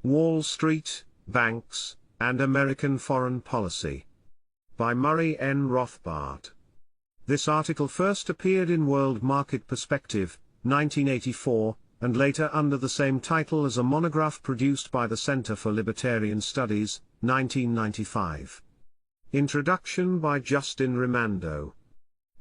Wall Street, Banks, and American Foreign Policy. By Murray N. Rothbard. This article first appeared in World Market Perspective, 1984, and later under the same title as a monograph produced by the Center for Libertarian Studies, 1995. Introduction by Justin Rimando.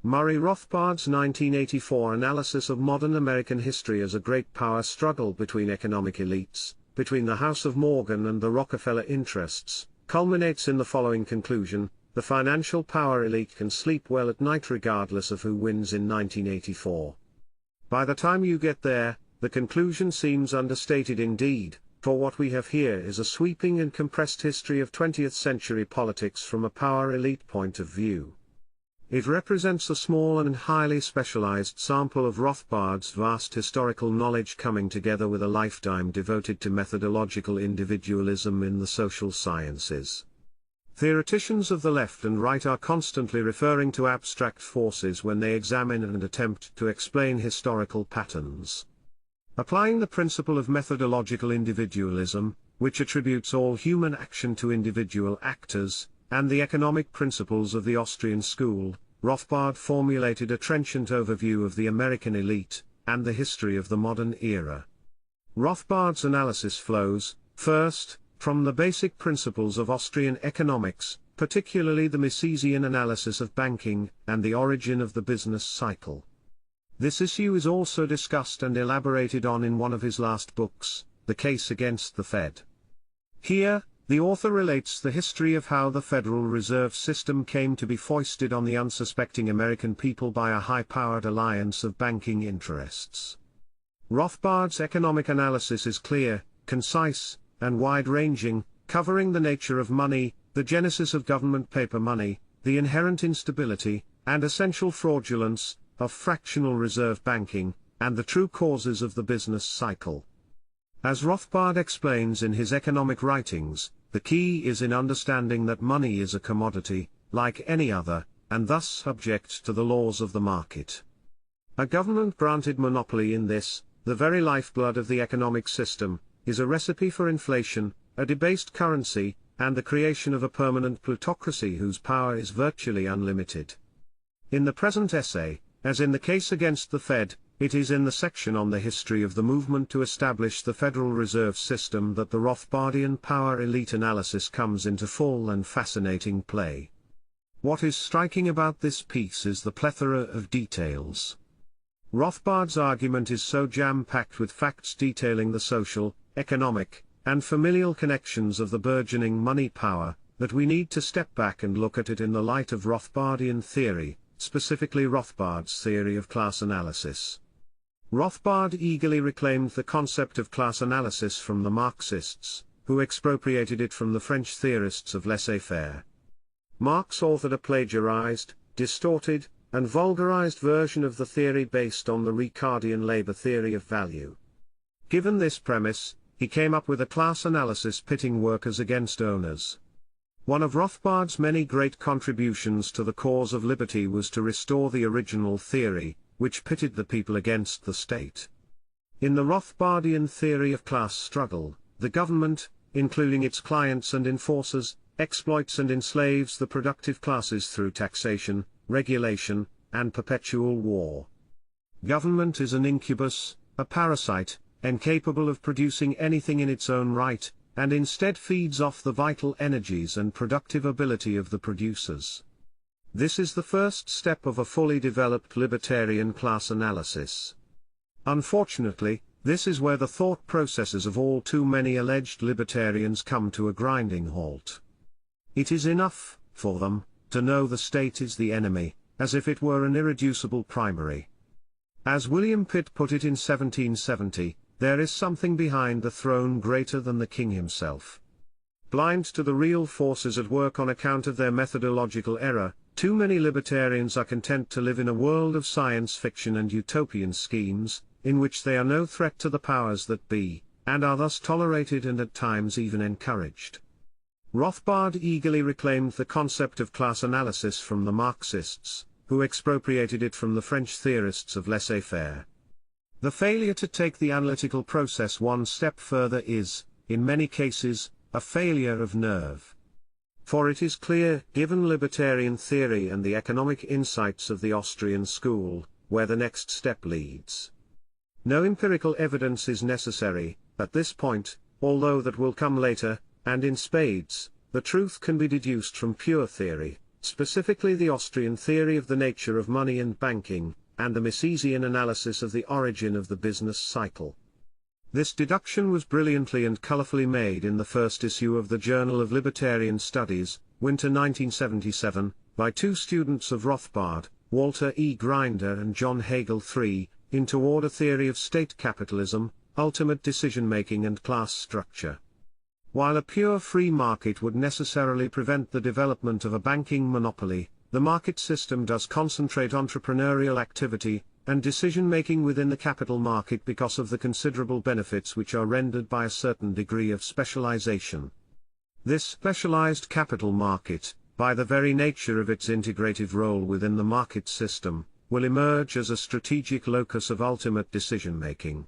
Murray Rothbard's 1984 analysis of modern American history as a great power struggle between economic elites, between the House of Morgan and the Rockefeller interests, culminates in the following conclusion: the financial power elite can sleep well at night regardless of who wins in 1984. By the time you get there, the conclusion seems understated indeed, for what we have here is a sweeping and compressed history of 20th century politics from a power elite point of view. It represents a small and highly specialized sample of Rothbard's vast historical knowledge coming together with a lifetime devoted to methodological individualism in the social sciences. Theoreticians of the left and right are constantly referring to abstract forces when they examine and attempt to explain historical patterns. Applying the principle of methodological individualism, which attributes all human action to individual actors, and the economic principles of the Austrian school, Rothbard formulated a trenchant overview of the American elite, and the history of the modern era. Rothbard's analysis flows, first, from the basic principles of Austrian economics, particularly the Misesian analysis of banking, and the origin of the business cycle. This issue is also discussed and elaborated on in one of his last books, The Case Against the Fed. Here, the author relates the history of how the Federal Reserve System came to be foisted on the unsuspecting American people by a high-powered alliance of banking interests. Rothbard's economic analysis is clear, concise, and wide-ranging, covering the nature of money, the genesis of government paper money, the inherent instability, and essential fraudulence, of fractional reserve banking, and the true causes of the business cycle. As Rothbard explains in his economic writings, the key is in understanding that money is a commodity, like any other, and thus subject to the laws of the market. A government-granted monopoly in this, the very lifeblood of the economic system, is a recipe for inflation, a debased currency, and the creation of a permanent plutocracy whose power is virtually unlimited. In the present essay, as in the case against the Fed, it is in the section on the history of the movement to establish the Federal Reserve System that the Rothbardian power elite analysis comes into full and fascinating play. What is striking about this piece is the plethora of details. Rothbard's argument is so jam-packed with facts detailing the social, economic, and familial connections of the burgeoning money power, that we need to step back and look at it in the light of Rothbardian theory, specifically Rothbard's theory of class analysis. Rothbard eagerly reclaimed the concept of class analysis from the Marxists, who expropriated it from the French theorists of laissez-faire. Marx authored a plagiarized, distorted, and vulgarized version of the theory based on the Ricardian labor theory of value. Given this premise, he came up with a class analysis pitting workers against owners. One of Rothbard's many great contributions to the cause of liberty was to restore the original theory, which pitted the people against the state. In the Rothbardian theory of class struggle, the government, including its clients and enforcers, exploits and enslaves the productive classes through taxation, regulation, and perpetual war. Government is an incubus, a parasite, incapable of producing anything in its own right, and instead feeds off the vital energies and productive ability of the producers. This is the first step of a fully developed libertarian class analysis. Unfortunately, this is where the thought processes of all too many alleged libertarians come to a grinding halt. It is enough, for them, to know the state is the enemy, as if it were an irreducible primary. As William Pitt put it in 1770, there is something behind the throne greater than the king himself. Blind to the real forces at work on account of their methodological error, too many libertarians are content to live in a world of science fiction and utopian schemes, in which they are no threat to the powers that be, and are thus tolerated and at times even encouraged. Rothbard eagerly reclaimed the concept of class analysis from the Marxists, who expropriated it from the French theorists of laissez-faire. The failure to take the analytical process one step further is, in many cases, a failure of nerve. For it is clear, given libertarian theory and the economic insights of the Austrian school, where the next step leads. No empirical evidence is necessary, at this point, although that will come later, and in spades. The truth can be deduced from pure theory, specifically the Austrian theory of the nature of money and banking, and the Misesian analysis of the origin of the business cycle. This deduction was brilliantly and colorfully made in the first issue of the Journal of Libertarian Studies, winter 1977, by two students of Rothbard, Walter E. Grinder and John Hagel III, into Order Theory of State Capitalism, Ultimate Decision-Making and Class Structure. While a pure free market would necessarily prevent the development of a banking monopoly, the market system does concentrate entrepreneurial activity and decision-making within the capital market because of the considerable benefits which are rendered by a certain degree of specialization. This specialized capital market, by the very nature of its integrative role within the market system, will emerge as a strategic locus of ultimate decision-making.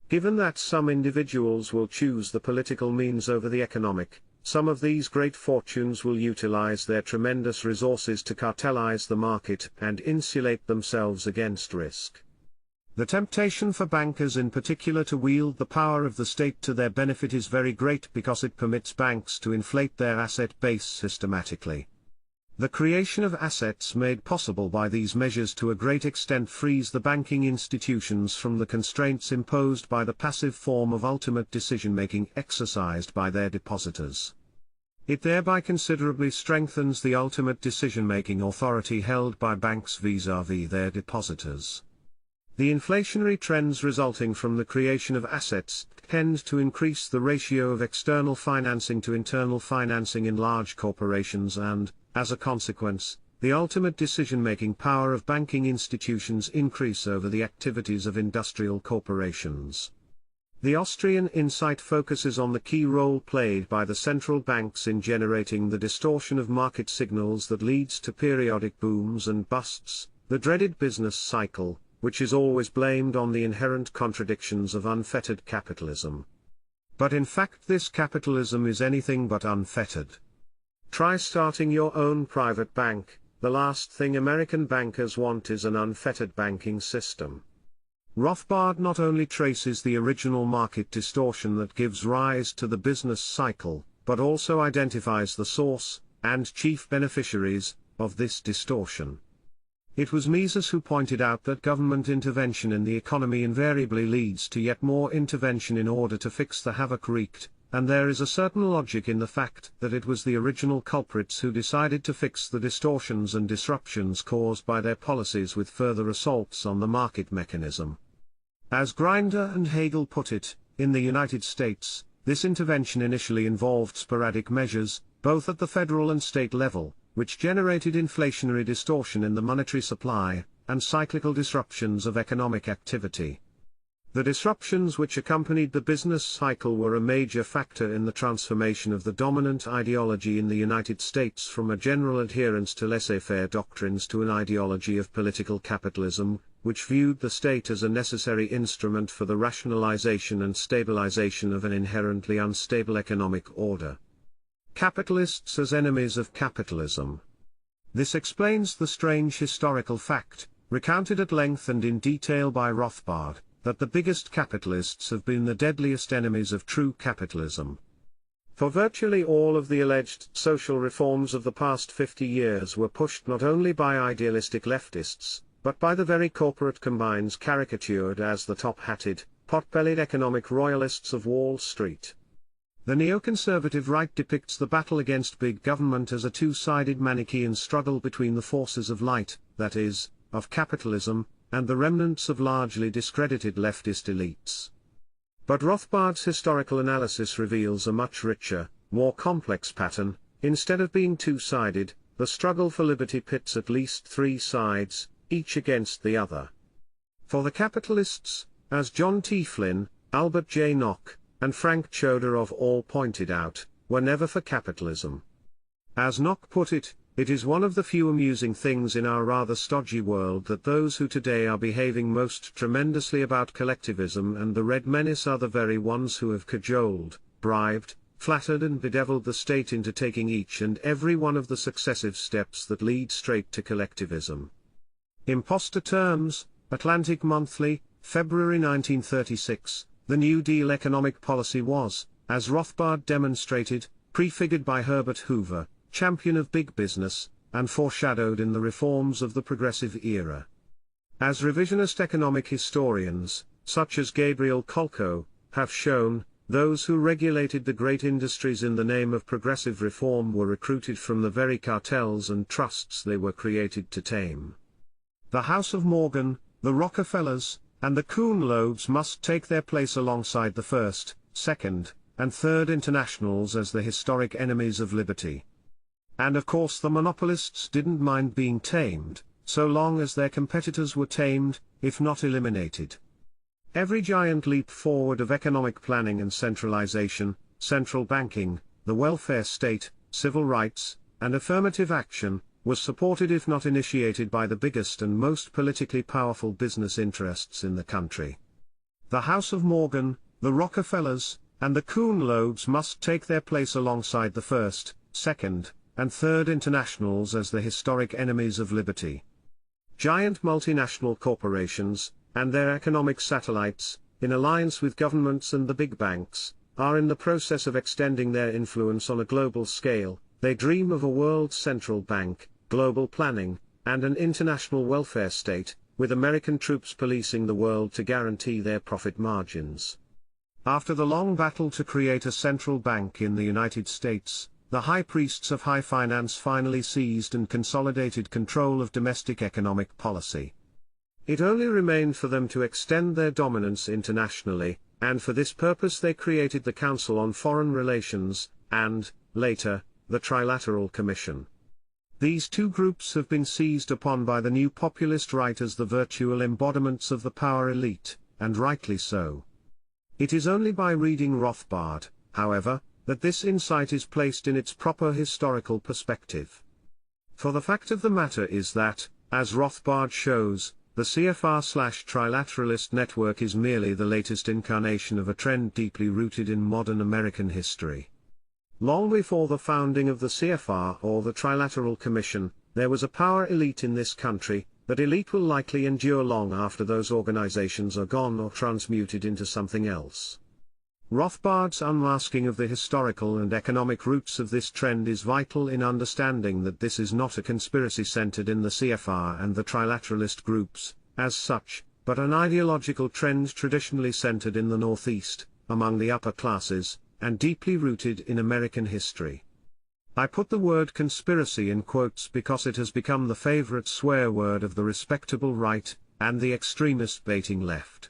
Given that some individuals will choose the political means over the economic, some of these great fortunes will utilize their tremendous resources to cartelize the market and insulate themselves against risk. The temptation for bankers in particular to wield the power of the state to their benefit is very great because it permits banks to inflate their asset base systematically. The creation of assets made possible by these measures to a great extent frees the banking institutions from the constraints imposed by the passive form of ultimate decision-making exercised by their depositors. It thereby considerably strengthens the ultimate decision-making authority held by banks vis-à-vis their depositors. The inflationary trends resulting from the creation of assets tend to increase the ratio of external financing to internal financing in large corporations and, as a consequence, the ultimate decision-making power of banking institutions increase over the activities of industrial corporations. The Austrian insight focuses on the key role played by the central banks in generating the distortion of market signals that leads to periodic booms and busts, the dreaded business cycle, which is always blamed on the inherent contradictions of unfettered capitalism. But in fact this capitalism is anything but unfettered. Try starting your own private bank. The last thing American bankers want is an unfettered banking system. Rothbard not only traces the original market distortion that gives rise to the business cycle, but also identifies the source, and chief beneficiaries, of this distortion. It was Mises who pointed out that government intervention in the economy invariably leads to yet more intervention in order to fix the havoc wreaked, and there is a certain logic in the fact that it was the original culprits who decided to fix the distortions and disruptions caused by their policies with further assaults on the market mechanism. As Grinder and Hagel put it, in the United States, this intervention initially involved sporadic measures, both at the federal and state level, which generated inflationary distortion in the monetary supply, and cyclical disruptions of economic activity. The disruptions which accompanied the business cycle were a major factor in the transformation of the dominant ideology in the United States from a general adherence to laissez-faire doctrines to an ideology of political capitalism, which viewed the state as a necessary instrument for the rationalization and stabilization of an inherently unstable economic order. Capitalists as enemies of capitalism. This explains the strange historical fact, recounted at length and in detail by Rothbard, that the biggest capitalists have been the deadliest enemies of true capitalism. For virtually all of the alleged social reforms of the past 50 years were pushed not only by idealistic leftists, but by the very corporate combines caricatured as the top-hatted, pot-bellied economic royalists of Wall Street. The neoconservative right depicts the battle against big government as a two-sided Manichaean struggle between the forces of light, that is, of capitalism, and the remnants of largely discredited leftist elites. But Rothbard's historical analysis reveals a much richer, more complex pattern. Instead of being two-sided, the struggle for liberty pits at least three sides, each against the other. For the capitalists, as John T. Flynn, Albert J. Nock, and Frank Chodorov all pointed out, were never for capitalism. As Nock put it, it is one of the few amusing things in our rather stodgy world that those who today are behaving most tremendously about collectivism and the Red Menace are the very ones who have cajoled, bribed, flattered and bedeviled the state into taking each and every one of the successive steps that lead straight to collectivism. Imposter Terms, Atlantic Monthly, February 1936, the New Deal economic policy was, as Rothbard demonstrated, prefigured by Herbert Hoover, champion of big business, and foreshadowed in the reforms of the progressive era. As revisionist economic historians, such as Gabriel Kolko, have shown, those who regulated the great industries in the name of progressive reform were recruited from the very cartels and trusts they were created to tame. The House of Morgan, the Rockefellers, and the Kuhn-Loebs must take their place alongside the First, Second, and Third Internationals as the historic enemies of liberty. And of course the monopolists didn't mind being tamed, so long as their competitors were tamed, if not eliminated. Every giant leap forward of economic planning and centralization, central banking, the welfare state, civil rights, and affirmative action, was supported if not initiated by the biggest and most politically powerful business interests in the country. The House of Morgan, the Rockefellers, and the Kuhn-Loebs must take their place alongside the First, Second, and Third Internationals as the historic enemies of liberty. Giant multinational corporations, and their economic satellites, in alliance with governments and the big banks, are in the process of extending their influence on a global scale. They dream of a world central bank, global planning, and an international welfare state, with American troops policing the world to guarantee their profit margins. After the long battle to create a central bank in the United States, the high priests of high finance finally seized and consolidated control of domestic economic policy. It only remained for them to extend their dominance internationally, and for this purpose they created the Council on Foreign Relations, and, later, the Trilateral Commission. These two groups have been seized upon by the new populist right as the virtual embodiments of the power elite, and rightly so. It is only by reading Rothbard, however, that this insight is placed in its proper historical perspective. For the fact of the matter is that, as Rothbard shows, the CFR/trilateralist network is merely the latest incarnation of a trend deeply rooted in modern American history. Long before the founding of the CFR or the Trilateral Commission, there was a power elite in this country. That elite will likely endure long after those organizations are gone or transmuted into something else. Rothbard's unmasking of the historical and economic roots of this trend is vital in understanding that this is not a conspiracy centered in the CFR and the trilateralist groups, as such, but an ideological trend traditionally centered in the Northeast, among the upper classes, and deeply rooted in American history. I put the word conspiracy in quotes because it has become the favorite swear word of the respectable right, and the extremist baiting left.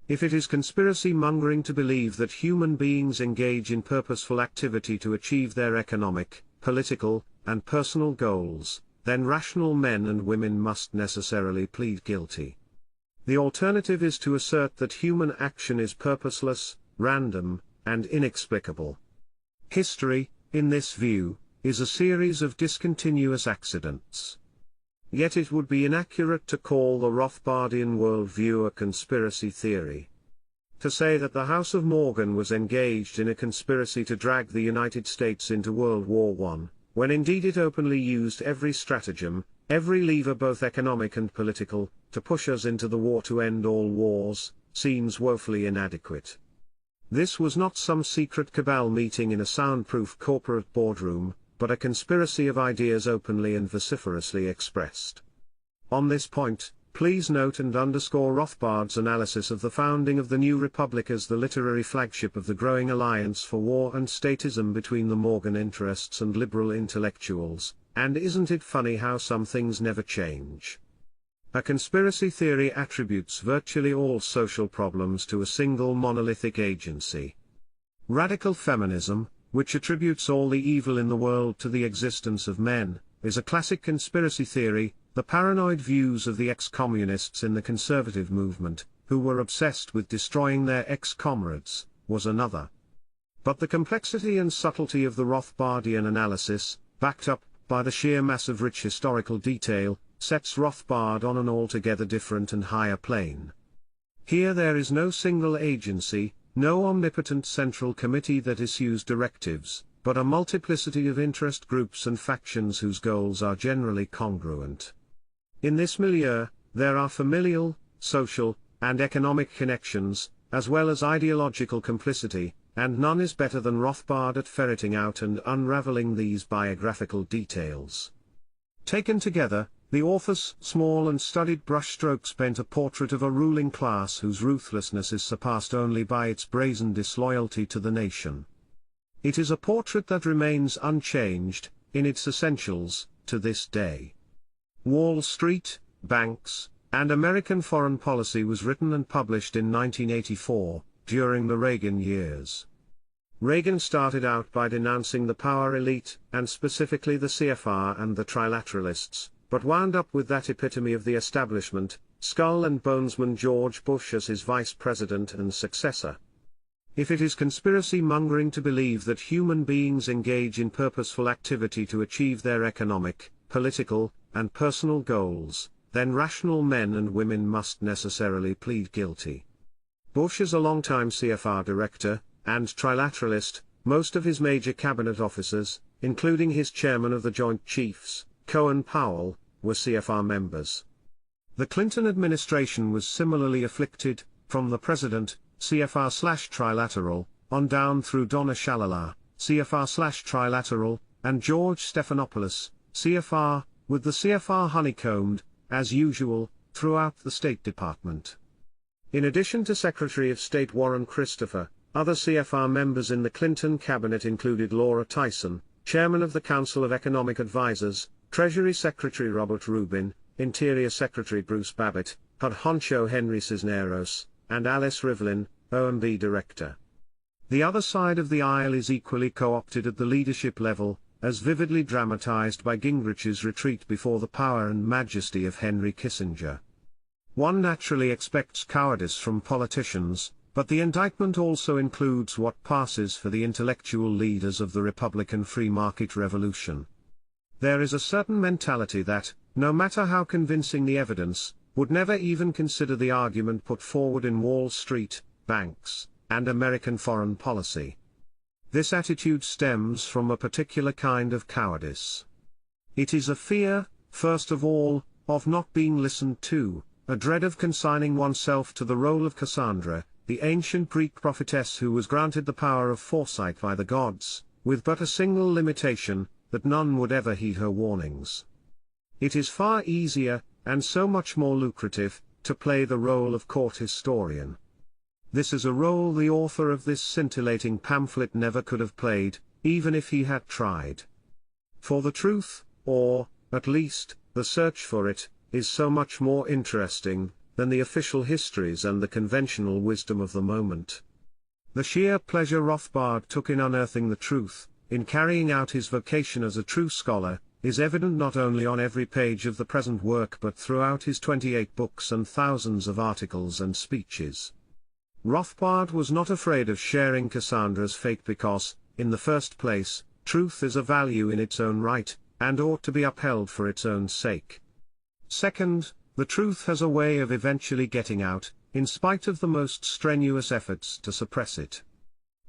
If it is conspiracy mongering to believe that human beings engage in purposeful activity to achieve their economic, political, and personal goals, then rational men and women must necessarily plead guilty. The alternative is to assert that human action is purposeless, random, and inexplicable. History, in this view, is a series of discontinuous accidents. Yet it would be inaccurate to call the Rothbardian worldview a conspiracy theory. To say that the House of Morgan was engaged in a conspiracy to drag the United States into World War I, when indeed it openly used every stratagem, every lever both economic and political, to push us into the war to end all wars, seems woefully inadequate. This was not some secret cabal meeting in a soundproof corporate boardroom, but a conspiracy of ideas openly and vociferously expressed. On this point, please note and underscore Rothbard's analysis of the founding of the New Republic as the literary flagship of the growing alliance for war and statism between the Morgan interests and liberal intellectuals, and isn't it funny how some things never change? A conspiracy theory attributes virtually all social problems to a single monolithic agency. Radical feminism, which attributes all the evil in the world to the existence of men, is a classic conspiracy theory. The paranoid views of the ex-communists in the conservative movement, who were obsessed with destroying their ex-comrades, was another. But the complexity and subtlety of the Rothbardian analysis, backed up by the sheer mass of rich historical detail, sets Rothbard on an altogether different and higher plane. Here there is no single agency, no omnipotent central committee that issues directives, but a multiplicity of interest groups and factions whose goals are generally congruent. In this milieu, there are familial, social, and economic connections, as well as ideological complicity, and none is better than Rothbard at ferreting out and unraveling these biographical details. Taken together, the author's small and studied brushstrokes paint a portrait of a ruling class whose ruthlessness is surpassed only by its brazen disloyalty to the nation. It is a portrait that remains unchanged, in its essentials, to this day. Wall Street, Banks, and American Foreign Policy was written and published in 1984, during the Reagan years. Reagan started out by denouncing the power elite, and specifically the CFR and the trilateralists, but wound up with that epitome of the establishment, skull and bonesman George Bush as his vice president and successor. If it is conspiracy mongering to believe that human beings engage in purposeful activity to achieve their economic, political, and personal goals, then rational men and women must necessarily plead guilty. Bush is a longtime CFR director, and trilateralist. Most of his major cabinet officers, including his chairman of the Joint Chiefs, Colin Powell, were CFR members. The Clinton administration was similarly afflicted, from the president, CFR/trilateral, on down through Donna Shalala, CFR/trilateral, and George Stephanopoulos, CFR, with the CFR honeycombed, as usual, throughout the State Department. In addition to Secretary of State Warren Christopher, other CFR members in the Clinton cabinet included Laura Tyson, Chairman of the Council of Economic Advisers, Treasury Secretary Robert Rubin, Interior Secretary Bruce Babbitt, HUD honcho Henry Cisneros, and Alice Rivlin, OMB Director. The other side of the aisle is equally co-opted at the leadership level, as vividly dramatized by Gingrich's retreat before the power and majesty of Henry Kissinger. One naturally expects cowardice from politicians, but the indictment also includes what passes for the intellectual leaders of the Republican free market revolution. There is a certain mentality that, no matter how convincing the evidence, would never even consider the argument put forward in Wall Street, Banks, and American Foreign Policy. This attitude stems from a particular kind of cowardice. It is a fear, first of all, of not being listened to, a dread of consigning oneself to the role of Cassandra, the ancient Greek prophetess who was granted the power of foresight by the gods, with but a single limitation, that none would ever heed her warnings. It is far easier, and so much more lucrative, to play the role of court historian. This is a role the author of this scintillating pamphlet never could have played, even if he had tried. For the truth, or, at least, the search for it, is so much more interesting than the official histories and the conventional wisdom of the moment. The sheer pleasure Rothbard took in unearthing the truth, in carrying out his vocation as a true scholar, is evident not only on every page of the present work but throughout his 28 books and thousands of articles and speeches. Rothbard was not afraid of sharing Cassandra's fate because, in the first place, truth is a value in its own right, and ought to be upheld for its own sake. Second, the truth has a way of eventually getting out, in spite of the most strenuous efforts to suppress it.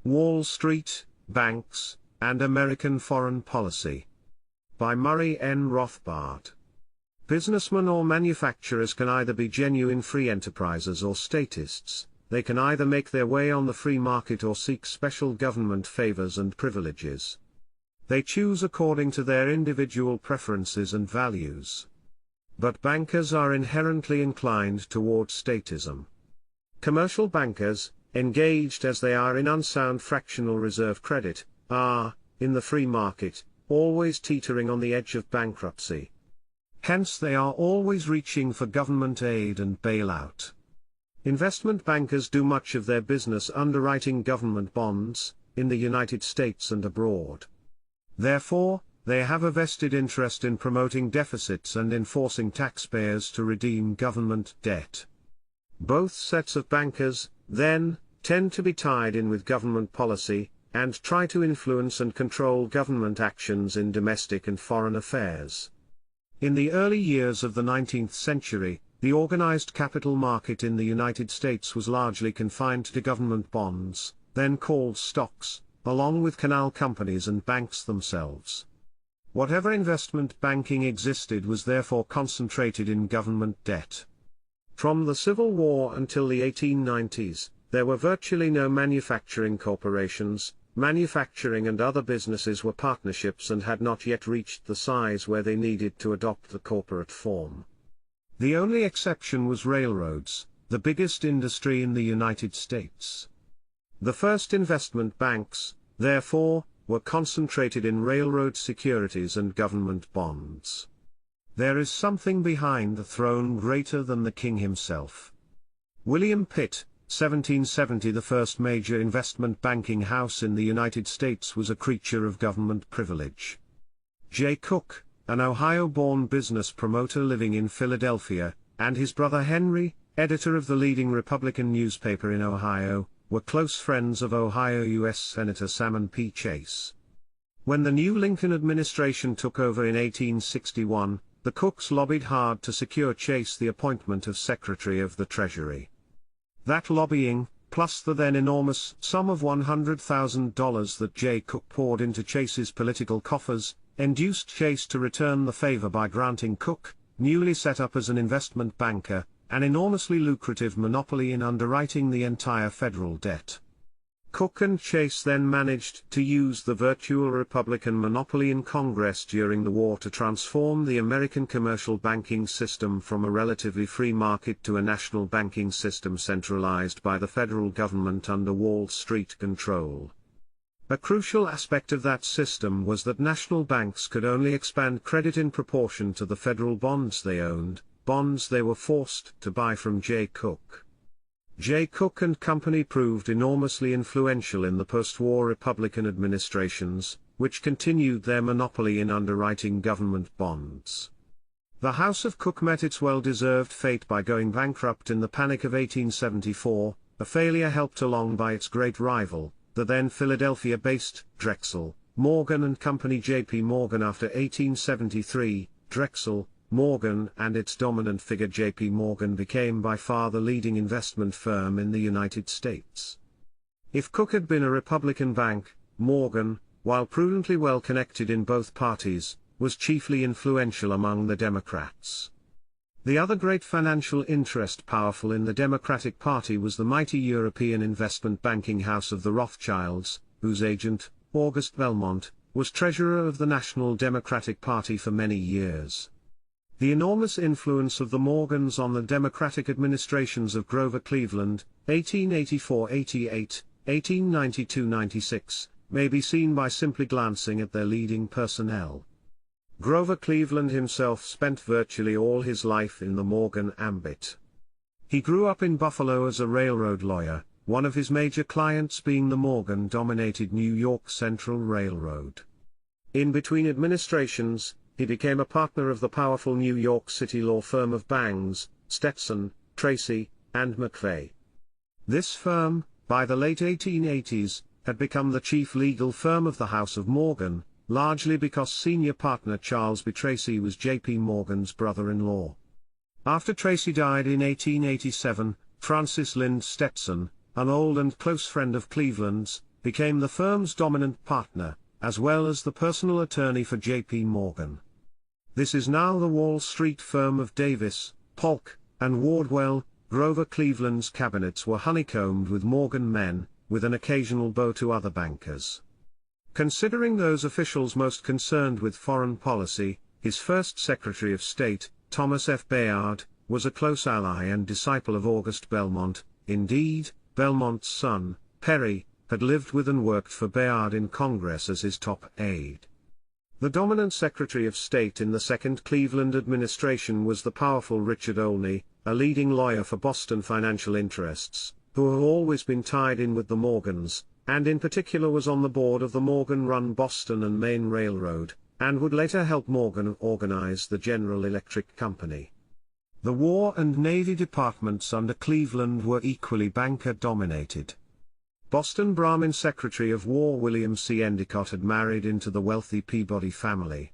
Wall Street, Banks, and American Foreign Policy. By Murray N. Rothbard. Businessmen or manufacturers can either be genuine free enterprisers or statists. They can either make their way on the free market or seek special government favors and privileges. They choose according to their individual preferences and values. But bankers are inherently inclined toward statism. Commercial bankers, engaged as they are in unsound fractional reserve credit, are, in the free market, always teetering on the edge of bankruptcy. Hence they are always reaching for government aid and bailout. Investment bankers do much of their business underwriting government bonds, in the United States and abroad. Therefore, they have a vested interest in promoting deficits and in forcing taxpayers to redeem government debt. Both sets of bankers, then, tend to be tied in with government policy, and try to influence and control government actions in domestic and foreign affairs. In the early years of the 19th century, the organized capital market in the United States was largely confined to government bonds, then called stocks, along with canal companies and banks themselves. Whatever investment banking existed was therefore concentrated in government debt. From the Civil War until the 1890s, there were virtually no manufacturing corporations. Manufacturing and other businesses were partnerships and had not yet reached the size where they needed to adopt the corporate form. The only exception was railroads, the biggest industry in the United States. The first investment banks, therefore, were concentrated in railroad securities and government bonds. There is something behind the throne greater than the king himself. William Pitt, 1770. The first major investment banking house in the United States was a creature of government privilege. J. Cook, an Ohio-born business promoter living in Philadelphia, and his brother Henry, editor of the leading Republican newspaper in Ohio, were close friends of Ohio U.S. Senator Salmon P. Chase. When the new Lincoln administration took over in 1861, the Cooks lobbied hard to secure Chase the appointment of Secretary of the Treasury. That lobbying, plus the then enormous sum of $100,000 that J. Cook poured into Chase's political coffers, induced Chase to return the favor by granting Cook, newly set up as an investment banker, an enormously lucrative monopoly in underwriting the entire federal debt. Cook and Chase then managed to use the virtual Republican monopoly in Congress during the war to transform the American commercial banking system from a relatively free market to a national banking system centralized by the federal government under Wall Street control. A crucial aspect of that system was that national banks could only expand credit in proportion to the federal bonds they owned, bonds they were forced to buy from J. Cook. J. Cook and Company proved enormously influential in the post-war Republican administrations, which continued their monopoly in underwriting government bonds. The House of Cook met its well-deserved fate by going bankrupt in the Panic of 1874, a failure helped along by its great rival, the then Philadelphia-based Drexel, Morgan and Company. J.P. Morgan. After 1873, Drexel, Morgan and its dominant figure J.P. Morgan became by far the leading investment firm in the United States. If Cook had been a Republican bank, Morgan, while prudently well connected in both parties, was chiefly influential among the Democrats. The other great financial interest powerful in the Democratic Party was the mighty European investment banking house of the Rothschilds, whose agent, August Belmont, was treasurer of the National Democratic Party for many years. The enormous influence of the Morgans on the Democratic administrations of Grover Cleveland, 1884–88, 1892–96, may be seen by simply glancing at their leading personnel. Grover Cleveland himself spent virtually all his life in the Morgan ambit. He grew up in Buffalo as a railroad lawyer, one of his major clients being the Morgan-dominated New York Central Railroad. In between administrations, he became a partner of the powerful New York City law firm of Bangs, Stetson, Tracy, and McVeigh. This firm, by the late 1880s, had become the chief legal firm of the House of Morgan, largely because senior partner Charles B. Tracy was J.P. Morgan's brother-in-law. After Tracy died in 1887, Francis Lynd Stetson, an old and close friend of Cleveland's, became the firm's dominant partner, as well as the personal attorney for J.P. Morgan. This is now the Wall Street firm of Davis, Polk, and Wardwell. Grover Cleveland's cabinets were honeycombed with Morgan men, with an occasional bow to other bankers. Considering those officials most concerned with foreign policy, his first Secretary of State, Thomas F. Bayard, was a close ally and disciple of August Belmont. Indeed, Belmont's son, Perry, had lived with and worked for Bayard in Congress as his top aide. The dominant Secretary of State in the second Cleveland administration was the powerful Richard Olney, a leading lawyer for Boston financial interests, who had always been tied in with the Morgans, and in particular was on the board of the Morgan-run Boston and Maine Railroad, and would later help Morgan organize the General Electric Company. The War and Navy departments under Cleveland were equally banker-dominated. Boston Brahmin Secretary of War William C. Endicott had married into the wealthy Peabody family.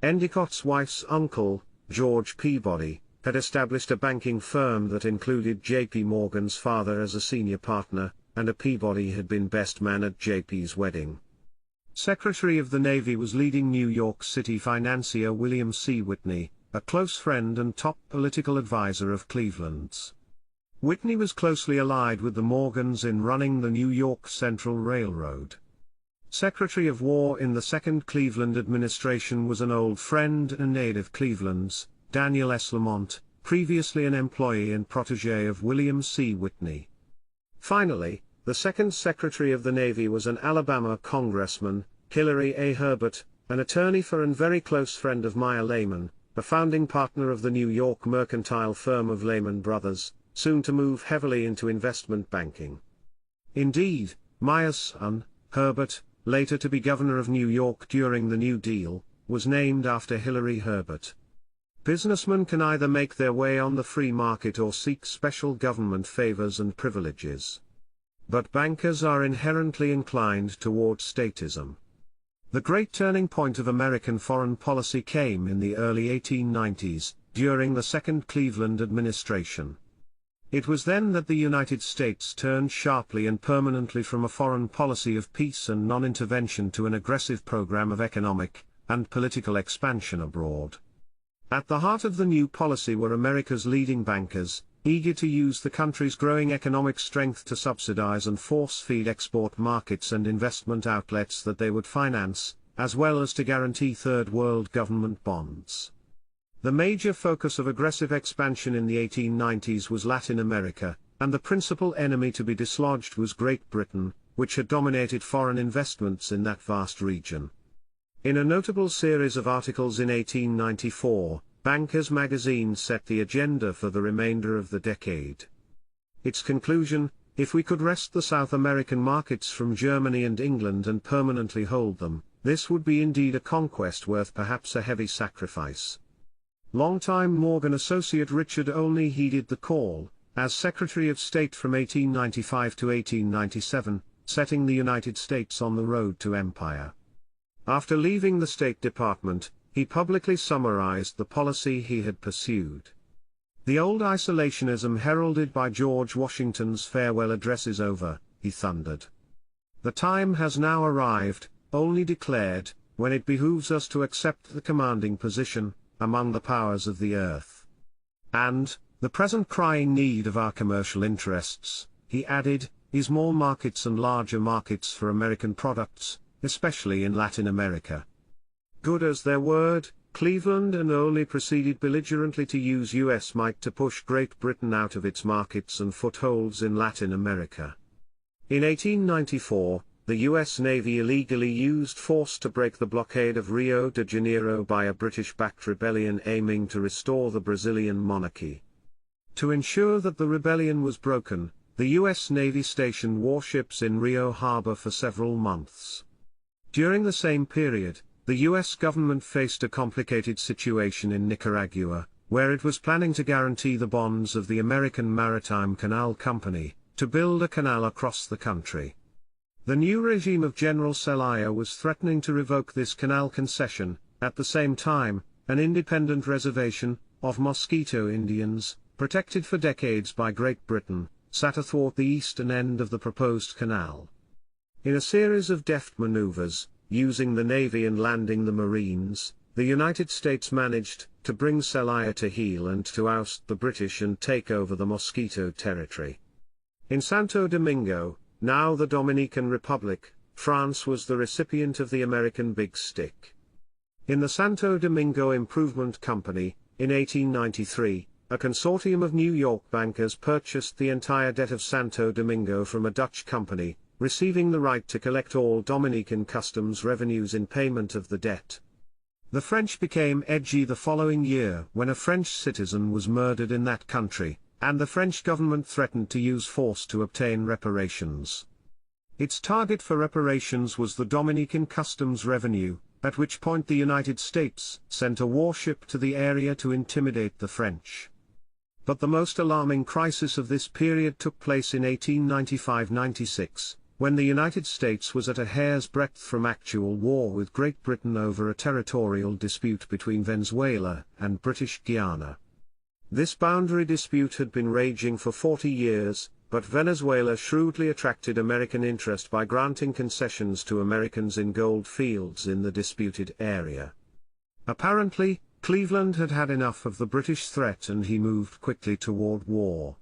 Endicott's wife's uncle, George Peabody, had established a banking firm that included J.P. Morgan's father as a senior partner, and a Peabody had been best man at J.P.'s wedding. Secretary of the Navy was leading New York City financier William C. Whitney, a close friend and top political advisor of Cleveland's. Whitney was closely allied with the Morgans in running the New York Central Railroad. Secretary of War in the Second Cleveland administration was an old friend and aide of Cleveland's, Daniel S. Lamont, previously an employee and protege of William C. Whitney. Finally, the second Secretary of the Navy was an Alabama congressman, Hillary A. Herbert, an attorney for and very close friend of Meyer Lehman, a founding partner of the New York mercantile firm of Lehman Brothers, soon to move heavily into investment banking. Indeed, Meyer's son, Herbert, later to be governor of New York during the New Deal, was named after Hillary Herbert. Businessmen can either make their way on the free market or seek special government favors and privileges. But bankers are inherently inclined toward statism. The great turning point of American foreign policy came in the early 1890s, during the Second Cleveland administration. It was then that the United States turned sharply and permanently from a foreign policy of peace and non-intervention to an aggressive program of economic and political expansion abroad. At the heart of the new policy were America's leading bankers, eager to use the country's growing economic strength to subsidize and force-feed export markets and investment outlets that they would finance, as well as to guarantee Third World government bonds. The major focus of aggressive expansion in the 1890s was Latin America, and the principal enemy to be dislodged was Great Britain, which had dominated foreign investments in that vast region. In a notable series of articles in 1894, Bankers magazine set the agenda for the remainder of the decade. Its conclusion, if we could wrest the South American markets from Germany and England and permanently hold them, this would be indeed a conquest worth perhaps a heavy sacrifice. Longtime Morgan associate Richard Olney heeded the call, as Secretary of State from 1895 to 1897, setting the United States on the road to empire. After leaving the State Department, he publicly summarized the policy he had pursued. The old isolationism heralded by George Washington's farewell address is over, he thundered. The time has now arrived, Olney declared, when it behooves us to accept the commanding position among the powers of the earth. And, the present crying need of our commercial interests, he added, is more markets and larger markets for American products, especially in Latin America. Good as their word, Cleveland and Olney proceeded belligerently to use U.S. might to push Great Britain out of its markets and footholds in Latin America. In 1894, the U.S. Navy illegally used force to break the blockade of Rio de Janeiro by a British-backed rebellion aiming to restore the Brazilian monarchy. To ensure that the rebellion was broken, the U.S. Navy stationed warships in Rio Harbor for several months. During the same period, the U.S. government faced a complicated situation in Nicaragua, where it was planning to guarantee the bonds of the American Maritime Canal Company, to build a canal across the country. The new regime of General Zelaya was threatening to revoke this canal concession. At the same time, an independent reservation, of Mosquito Indians, protected for decades by Great Britain, sat athwart the eastern end of the proposed canal. In a series of deft maneuvers, using the Navy and landing the Marines, the United States managed to bring Zelaya to heel and to oust the British and take over the Mosquito territory. In Santo Domingo, now the Dominican Republic, France was the recipient of the American Big Stick. In the Santo Domingo Improvement Company, in 1893, a consortium of New York bankers purchased the entire debt of Santo Domingo from a Dutch company, receiving the right to collect all Dominican customs revenues in payment of the debt. The French became edgy the following year when a French citizen was murdered in that country, and the French government threatened to use force to obtain reparations. Its target for reparations was the Dominican customs revenue, at which point the United States sent a warship to the area to intimidate the French. But the most alarming crisis of this period took place in 1895-96, when the United States was at a hair's breadth from actual war with Great Britain over a territorial dispute between Venezuela and British Guiana. This boundary dispute had been raging for 40 years, but Venezuela shrewdly attracted American interest by granting concessions to Americans in gold fields in the disputed area. Apparently, Cleveland had had enough of the British threat and he moved quickly toward war.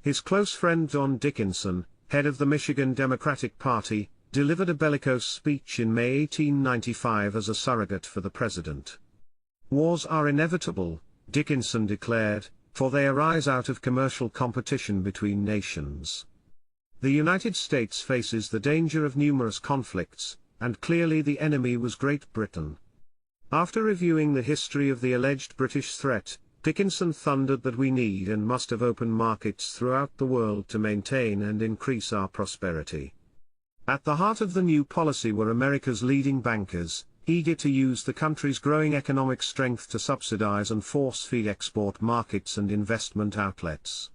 His close friend John Dickinson, head of the Michigan Democratic Party, delivered a bellicose speech in May 1895 as a surrogate for the president. "Wars are inevitable," Dickinson declared, "for they arise out of commercial competition between nations. The United States faces the danger of numerous conflicts, and clearly the enemy was Great Britain." After reviewing the history of the alleged British threat, Dickinson thundered that we need and must have open markets throughout the world to maintain and increase our prosperity. At the heart of the new policy were America's leading bankers, eager to use the country's growing economic strength to subsidize and force-feed export markets and investment outlets.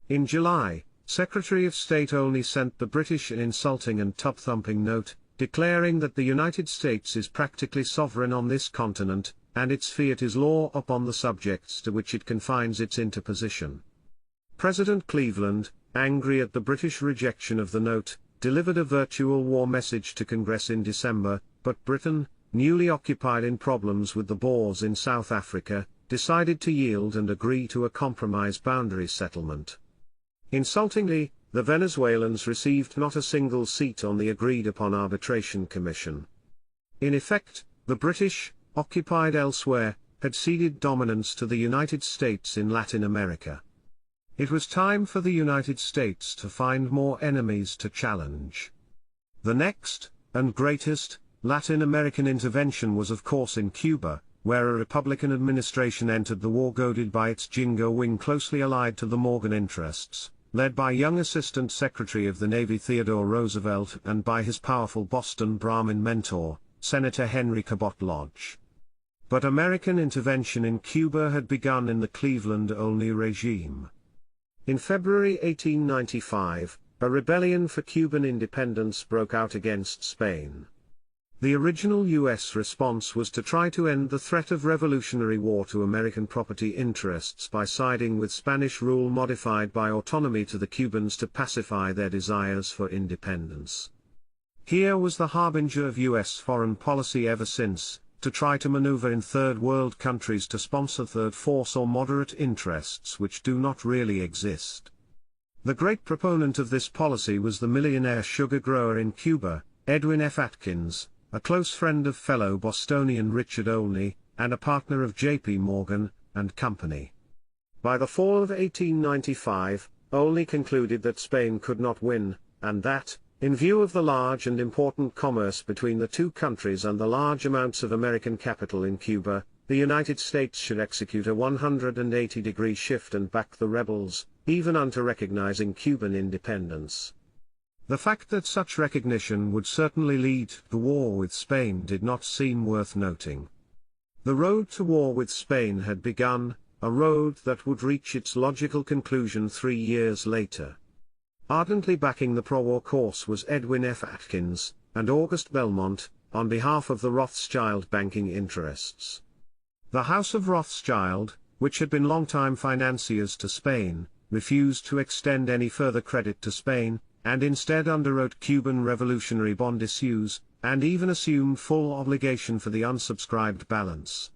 In July, Secretary of State Olney sent the British an insulting and tub-thumping note, declaring that the United States is practically sovereign on this continent, and its fiat is law upon the subjects to which it confines its interposition. President Cleveland, angry at the British rejection of the note, delivered a virtual war message to Congress in December, but Britain, newly occupied in problems with the Boers in South Africa, decided to yield and agree to a compromise boundary settlement. Insultingly, the Venezuelans received not a single seat on the agreed-upon arbitration commission. In effect, the British, occupied elsewhere, had ceded dominance to the United States in Latin America. It was time for the United States to find more enemies to challenge. The next, and greatest, Latin American intervention was of course in Cuba, where a Republican administration entered the war goaded by its Jingo wing closely allied to the Morgan interests, led by young Assistant Secretary of the Navy Theodore Roosevelt and by his powerful Boston Brahmin mentor, Senator Henry Cabot Lodge. But American intervention in Cuba had begun in the Cleveland-Olney regime. In February 1895, a rebellion for Cuban independence broke out against Spain. The original U.S. response was to try to end the threat of revolutionary war to American property interests by siding with Spanish rule modified by autonomy to the Cubans to pacify their desires for independence. Here was the harbinger of U.S. foreign policy ever since, to try to maneuver in third world countries to sponsor third force or moderate interests which do not really exist. The great proponent of this policy was the millionaire sugar grower in Cuba, Edwin F. Atkins, a close friend of fellow Bostonian Richard Olney, and a partner of J.P. Morgan and Company. By the fall of 1895, Olney concluded that Spain could not win, and that, in view of the large and important commerce between the two countries and the large amounts of American capital in Cuba, the United States should execute a 180-degree shift and back the rebels, even unto recognizing Cuban independence. The fact that such recognition would certainly lead to war with Spain did not seem worth noting. The road to war with Spain had begun, a road that would reach its logical conclusion 3 years later. Ardently backing the pro-war course was Edwin F. Atkins, and August Belmont, on behalf of the Rothschild banking interests. The House of Rothschild, which had been longtime financiers to Spain, refused to extend any further credit to Spain, and instead underwrote Cuban revolutionary bond issues, and even assumed full obligation for the unsubscribed balance.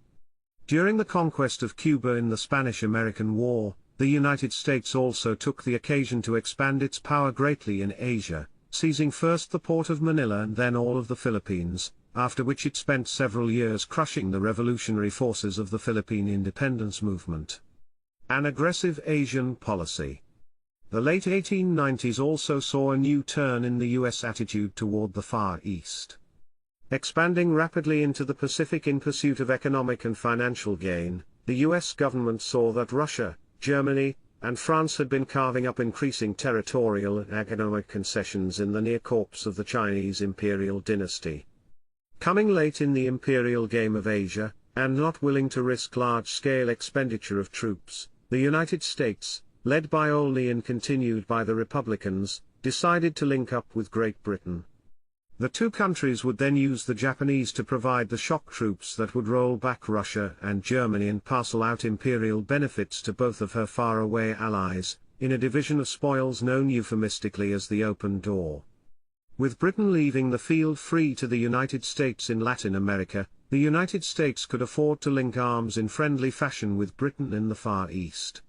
During the conquest of Cuba in the Spanish-American War, the United States also took the occasion to expand its power greatly in Asia, seizing first the port of Manila and then all of the Philippines, after which it spent several years crushing the revolutionary forces of the Philippine independence movement. An aggressive Asian policy. The late 1890s also saw a new turn in the U.S. attitude toward the Far East. Expanding rapidly into the Pacific in pursuit of economic and financial gain, the U.S. government saw that Russia, Germany, and France had been carving up increasing territorial and economic concessions in the near corpse of the Chinese imperial dynasty. Coming late in the imperial game of Asia, and not willing to risk large-scale expenditure of troops, the United States, led by Olney and continued by the Republicans, decided to link up with Great Britain. The two countries would then use the Japanese to provide the shock troops that would roll back Russia and Germany and parcel out imperial benefits to both of her faraway allies, in a division of spoils known euphemistically as the Open Door. With Britain leaving the field free to the United States in Latin America, the United States could afford to link arms in friendly fashion with Britain in the Far East.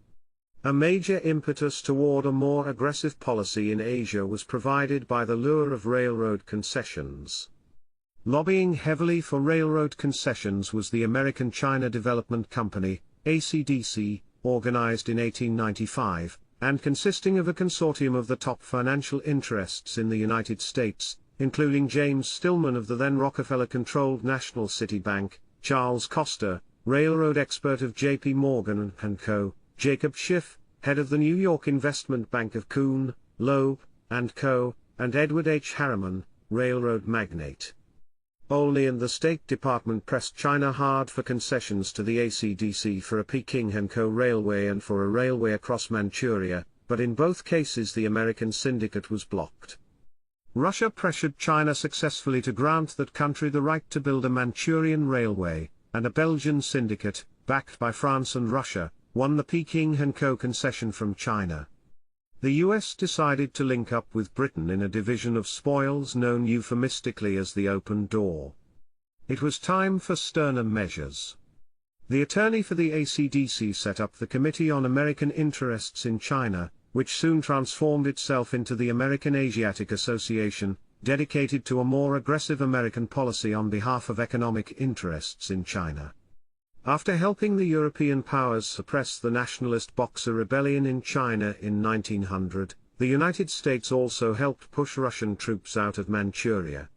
A major impetus toward a more aggressive policy in Asia was provided by the lure of railroad concessions. Lobbying heavily for railroad concessions was the American China Development Company, ACDC, organized in 1895, and consisting of a consortium of the top financial interests in the United States, including James Stillman of the then Rockefeller-controlled National City Bank, Charles Coster, railroad expert of J.P. Morgan & Co., Jacob Schiff, head of the New York investment bank of Kuhn, Loeb & Co., and Edward H. Harriman, railroad magnate. Olney and the State Department pressed China hard for concessions to the ACDC for a Peking & Co. railway and for a railway across Manchuria, but in both cases the American syndicate was blocked. Russia pressured China successfully to grant that country the right to build a Manchurian railway, and a Belgian syndicate, backed by France and Russia, won the Peking & Co. concession from China. The US decided to link up with Britain in a division of spoils known euphemistically as the Open Door. It was time for sterner measures. The attorney for the ACDC set up the Committee on American Interests in China, which soon transformed itself into the American Asiatic Association, dedicated to a more aggressive American policy on behalf of economic interests in China. After helping the European powers suppress the nationalist Boxer Rebellion in China in 1900, the United States also helped push Russian troops out of Manchuria.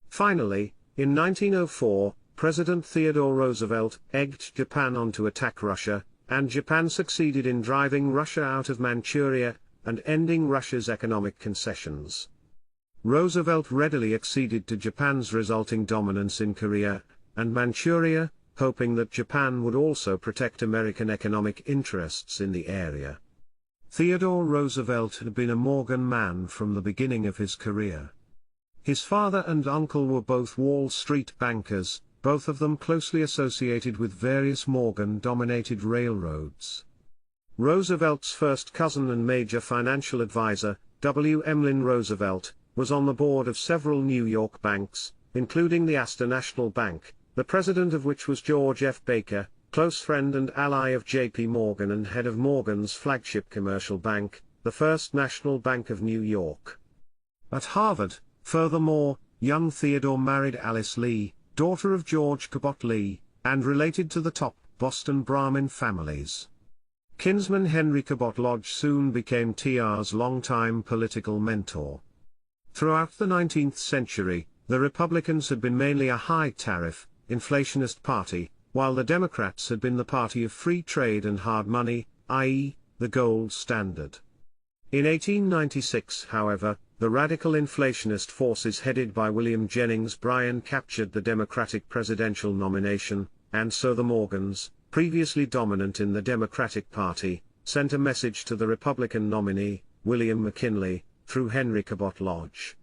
Finally, in 1904, President Theodore Roosevelt egged Japan on to attack Russia, and Japan succeeded in driving Russia out of Manchuria, and ending Russia's economic concessions. Roosevelt readily acceded to Japan's resulting dominance in Korea and Manchuria, hoping that Japan would also protect American economic interests in the area. Theodore Roosevelt had been a Morgan man from the beginning of his career. His father and uncle were both Wall Street bankers, both of them closely associated with various Morgan-dominated railroads. Roosevelt's first cousin and major financial advisor, W. Emlyn Roosevelt, was on the board of several New York banks, including the Astor National Bank, the president of which was George F. Baker, close friend and ally of J.P. Morgan and head of Morgan's flagship commercial bank, the First National Bank of New York. At Harvard, furthermore, young Theodore married Alice Lee, daughter of George Cabot Lee, and related to the top Boston Brahmin families. Kinsman Henry Cabot Lodge soon became TR's longtime political mentor. Throughout the 19th century, the Republicans had been mainly a high-tariff, inflationist party, while the Democrats had been the party of free trade and hard money, i.e., the gold standard. In 1896, however, the radical inflationist forces headed by William Jennings Bryan captured the Democratic presidential nomination, and so the Morgans, previously dominant in the Democratic Party, sent a message to the Republican nominee, William McKinley, through Henry Cabot Lodge.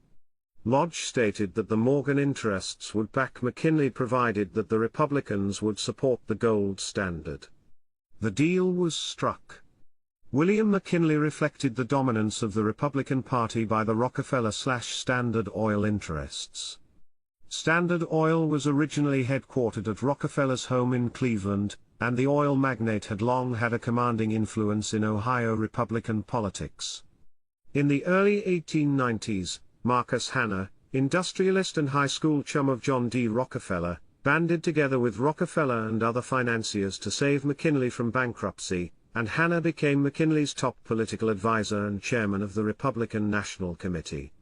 Lodge stated that the Morgan interests would back McKinley provided that the Republicans would support the gold standard. The deal was struck. William McKinley reflected the dominance of the Republican Party by the Rockefeller/Standard Oil interests. Standard Oil was originally headquartered at Rockefeller's home in Cleveland, and the oil magnate had long had a commanding influence in Ohio Republican politics. In the early 1890s, Marcus Hanna, industrialist and high school chum of John D. Rockefeller, banded together with Rockefeller and other financiers to save McKinley from bankruptcy, and Hanna became McKinley's top political advisor and chairman of the Republican National Committee.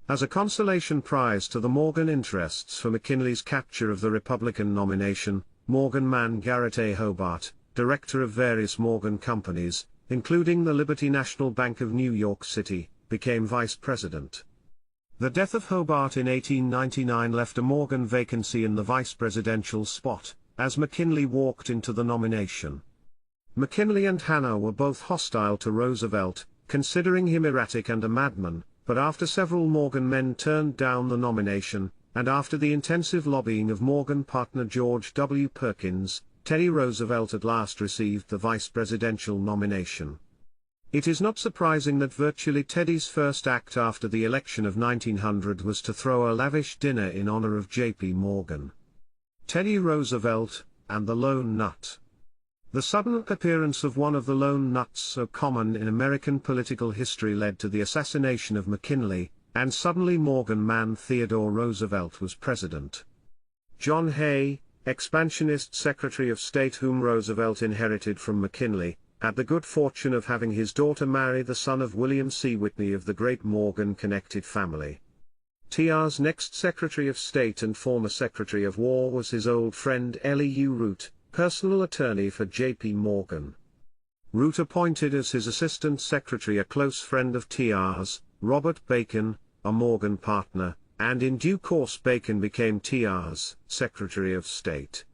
As a consolation prize to the Morgan interests for McKinley's capture of the Republican nomination, Morgan man Garrett A. Hobart, director of various Morgan companies, including the Liberty National Bank of New York City, became vice president. The death of Hobart in 1899 left a Morgan vacancy in the vice presidential spot, as McKinley walked into the nomination. McKinley and Hanna were both hostile to Roosevelt, considering him erratic and a madman, but after several Morgan men turned down the nomination, and after the intensive lobbying of Morgan partner George W. Perkins, Teddy Roosevelt at last received the vice presidential nomination. It is not surprising that virtually Teddy's first act after the election of 1900 was to throw a lavish dinner in honor of J.P. Morgan. Teddy Roosevelt, and the Lone Nut. The sudden appearance of one of the lone nuts so common in American political history led to the assassination of McKinley, and suddenly Morgan man Theodore Roosevelt was president. John Hay, expansionist Secretary of State whom Roosevelt inherited from McKinley, had the good fortune of having his daughter marry the son of William C. Whitney of the great Morgan-connected family. TR's next Secretary of State and former Secretary of War was his old friend Elihu Root, personal attorney for J.P. Morgan. Root appointed as his assistant secretary a close friend of TR's, Robert Bacon, a Morgan partner, and in due course Bacon became TR's Secretary of State.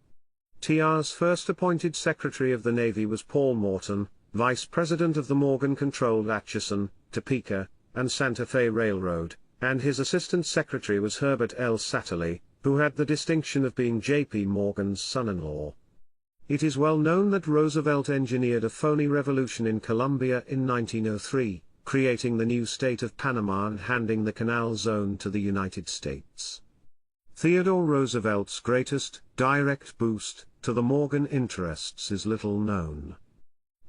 TR's first appointed Secretary of the Navy was Paul Morton, Vice President of the Morgan-controlled Atchison, Topeka, and Santa Fe Railroad, and his Assistant Secretary was Herbert L. Satterley, who had the distinction of being J.P. Morgan's son-in-law. It is well known that Roosevelt engineered a phony revolution in Colombia in 1903, creating the new state of Panama and handing the Canal Zone to the United States. Theodore Roosevelt's greatest, direct boost, to the Morgan interests is little known.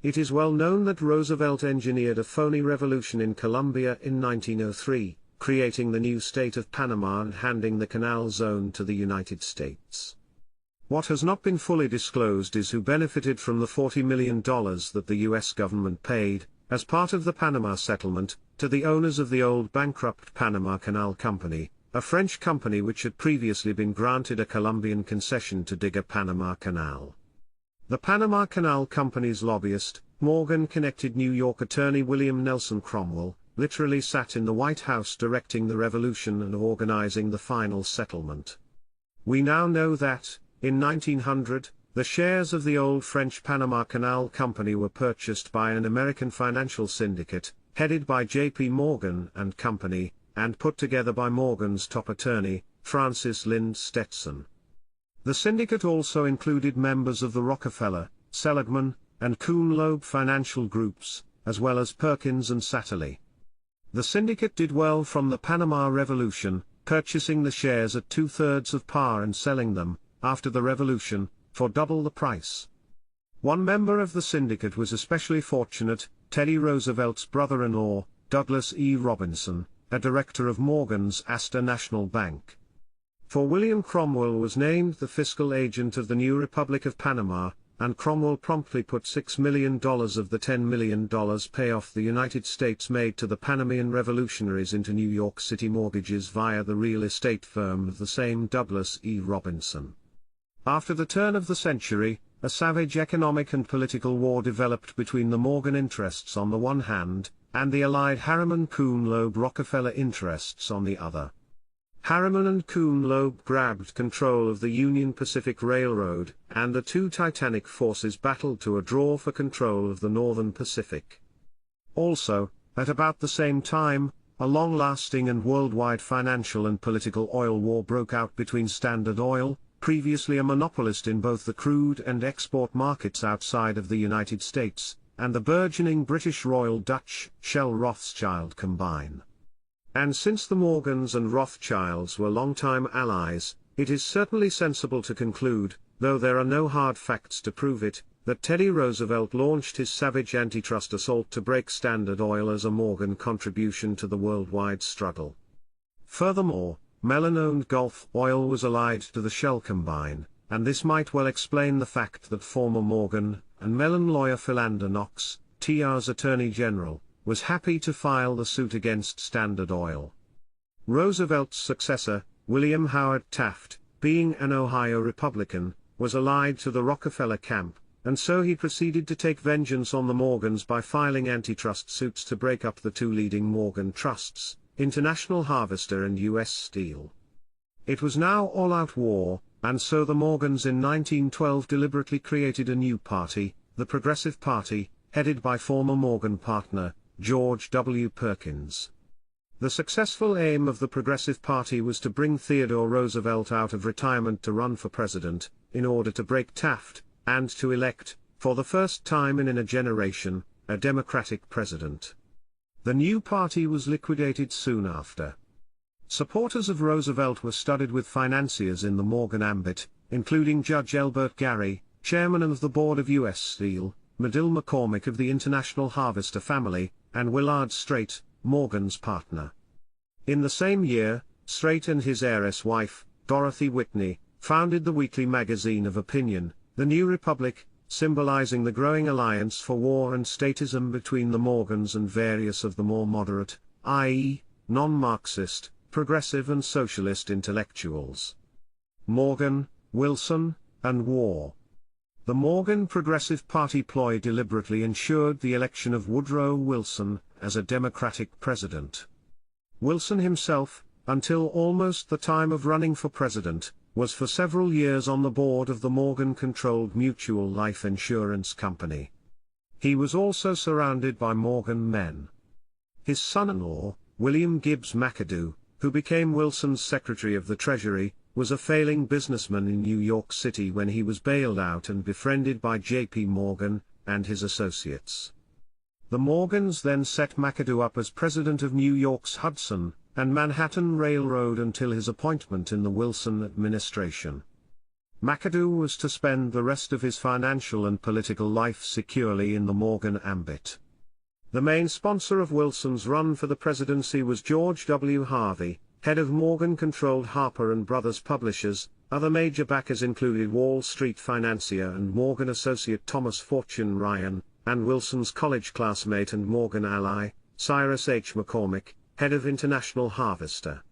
It is well known that Roosevelt engineered a phony revolution in Colombia in 1903, creating the new state of Panama and handing the Canal Zone to the United States. What has not been fully disclosed is who benefited from the $40 million that the U.S. government paid, as part of the Panama settlement, to the owners of the old bankrupt Panama Canal Company, a French company which had previously been granted a Colombian concession to dig a Panama Canal. The Panama Canal Company's lobbyist, Morgan-connected New York attorney William Nelson Cromwell, literally sat in the White House directing the revolution and organizing the final settlement. We now know that, in 1900, the shares of the old French Panama Canal Company were purchased by an American financial syndicate, headed by J.P. Morgan and Company, and put together by Morgan's top attorney, Francis Lynde Stetson. The syndicate also included members of the Rockefeller, Seligman, and Kuhn Loeb financial groups, as well as Perkins and Satterley. The syndicate did well from the Panama Revolution, purchasing the shares at 2/3 of par and selling them, after the revolution, for double the price. One member of the syndicate was especially fortunate, Teddy Roosevelt's brother-in-law, Douglas E. Robinson, a director of Morgan's Astor National Bank. For William Cromwell was named the fiscal agent of the new Republic of Panama, and Cromwell promptly put $6 million of the $10 million payoff the United States made to the Panamanian revolutionaries into New York City mortgages via the real estate firm of the same Douglas E. Robinson. After the turn of the century, a savage economic and political war developed between the Morgan interests on the one hand, and the allied Harriman-Kuhn-Loeb Rockefeller interests on the other. Harriman and Kuhn-Loeb grabbed control of the Union Pacific Railroad, and the two titanic forces battled to a draw for control of the Northern Pacific. Also, at about the same time, a long-lasting and worldwide financial and political oil war broke out between Standard Oil, previously a monopolist in both the crude and export markets outside of the United States, and the burgeoning British Royal Dutch Shell Rothschild combine. And since the Morgans and Rothschilds were longtime allies, it is certainly sensible to conclude, though there are no hard facts to prove it, that Teddy Roosevelt launched his savage antitrust assault to break Standard Oil as a Morgan contribution to the worldwide struggle. Furthermore, Mellon-owned Gulf Oil was allied to the Shell combine, and this might well explain the fact that former Morgan and Mellon lawyer Philander Knox, TR's Attorney General, was happy to file the suit against Standard Oil. Roosevelt's successor, William Howard Taft, being an Ohio Republican, was allied to the Rockefeller camp, and so he proceeded to take vengeance on the Morgans by filing antitrust suits to break up the two leading Morgan trusts, International Harvester and U.S. Steel. It was now all-out war, and so the Morgans in 1912 deliberately created a new party, the Progressive Party, headed by former Morgan partner, George W. Perkins. The successful aim of the Progressive Party was to bring Theodore Roosevelt out of retirement to run for president, in order to break Taft, and to elect, for the first time in a generation, a Democratic president. The new party was liquidated soon after. Supporters of Roosevelt were studied with financiers in the Morgan ambit, including Judge Elbert Gary, chairman of the board of U.S. Steel, Medill McCormick of the International Harvester family, and Willard Straight, Morgan's partner. In the same year, Straight and his heiress wife, Dorothy Whitney, founded the weekly magazine of opinion, The New Republic, symbolizing the growing alliance for war and statism between the Morgans and various of the more moderate, i.e., non-Marxist, progressive and socialist intellectuals. Morgan, Wilson, and War. The Morgan Progressive Party ploy deliberately ensured the election of Woodrow Wilson as a Democratic president. Wilson himself, until almost the time of running for president, was for several years on the board of the Morgan-controlled Mutual Life Insurance Company. He was also surrounded by Morgan men. His son-in-law, William Gibbs McAdoo, who became Wilson's Secretary of the Treasury, was a failing businessman in New York City when he was bailed out and befriended by J.P. Morgan and his associates. The Morgans then set McAdoo up as president of New York's Hudson and Manhattan Railroad until his appointment in the Wilson administration. McAdoo was to spend the rest of his financial and political life securely in the Morgan ambit. The main sponsor of Wilson's run for the presidency was George W. Harvey, head of Morgan-controlled Harper & Brothers Publishers. Other major backers included Wall Street financier and Morgan associate Thomas Fortune Ryan, and Wilson's college classmate and Morgan ally, Cyrus H. McCormick, head of International Harvester.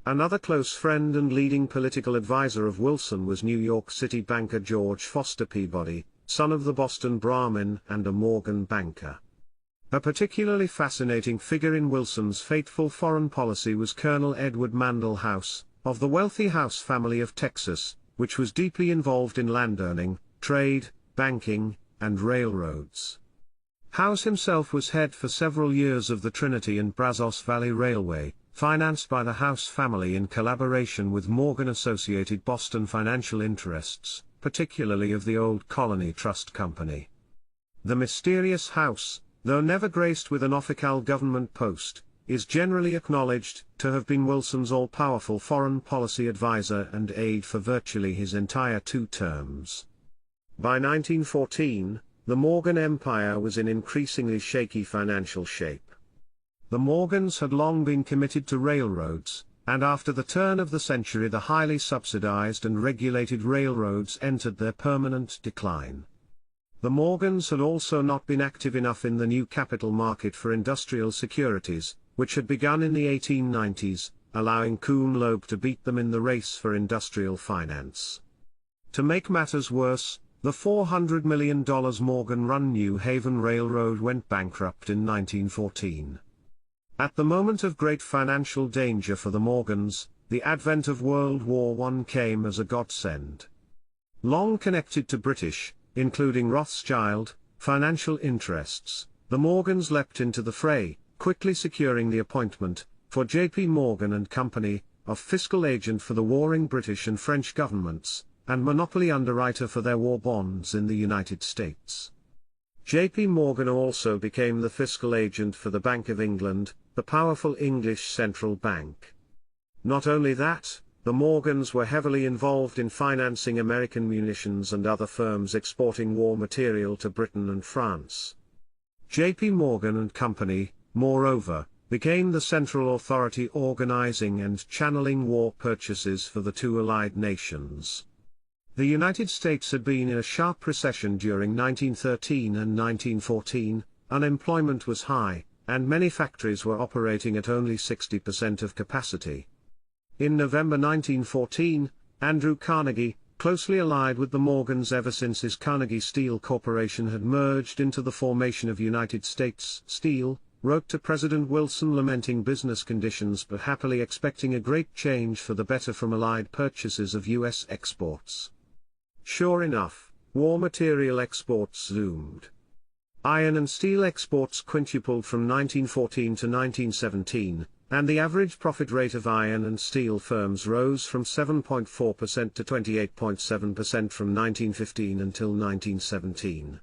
Another close friend and leading political advisor of Wilson was New York City banker George Foster Peabody, son of the Boston Brahmin and a Morgan banker. A particularly fascinating figure in Wilson's fateful foreign policy was Colonel Edward Mandell House, of the wealthy House family of Texas, which was deeply involved in land-owning, trade, banking, and railroads. House himself was head for several years of the Trinity and Brazos Valley Railway, financed by the House family in collaboration with Morgan-associated Boston financial interests, particularly of the Old Colony Trust Company. The mysterious House, though never graced with an official government post, is generally acknowledged to have been Wilson's all-powerful foreign policy advisor and aide for virtually his entire 2 terms. By 1914, the Morgan Empire was in increasingly shaky financial shape. The Morgans had long been committed to railroads, and after the turn of the century the highly subsidized and regulated railroads entered their permanent decline. The Morgans had also not been active enough in the new capital market for industrial securities, which had begun in the 1890s, allowing Kuhn Loeb to beat them in the race for industrial finance. To make matters worse, the $400 million Morgan-run New Haven Railroad went bankrupt in 1914. At the moment of great financial danger for the Morgans, the advent of World War I came as a godsend. Long connected to British, including Rothschild, financial interests, the Morgans leapt into the fray, quickly securing the appointment, for J.P. Morgan and Company, of fiscal agent for the warring British and French governments, and monopoly underwriter for their war bonds in the United States. J.P. Morgan also became the fiscal agent for the Bank of England, the powerful English central bank. Not only that, the Morgans were heavily involved in financing American munitions and other firms exporting war material to Britain and France. J.P. Morgan and Company, moreover, became the central authority organizing and channeling war purchases for the 2 allied nations. The United States had been in a sharp recession during 1913 and 1914, unemployment was high, and many factories were operating at only 60% of capacity. In November 1914, Andrew Carnegie, closely allied with the Morgans ever since his Carnegie Steel Corporation had merged into the formation of United States Steel, wrote to President Wilson lamenting business conditions but happily expecting a great change for the better from Allied purchases of U.S. exports. Sure enough, war material exports zoomed. Iron and steel exports quintupled from 1914 to 1917, and the average profit rate of iron and steel firms rose from 7.4% to 28.7% from 1915 until 1917.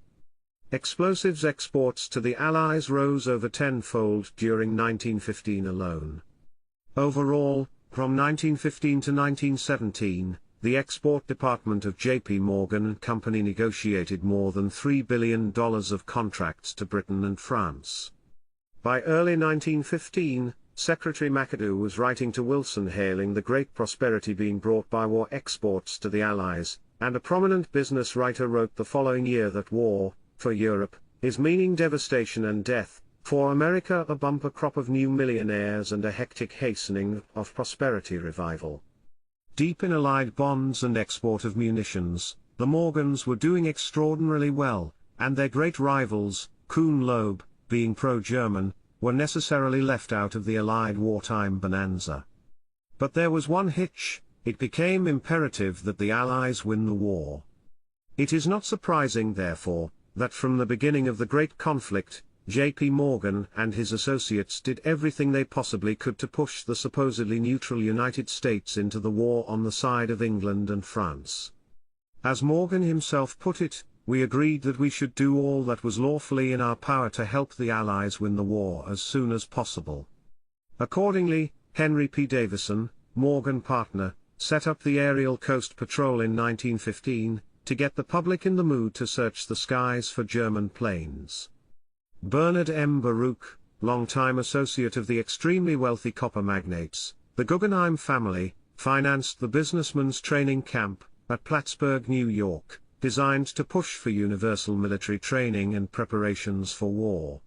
Explosives exports to the Allies rose over tenfold during 1915 alone. Overall, from 1915 to 1917, the export department of J.P. Morgan & Company negotiated more than $3 billion of contracts to Britain and France. By early 1915, Secretary McAdoo was writing to Wilson hailing the great prosperity being brought by war exports to the Allies, and a prominent business writer wrote the following year that war, for Europe, is meaning devastation and death, for America a bumper crop of new millionaires and a hectic hastening of prosperity revival. Deep in Allied bonds and export of munitions, the Morgans were doing extraordinarily well, and their great rivals, Kuhn Loeb, being pro-German, were necessarily left out of the Allied wartime bonanza. But there was one hitch: it became imperative that the Allies win the war. It is not surprising, therefore, that from the beginning of the great conflict, J.P. Morgan and his associates did everything they possibly could to push the supposedly neutral United States into the war on the side of England and France. As Morgan himself put it, "We agreed that we should do all that was lawfully in our power to help the Allies win the war as soon as possible." Accordingly, Henry P. Davison, Morgan partner, set up the aerial coast patrol in 1915, to get the public in the mood to search the skies for German planes. Bernard M. Baruch, longtime associate of the extremely wealthy copper magnates, the Guggenheim family, financed the businessman's training camp, at Plattsburgh, New York, designed to push for universal military training and preparations for war.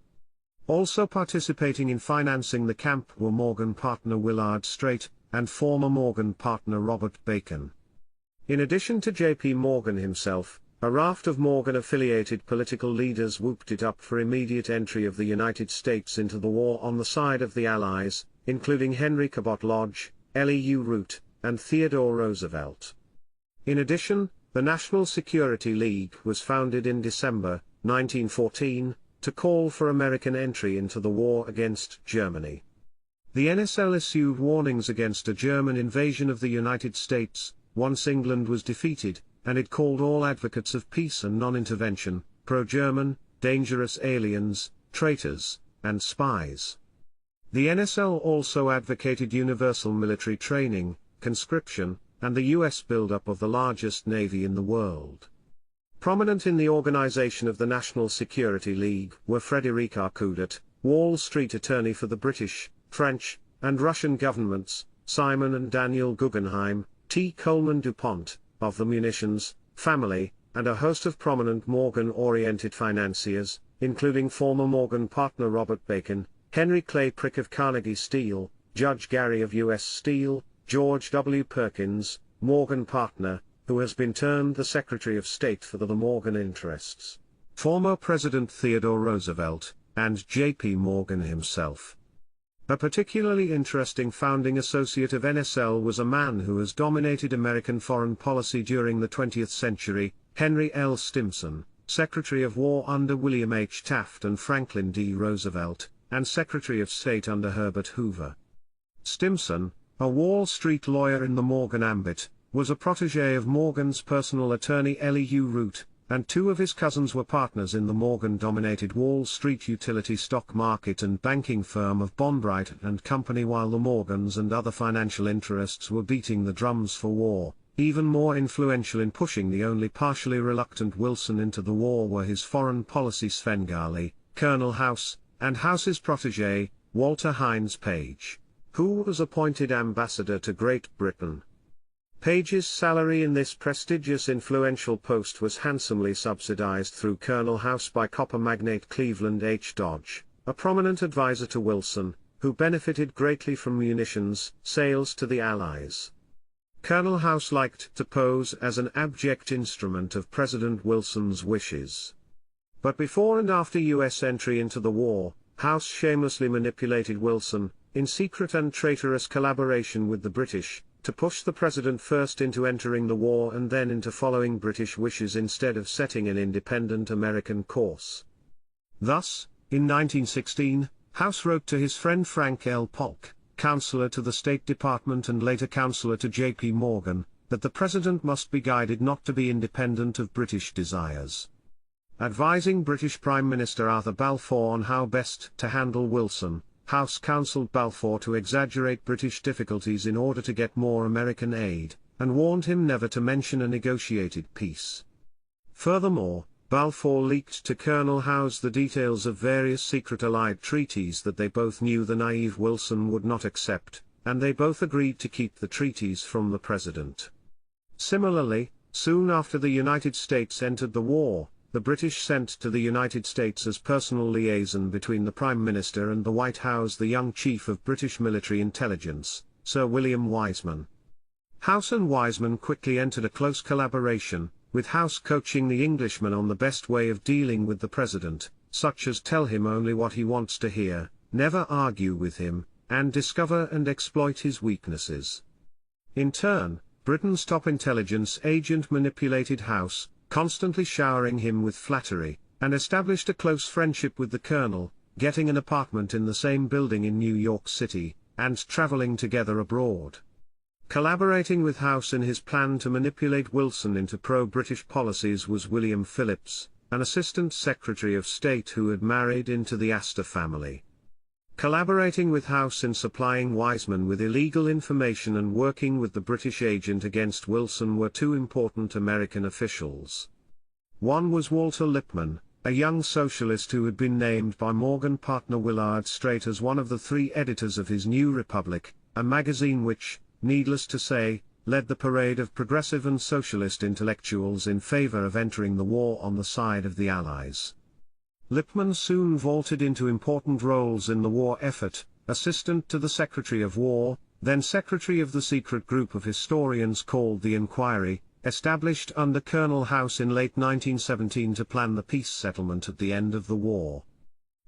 Also participating in financing the camp were Morgan partner Willard Straight, and former Morgan partner Robert Bacon. In addition to J.P. Morgan himself, a raft of Morgan-affiliated political leaders whooped it up for immediate entry of the United States into the war on the side of the Allies, including Henry Cabot Lodge, Elihu Root, and Theodore Roosevelt. In addition, the National Security League was founded in December 1914, to call for American entry into the war against Germany. The NSL issued warnings against a German invasion of the United States, once England was defeated, and it called all advocates of peace and non-intervention, pro-German, dangerous aliens, traitors, and spies. The NSL also advocated universal military training, conscription, and the U.S. buildup of the largest navy in the world. Prominent in the organization of the National Security League were Frederic Arcoudat, Wall Street attorney for the British, French, and Russian governments, Simon and Daniel Guggenheim, T. Coleman DuPont, of the munitions family, and a host of prominent Morgan-oriented financiers, including former Morgan partner Robert Bacon, Henry Clay Prick of Carnegie Steel, Judge Gary of U.S. Steel, George W. Perkins, Morgan partner, who has been termed the Secretary of State for the Morgan interests, former President Theodore Roosevelt, and J.P. Morgan himself. A particularly interesting founding associate of NSL was a man who has dominated American foreign policy during the 20th century, Henry L. Stimson, Secretary of War under William H. Taft and Franklin D. Roosevelt, and Secretary of State under Herbert Hoover. Stimson, a Wall Street lawyer in the Morgan ambit, was a protege of Morgan's personal attorney Elihu Root, and two of his cousins were partners in the Morgan-dominated Wall Street utility stock market and banking firm of Bonbright and Company, while the Morgans and other financial interests were beating the drums for war. Even more influential in pushing the only partially reluctant Wilson into the war were his foreign policy Svengali, Colonel House, and House's protege, Walter Hines Page, who was appointed ambassador to Great Britain. Page's salary in this prestigious influential post was handsomely subsidized through Colonel House by copper magnate Cleveland H. Dodge, a prominent advisor to Wilson, who benefited greatly from munitions sales to the Allies. Colonel House liked to pose as an abject instrument of President Wilson's wishes. But before and after U.S. entry into the war, House shamelessly manipulated Wilson, in secret and traitorous collaboration with the British, to push the president first into entering the war and then into following British wishes instead of setting an independent American course. Thus, in 1916, House wrote to his friend Frank L. Polk, counselor to the State Department and later counselor to J.P. Morgan, that the president must be guided not to be independent of British desires. Advising British Prime Minister Arthur Balfour on how best to handle Wilson, House counseled Balfour to exaggerate British difficulties in order to get more American aid, and warned him never to mention a negotiated peace. Furthermore, Balfour leaked to Colonel Howes the details of various secret Allied treaties that they both knew the naive Wilson would not accept, and they both agreed to keep the treaties from the president. Similarly, soon after the United States entered the war, the British sent to the United States as personal liaison between the Prime Minister and the White House the young Chief of British Military Intelligence, Sir William Wiseman. House and Wiseman quickly entered a close collaboration, with House coaching the Englishman on the best way of dealing with the president, such as tell him only what he wants to hear, never argue with him, and discover and exploit his weaknesses. In turn, Britain's top intelligence agent manipulated House, constantly showering him with flattery, and established a close friendship with the colonel, getting an apartment in the same building in New York City, and traveling together abroad. Collaborating with House in his plan to manipulate Wilson into pro-British policies was William Phillips, an Assistant Secretary of State who had married into the Astor family. Collaborating with House in supplying Wiseman with illegal information and working with the British agent against Wilson were two important American officials. One was Walter Lippmann, a young socialist who had been named by Morgan partner Willard Straight as one of the 3 editors of his New Republic, a magazine which, needless to say, led the parade of progressive and socialist intellectuals in favor of entering the war on the side of the Allies. Lippmann soon vaulted into important roles in the war effort, assistant to the Secretary of War, then secretary of the secret group of historians called the Inquiry, established under Colonel Howes in late 1917 to plan the peace settlement at the end of the war.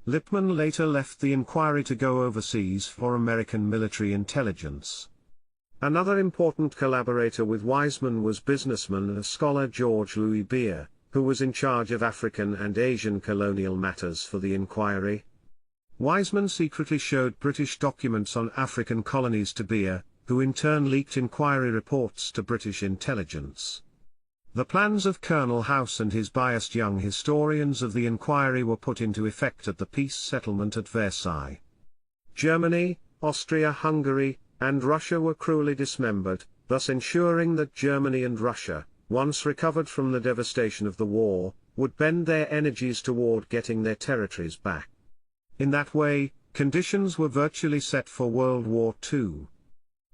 Lippmann later left the Inquiry to go overseas for American military intelligence. Another important collaborator with Wiseman was businessman and scholar George Louis Beer, who was in charge of African and Asian colonial matters for the Inquiry. Wiseman secretly showed British documents on African colonies to Beer, who in turn leaked Inquiry reports to British intelligence. The plans of Colonel Howes and his biased young historians of the Inquiry were put into effect at the peace settlement at Versailles. Germany, Austria-Hungary, and Russia were cruelly dismembered, thus ensuring that Germany and Russia, once recovered from the devastation of the war, would bend their energies toward getting their territories back. In that way, conditions were virtually set for World War II.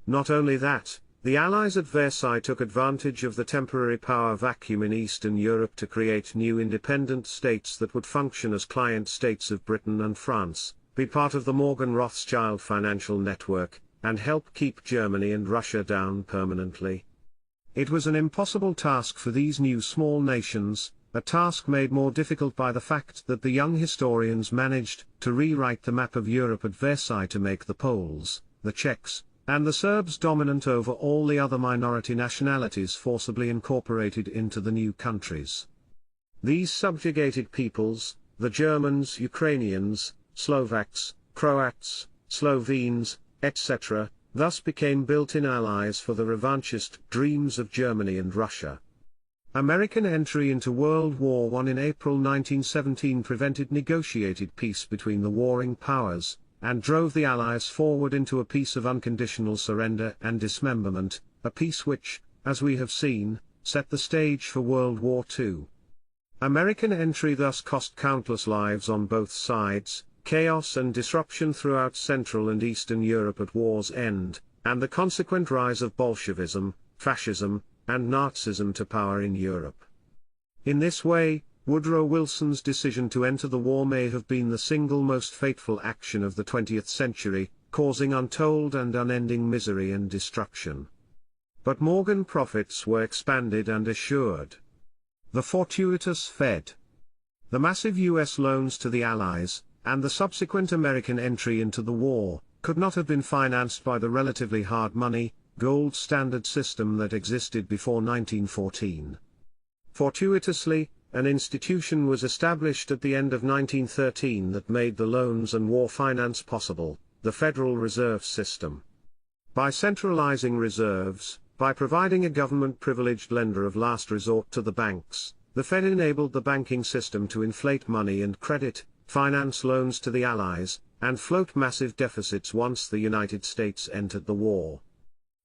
Not only that, the Allies at Versailles took advantage of the temporary power vacuum in Eastern Europe to create new independent states that would function as client states of Britain and France, be part of the Morgan Rothschild financial network, and help keep Germany and Russia down permanently. It was an impossible task for these new small nations, a task made more difficult by the fact that the young historians managed to rewrite the map of Europe at Versailles to make the Poles, the Czechs, and the Serbs dominant over all the other minority nationalities forcibly incorporated into the new countries. These subjugated peoples, the Germans, Ukrainians, Slovaks, Croats, Slovenes, etc., thus became built-in allies for the revanchist dreams of Germany and Russia. American entry into World War I in April 1917 prevented negotiated peace between the warring powers, and drove the Allies forward into a peace of unconditional surrender and dismemberment, a peace which, as we have seen, set the stage for World War II. American entry thus cost countless lives on both sides, chaos and disruption throughout Central and Eastern Europe at war's end, and the consequent rise of Bolshevism, fascism, and Nazism to power in Europe. In this way, Woodrow Wilson's decision to enter the war may have been the single most fateful action of the 20th century, causing untold and unending misery and destruction. But Morgan profits were expanded and assured. The fortuitous Fed, the massive U.S. loans to the Allies, and the subsequent American entry into the war, could not have been financed by the relatively hard money, gold standard system that existed before 1914. Fortuitously, an institution was established at the end of 1913 that made the loans and war finance possible, the Federal Reserve System. By centralizing reserves, by providing a government-privileged lender of last resort to the banks, the Fed enabled the banking system to inflate money and credit, finance loans to the Allies, and float massive deficits once the United States entered the war.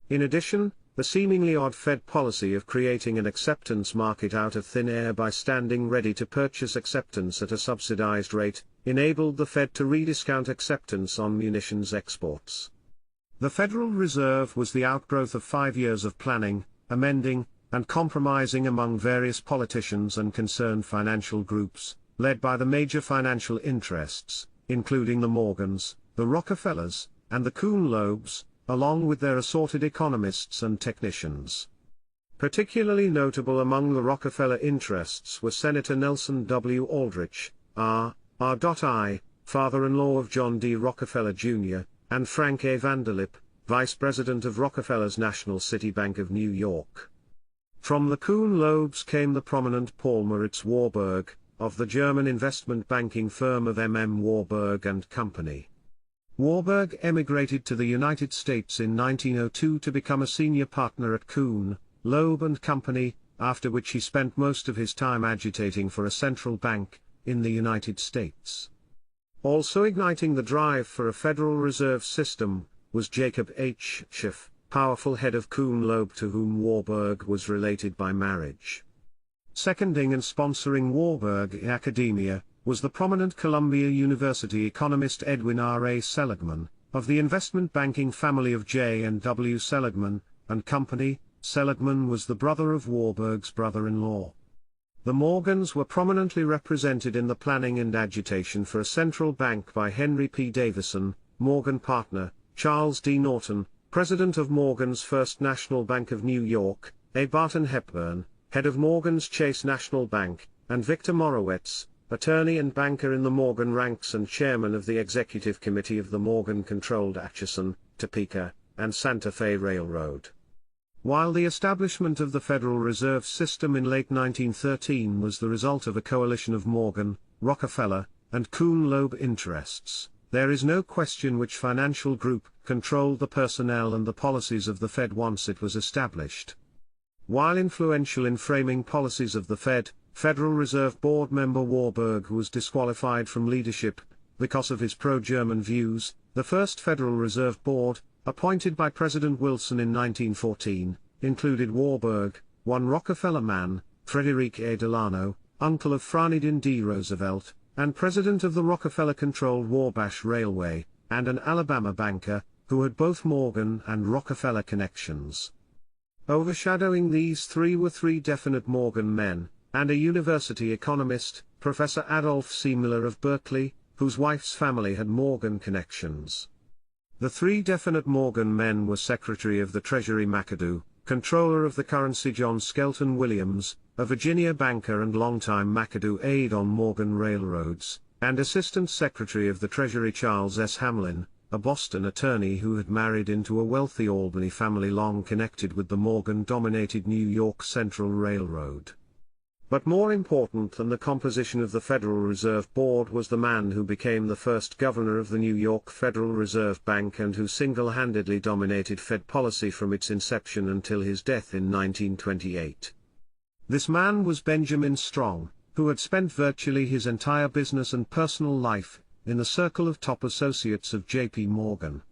In addition, the seemingly odd Fed policy of creating an acceptance market out of thin air by standing ready to purchase acceptance at a subsidized rate, enabled the Fed to rediscount acceptance on munitions exports. The Federal Reserve was the outgrowth of 5 years of planning, amending, and compromising among various politicians and concerned financial groups, led by the major financial interests, including the Morgans, the Rockefellers, and the Kuhn-Loebs, along with their assorted economists and technicians. Particularly notable among the Rockefeller interests were Senator Nelson W. Aldrich, R.I., father-in-law of John D. Rockefeller Jr., and Frank A. Vanderlip, vice president of Rockefeller's National City Bank of New York. From the Kuhn-Loebs came the prominent Paul Moritz Warburg, of the German investment banking firm of M. Warburg and Company. Warburg emigrated to the United States in 1902 to become a senior partner at Kuhn, Loeb and Company, after which he spent most of his time agitating for a central bank in the United States. Also igniting the drive for a Federal Reserve System was Jacob H. Schiff, powerful head of Kuhn-Loeb to whom Warburg was related by marriage. Seconding and sponsoring Warburg in academia was the prominent Columbia University economist Edwin R. A. Seligman, of the investment banking family of J. and W. Seligman and Company. Seligman was the brother of Warburg's brother-in-law. The Morgans were prominently represented in the planning and agitation for a central bank by Henry P. Davison, Morgan partner, Charles D. Norton, president of Morgan's First National Bank of New York, A. Barton Hepburn, head of Morgan's Chase National Bank, and Victor Morowitz, attorney and banker in the Morgan ranks and chairman of the executive committee of the Morgan-controlled Atchison, Topeka, and Santa Fe Railroad. While the establishment of the Federal Reserve System in late 1913 was the result of a coalition of Morgan, Rockefeller, and Kuhn-Loeb interests, there is no question which financial group controlled the personnel and the policies of the Fed once it was established. While influential in framing policies of the Fed, Federal Reserve Board member Warburg was disqualified from leadership because of his pro-German views. The first Federal Reserve Board, appointed by President Wilson in 1914, included Warburg, one Rockefeller man, Frederick A. Delano, uncle of Franklin D. Roosevelt, and president of the Rockefeller-controlled Wabash Railway, and an Alabama banker, who had both Morgan and Rockefeller connections. Overshadowing these three were three definite Morgan men, and a university economist, Professor Adolph C. Miller of Berkeley, whose wife's family had Morgan connections. The three definite Morgan men were Secretary of the Treasury McAdoo, Controller of the Currency John Skelton Williams, a Virginia banker and longtime McAdoo aide on Morgan railroads, and Assistant Secretary of the Treasury Charles S. Hamlin, a Boston attorney who had married into a wealthy Albany family long connected with the Morgan-dominated New York Central Railroad. But more important than the composition of the Federal Reserve Board was the man who became the first governor of the New York Federal Reserve Bank and who single-handedly dominated Fed policy from its inception until his death in 1928. This man was Benjamin Strong, who had spent virtually his entire business and personal life in the circle of top associates of J.P. Morgan.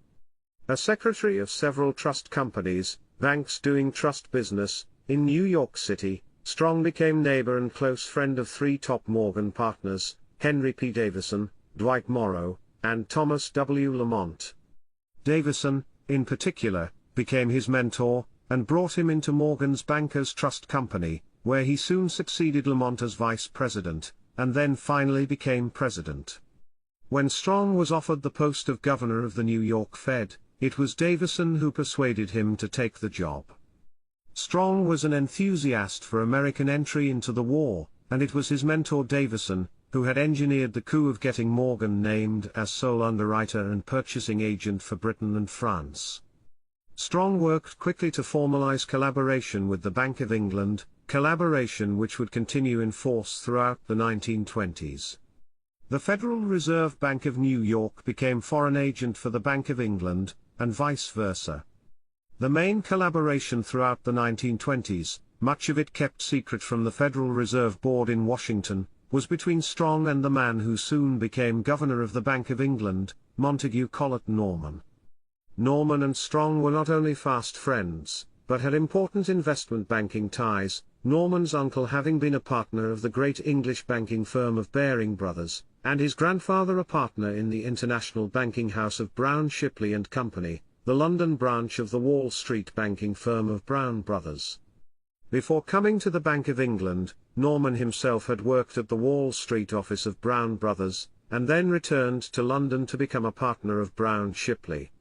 A secretary of several trust companies, banks doing trust business, in New York City, Strong became neighbor and close friend of three top Morgan partners, Henry P. Davison, Dwight Morrow, and Thomas W. Lamont. Davison, in particular, became his mentor, and brought him into Morgan's Bankers Trust Company, where he soon succeeded Lamont as vice president, and then finally became president. When Strong was offered the post of governor of the New York Fed, it was Davison who persuaded him to take the job. Strong was an enthusiast for American entry into the war, and it was his mentor Davison, who had engineered the coup of getting Morgan named as sole underwriter and purchasing agent for Britain and France. Strong worked quickly to formalize collaboration with the Bank of England, collaboration which would continue in force throughout the 1920s. The Federal Reserve Bank of New York became foreign agent for the Bank of England, and vice versa. The main collaboration throughout the 1920s, much of it kept secret from the Federal Reserve Board in Washington, was between Strong and the man who soon became governor of the Bank of England, Montague Collett Norman. Norman and Strong were not only fast friends, but had important investment banking ties, Norman's uncle having been a partner of the great English banking firm of Baring Brothers, and his grandfather a partner in the international banking house of Brown Shipley and Company, the London branch of the Wall Street banking firm of Brown Brothers. Before coming to the Bank of England, Norman himself had worked at the Wall Street office of Brown Brothers, and then returned to London to become a partner of Brown Shipley.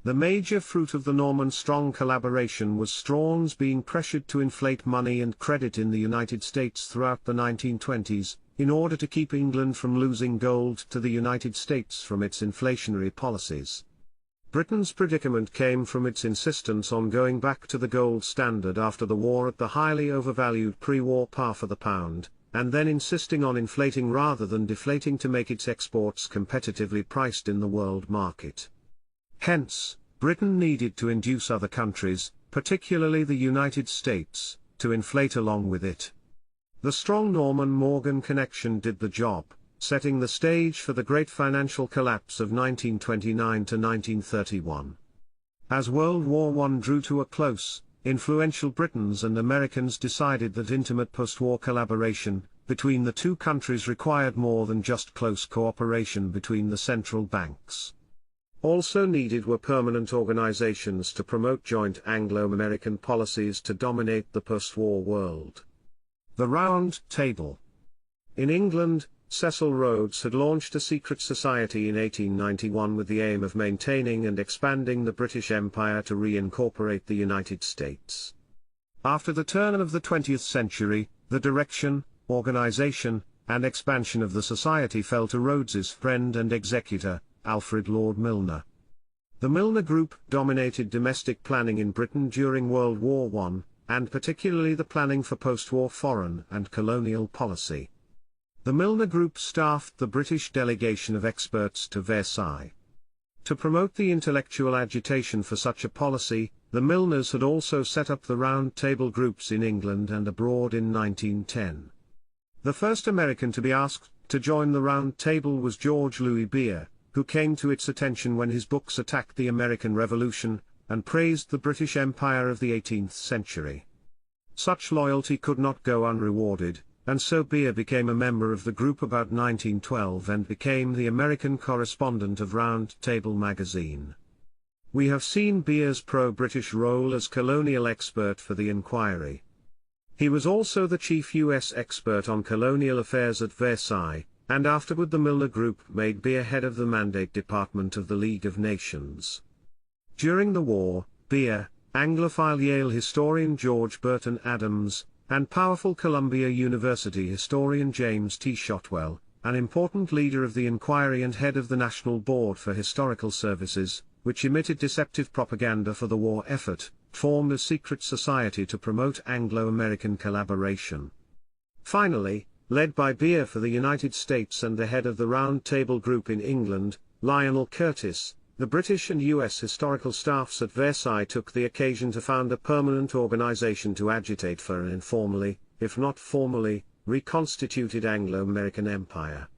The major fruit of the Norman-Strong collaboration was Strong's being pressured to inflate money and credit in the United States throughout the 1920s, in order to keep England from losing gold to the United States from its inflationary policies. Britain's predicament came from its insistence on going back to the gold standard after the war at the highly overvalued pre-war par for the pound, and then insisting on inflating rather than deflating to make its exports competitively priced in the world market. Hence, Britain needed to induce other countries, particularly the United States, to inflate along with it. The strong Norman-Morgan connection did the job, setting the stage for the great financial collapse of 1929 to 1931. As World War I drew to a close, influential Britons and Americans decided that intimate post-war collaboration between the two countries required more than just close cooperation between the central banks. Also needed were permanent organizations to promote joint Anglo-American policies to dominate the post-war world. The Round Table. In England, Cecil Rhodes had launched a secret society in 1891 with the aim of maintaining and expanding the British Empire to reincorporate the United States. After the turn of the 20th century, the direction, organization, and expansion of the society fell to Rhodes's friend and executor, Alfred Lord Milner. The Milner Group dominated domestic planning in Britain during World War I, and particularly the planning for post-war foreign and colonial policy. The Milner Group staffed the British delegation of experts to Versailles. To promote the intellectual agitation for such a policy, the Milners had also set up the Round Table groups in England and abroad in 1910. The first American to be asked to join the Round Table was George Louis Beer, who came to its attention when his books attacked the American Revolution, and praised the British Empire of the 18th century. Such loyalty could not go unrewarded, and so Beer became a member of the group about 1912 and became the American correspondent of Round Table magazine. We have seen Beer's pro-British role as colonial expert for the Inquiry. He was also the chief U.S. expert on colonial affairs at Versailles, and afterward the Milner Group made Beer head of the Mandate Department of the League of Nations. During the war, Beer, Anglophile Yale historian George Burton Adams, and powerful Columbia University historian James T. Shotwell, an important leader of the Inquiry and head of the National Board for Historical Services, which emitted deceptive propaganda for the war effort, formed a secret society to promote Anglo-American collaboration. Finally, led by Beer for the United States and the head of the Round Table Group in England, Lionel Curtis, the British and U.S. historical staffs at Versailles took the occasion to found a permanent organization to agitate for an informally, if not formally, reconstituted Anglo-American empire.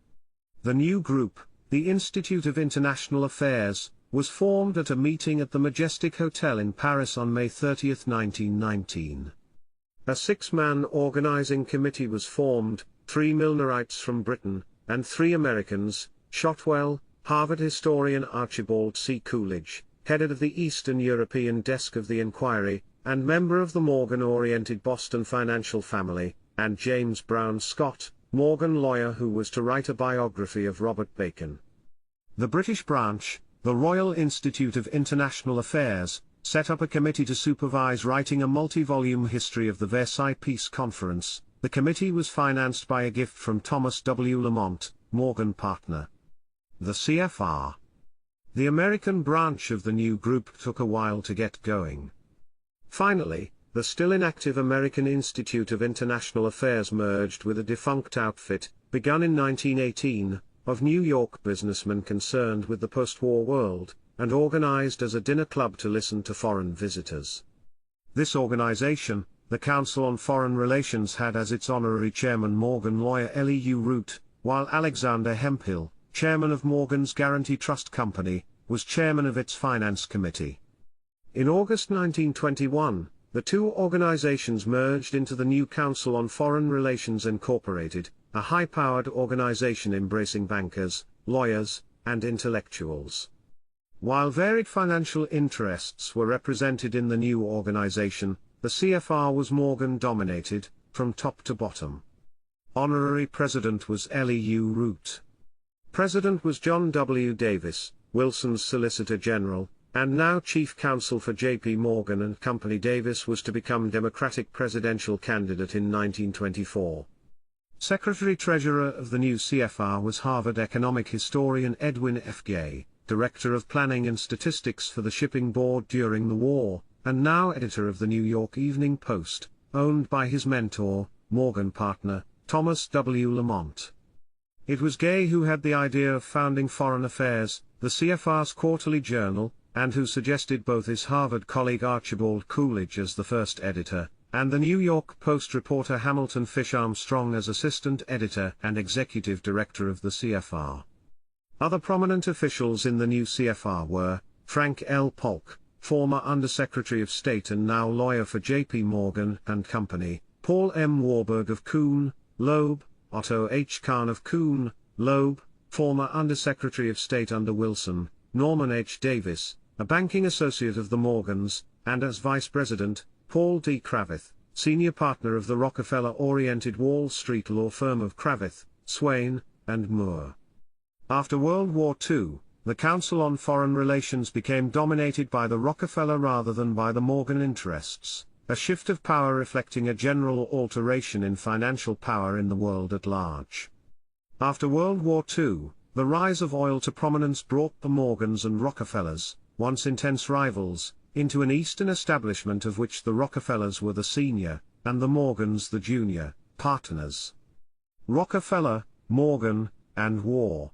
The new group, the Institute of International Affairs, was formed at a meeting at the Majestic Hotel in Paris on May 30, 1919. A six-man organizing committee was formed, 3 Milnerites from Britain, and 3 Americans, Shotwell, Harvard historian Archibald C. Coolidge, head of the Eastern European desk of the Inquiry, and member of the Morgan-oriented Boston financial family, and James Brown Scott, Morgan lawyer who was to write a biography of Robert Bacon. The British branch, the Royal Institute of International Affairs, set up a committee to supervise writing a multi-volume history of the Versailles Peace Conference. The committee was financed by a gift from Thomas W. Lamont, Morgan partner. The CFR. The American branch of the new group took a while to get going. Finally, the still inactive American Institute of International Affairs merged with a defunct outfit, begun in 1918, of New York businessmen concerned with the post-war world, and organized as a dinner club to listen to foreign visitors. This organization, the Council on Foreign Relations, had as its honorary chairman Morgan lawyer Elihu Root, while Alexander Hemphill, chairman of Morgan's Guarantee Trust Company, was chairman of its finance committee. In August 1921, the two organizations merged into the new Council on Foreign Relations Incorporated, a high-powered organization embracing bankers, lawyers, and intellectuals. While varied financial interests were represented in the new organization, the CFR was Morgan-dominated, from top to bottom. Honorary president was Elihu Root. President was John W. Davis, Wilson's Solicitor General, and now Chief Counsel for J.P. Morgan and Company. Davis was to become Democratic presidential candidate in 1924. Secretary-Treasurer of the new CFR was Harvard economic historian Edwin F. Gay, Director of Planning and Statistics for the Shipping Board during the war, and now editor of the New York Evening Post, owned by his mentor, Morgan partner, Thomas W. Lamont. It was Gay who had the idea of founding Foreign Affairs, the CFR's quarterly journal, and who suggested both his Harvard colleague Archibald Coolidge as the first editor, and the New York Post reporter Hamilton Fish Armstrong as assistant editor and executive director of the CFR. Other prominent officials in the new CFR were Frank L. Polk, former Undersecretary of State and now lawyer for J.P. Morgan and Company, Paul M. Warburg of Kuhn, Loeb, Otto H. Kahn of Kuhn, Loeb, former Undersecretary of State under Wilson, Norman H. Davis, a banking associate of the Morgans, and as Vice President, Paul D. Kravith, senior partner of the Rockefeller-oriented Wall Street law firm of Kravith, Swain, and Moore. After World War II, the Council on Foreign Relations became dominated by the Rockefeller rather than by the Morgan interests, a shift of power reflecting a general alteration in financial power in the world at large. After World War II, the rise of oil to prominence brought the Morgans and Rockefellers, once intense rivals, into an Eastern establishment of which the Rockefellers were the senior, and the Morgans the junior, partners. Rockefeller, Morgan, and war.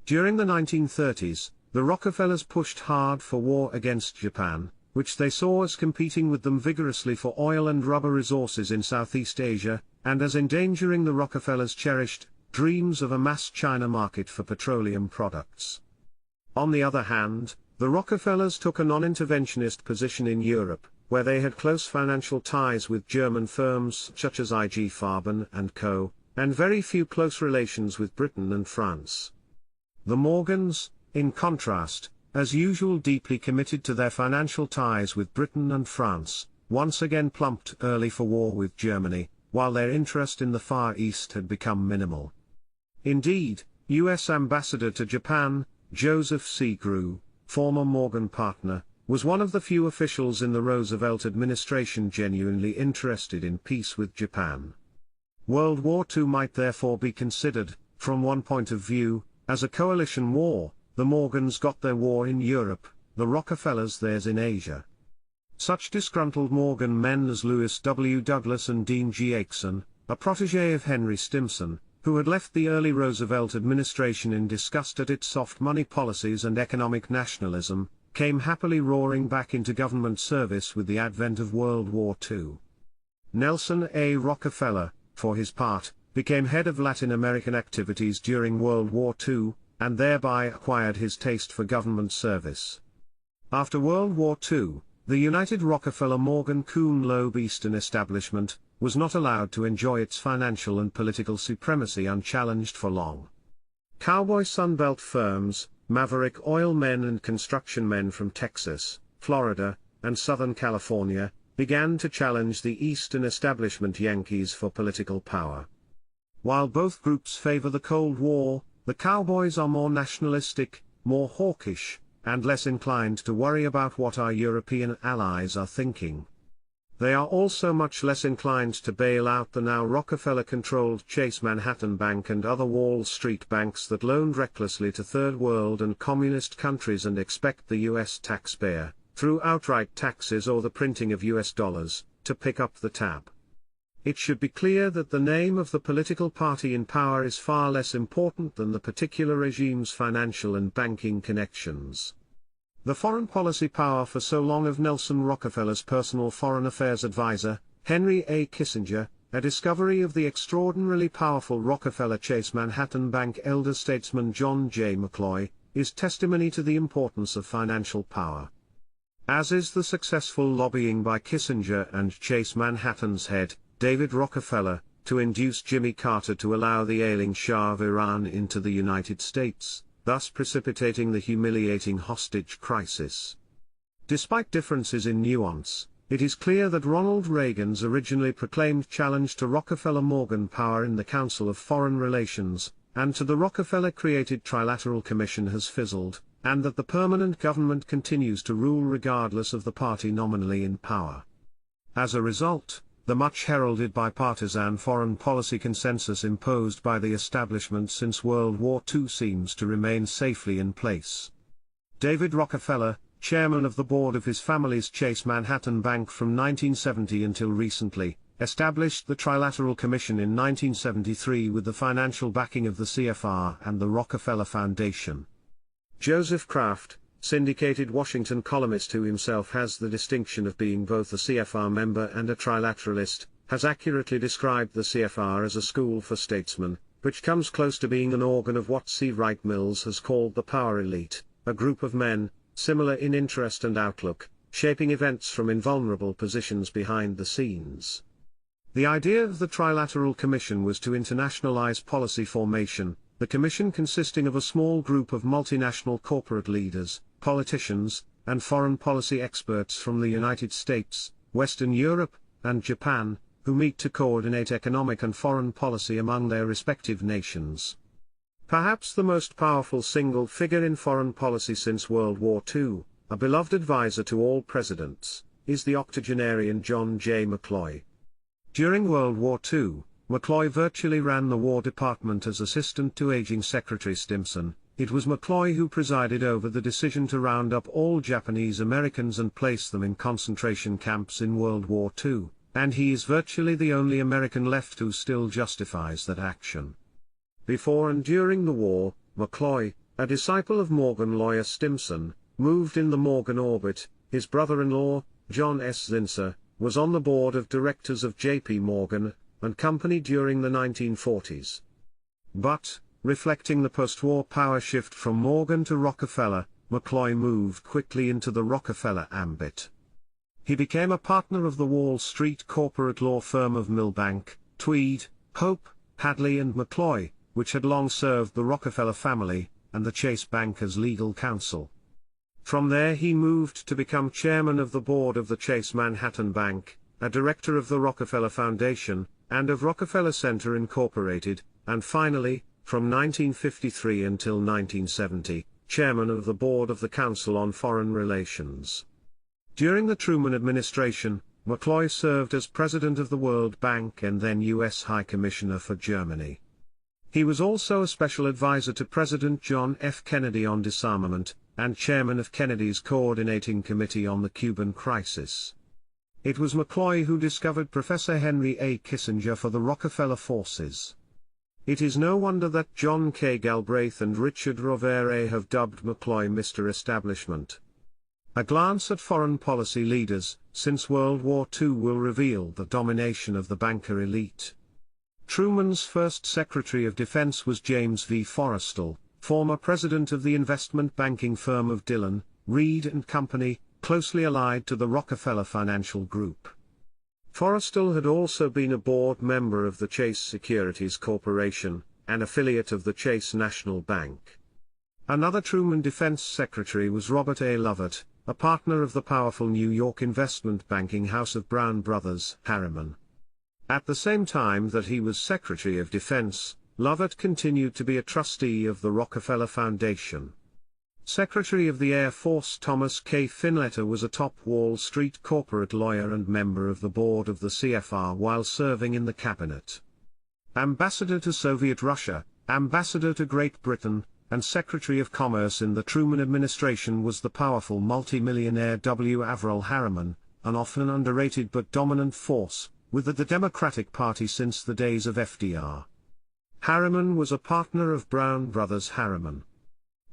During the 1930s, the Rockefellers pushed hard for war against Japan, which they saw as competing with them vigorously for oil and rubber resources in Southeast Asia, and as endangering the Rockefellers' cherished dreams of a mass China market for petroleum products. On the other hand, the Rockefellers took a non-interventionist position in Europe, where they had close financial ties with German firms such as IG Farben and Co., and very few close relations with Britain and France. The Morgans, in contrast, as usual deeply committed to their financial ties with Britain and France, once again plumped early for war with Germany, while their interest in the Far East had become minimal. Indeed, U.S. Ambassador to Japan, Joseph C. Grew, former Morgan partner, was one of the few officials in the Roosevelt administration genuinely interested in peace with Japan. World War II might therefore be considered, from one point of view, as a coalition war. The Morgans got their war in Europe, the Rockefellers theirs in Asia. Such disgruntled Morgan men as Lewis W. Douglas and Dean G. Acheson, a protege of Henry Stimson, who had left the early Roosevelt administration in disgust at its soft money policies and economic nationalism, came happily roaring back into government service with the advent of World War II. Nelson A. Rockefeller, for his part, became head of Latin American activities during World War II, and thereby acquired his taste for government service. After World War II, the united Rockefeller-Morgan-Kuhn-Loeb Eastern establishment was not allowed to enjoy its financial and political supremacy unchallenged for long. Cowboy Sunbelt firms, maverick oil men and construction men from Texas, Florida, and Southern California, began to challenge the Eastern establishment Yankees for political power. While both groups favor the Cold War, the cowboys are more nationalistic, more hawkish, and less inclined to worry about what our European allies are thinking. They are also much less inclined to bail out the now Rockefeller-controlled Chase Manhattan Bank and other Wall Street banks that loaned recklessly to Third World and communist countries and expect the U.S. taxpayer, through outright taxes or the printing of U.S. dollars, to pick up the tab. It should be clear that the name of the political party in power is far less important than the particular regime's financial and banking connections. The foreign policy power for so long of Nelson Rockefeller's personal foreign affairs advisor, Henry A. Kissinger, a discovery of the extraordinarily powerful Rockefeller Chase Manhattan Bank elder statesman John J. McCloy, is testimony to the importance of financial power. As is the successful lobbying by Kissinger and Chase Manhattan's head, David Rockefeller, to induce Jimmy Carter to allow the ailing Shah of Iran into the United States, thus precipitating the humiliating hostage crisis. Despite differences in nuance, it is clear that Ronald Reagan's originally proclaimed challenge to Rockefeller-Morgan power in the Council of Foreign Relations, and to the Rockefeller-created Trilateral Commission has fizzled, and that the permanent government continues to rule regardless of the party nominally in power. As a result, the much-heralded bipartisan foreign policy consensus imposed by the establishment since World War II seems to remain safely in place. David Rockefeller, chairman of the board of his family's Chase Manhattan Bank from 1970 until recently, established the Trilateral Commission in 1973 with the financial backing of the CFR and the Rockefeller Foundation. Joseph Kraft, syndicated Washington columnist who himself has the distinction of being both a CFR member and a trilateralist, has accurately described the CFR as a school for statesmen, which comes close to being an organ of what C. Wright Mills has called the power elite, a group of men, similar in interest and outlook, shaping events from invulnerable positions behind the scenes. The idea of the Trilateral Commission was to internationalize policy formation, the commission consisting of a small group of multinational corporate leaders, politicians, and foreign policy experts from the United States, Western Europe, and Japan, who meet to coordinate economic and foreign policy among their respective nations. Perhaps the most powerful single figure in foreign policy since World War II, a beloved advisor to all presidents, is the octogenarian John J. McCloy. During World War II, McCloy virtually ran the War Department as assistant to aging Secretary Stimson. It was McCloy who presided over the decision to round up all Japanese Americans and place them in concentration camps in World War II, and he is virtually the only American left who still justifies that action. Before and during the war, McCloy, a disciple of Morgan lawyer Stimson, moved in the Morgan orbit. His brother-in-law, John S. Zinsser, was on the board of directors of J.P. Morgan and Company during the 1940s. But, reflecting the post-war power shift from Morgan to Rockefeller, McCloy moved quickly into the Rockefeller ambit. He became a partner of the Wall Street corporate law firm of Milbank, Tweed, Hope, Hadley and McCloy, which had long served the Rockefeller family, and the Chase Bank as legal counsel. From there he moved to become chairman of the board of the Chase Manhattan Bank, a director of the Rockefeller Foundation, and of Rockefeller Center Incorporated, and finally, from 1953 until 1970, chairman of the board of the Council on Foreign Relations. During the Truman administration, McCloy served as president of the World Bank and then U.S. High Commissioner for Germany. He was also a special advisor to President John F. Kennedy on disarmament, and chairman of Kennedy's Coordinating Committee on the Cuban Crisis. It was McCloy who discovered Professor Henry A. Kissinger for the Rockefeller forces. It is no wonder that John K. Galbraith and Richard Rovere have dubbed McCloy Mr. Establishment. A glance at foreign policy leaders since World War II will reveal the domination of the banker elite. Truman's first Secretary of Defense was James V. Forrestal, former president of the investment banking firm of Dillon, Reed and Company, closely allied to the Rockefeller Financial Group. Forrestal had also been a board member of the Chase Securities Corporation, an affiliate of the Chase National Bank. Another Truman Defense Secretary was Robert A. Lovett, a partner of the powerful New York investment banking house of Brown Brothers, Harriman. At the same time that he was Secretary of Defense, Lovett continued to be a trustee of the Rockefeller Foundation. Secretary of the Air Force Thomas K. Finletter was a top Wall Street corporate lawyer and member of the board of the CFR while serving in the cabinet. Ambassador to Soviet Russia, Ambassador to Great Britain, and Secretary of Commerce in the Truman administration was the powerful multimillionaire W. Averell Harriman, an often underrated but dominant force, with the Democratic Party since the days of FDR. Harriman was a partner of Brown Brothers Harriman.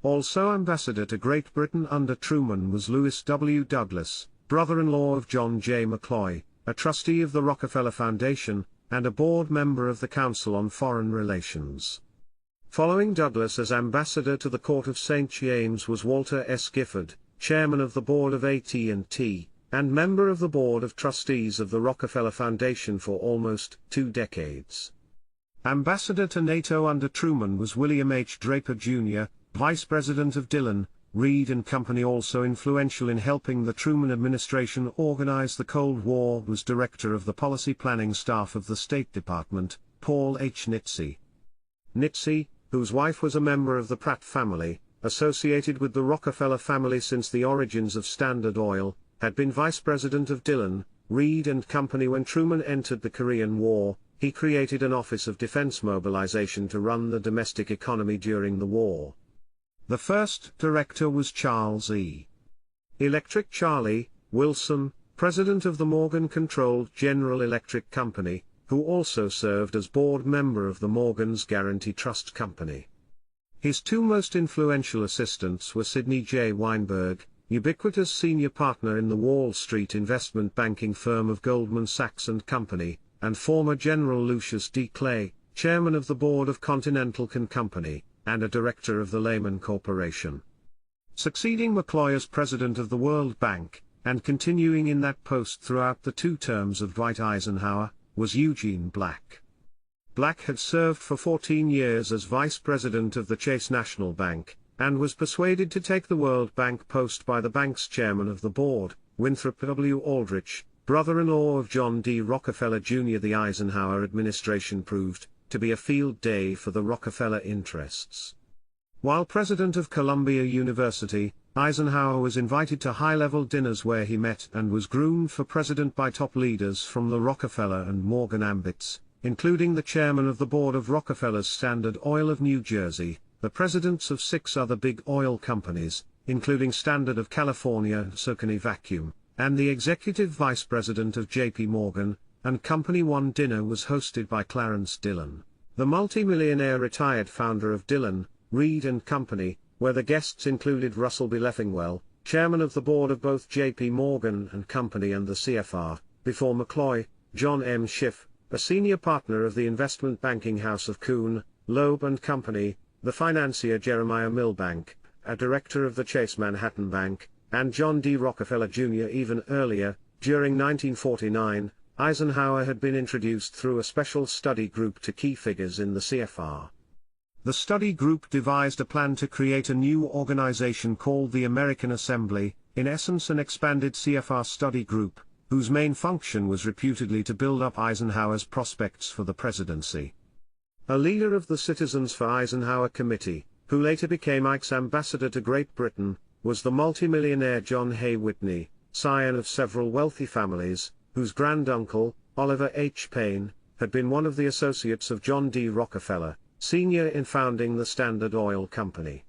Also ambassador to Great Britain under Truman was Lewis W. Douglas, brother-in-law of John J. McCloy, a trustee of the Rockefeller Foundation, and a board member of the Council on Foreign Relations. Following Douglas as ambassador to the Court of St. James was Walter S. Gifford, chairman of the board of AT&T, and member of the board of trustees of the Rockefeller Foundation for almost 2 decades. Ambassador to NATO under Truman was William H. Draper, Jr., vice president of Dillon, Reed and Company. Also influential in helping the Truman administration organize the Cold War was director of the policy planning staff of the State Department, Paul H. Nitze. Nitze, whose wife was a member of the Pratt family, associated with the Rockefeller family since the origins of Standard Oil, had been vice president of Dillon, Reed and Company when Truman entered the Korean War. He created an Office of Defense Mobilization to run the domestic economy during the war. The first director was Charles E. Electric Charlie Wilson, president of the Morgan-controlled General Electric Company, who also served as board member of the Morgan's Guaranty Trust Company. His 2 most influential assistants were Sidney J. Weinberg, ubiquitous senior partner in the Wall Street investment banking firm of Goldman Sachs and Company, and former General Lucius D. Clay, chairman of the board of Continental Can Company, and a director of the Lehman Corporation. Succeeding McCloy as president of the World Bank, and continuing in that post throughout the 2 terms of Dwight Eisenhower, was Eugene Black. Black had served for 14 years as vice president of the Chase National Bank, and was persuaded to take the World Bank post by the bank's chairman of the board, Winthrop W. Aldrich, brother-in-law of John D. Rockefeller Jr. The Eisenhower administration proved to be a field day for the Rockefeller interests. While president of Columbia University, Eisenhower was invited to high-level dinners where he met and was groomed for president by top leaders from the Rockefeller and Morgan ambits, including the chairman of the board of Rockefeller's Standard Oil of New Jersey, the presidents of 6 other big oil companies, including Standard of California and Socony Vacuum, and the executive vice president of J.P. Morgan and Company. One dinner was hosted by Clarence Dillon, the multimillionaire retired founder of Dillon, Reed and Company, where the guests included Russell B. Leffingwell, chairman of the board of both J.P. Morgan and Company and the CFR, before McCloy, John M. Schiff, a senior partner of the investment banking house of Kuhn, Loeb and Company, the financier Jeremiah Milbank, a director of the Chase Manhattan Bank, and John D. Rockefeller Jr. Even earlier, during 1949, Eisenhower had been introduced through a special study group to key figures in the CFR. The study group devised a plan to create a new organization called the American Assembly, in essence an expanded CFR study group, whose main function was reputedly to build up Eisenhower's prospects for the presidency. A leader of the Citizens for Eisenhower Committee, who later became Ike's ambassador to Great Britain, was the multimillionaire John Hay Whitney, scion of several wealthy families, whose granduncle, Oliver H. Payne, had been one of the associates of John D. Rockefeller, Sr. in founding the Standard Oil Company.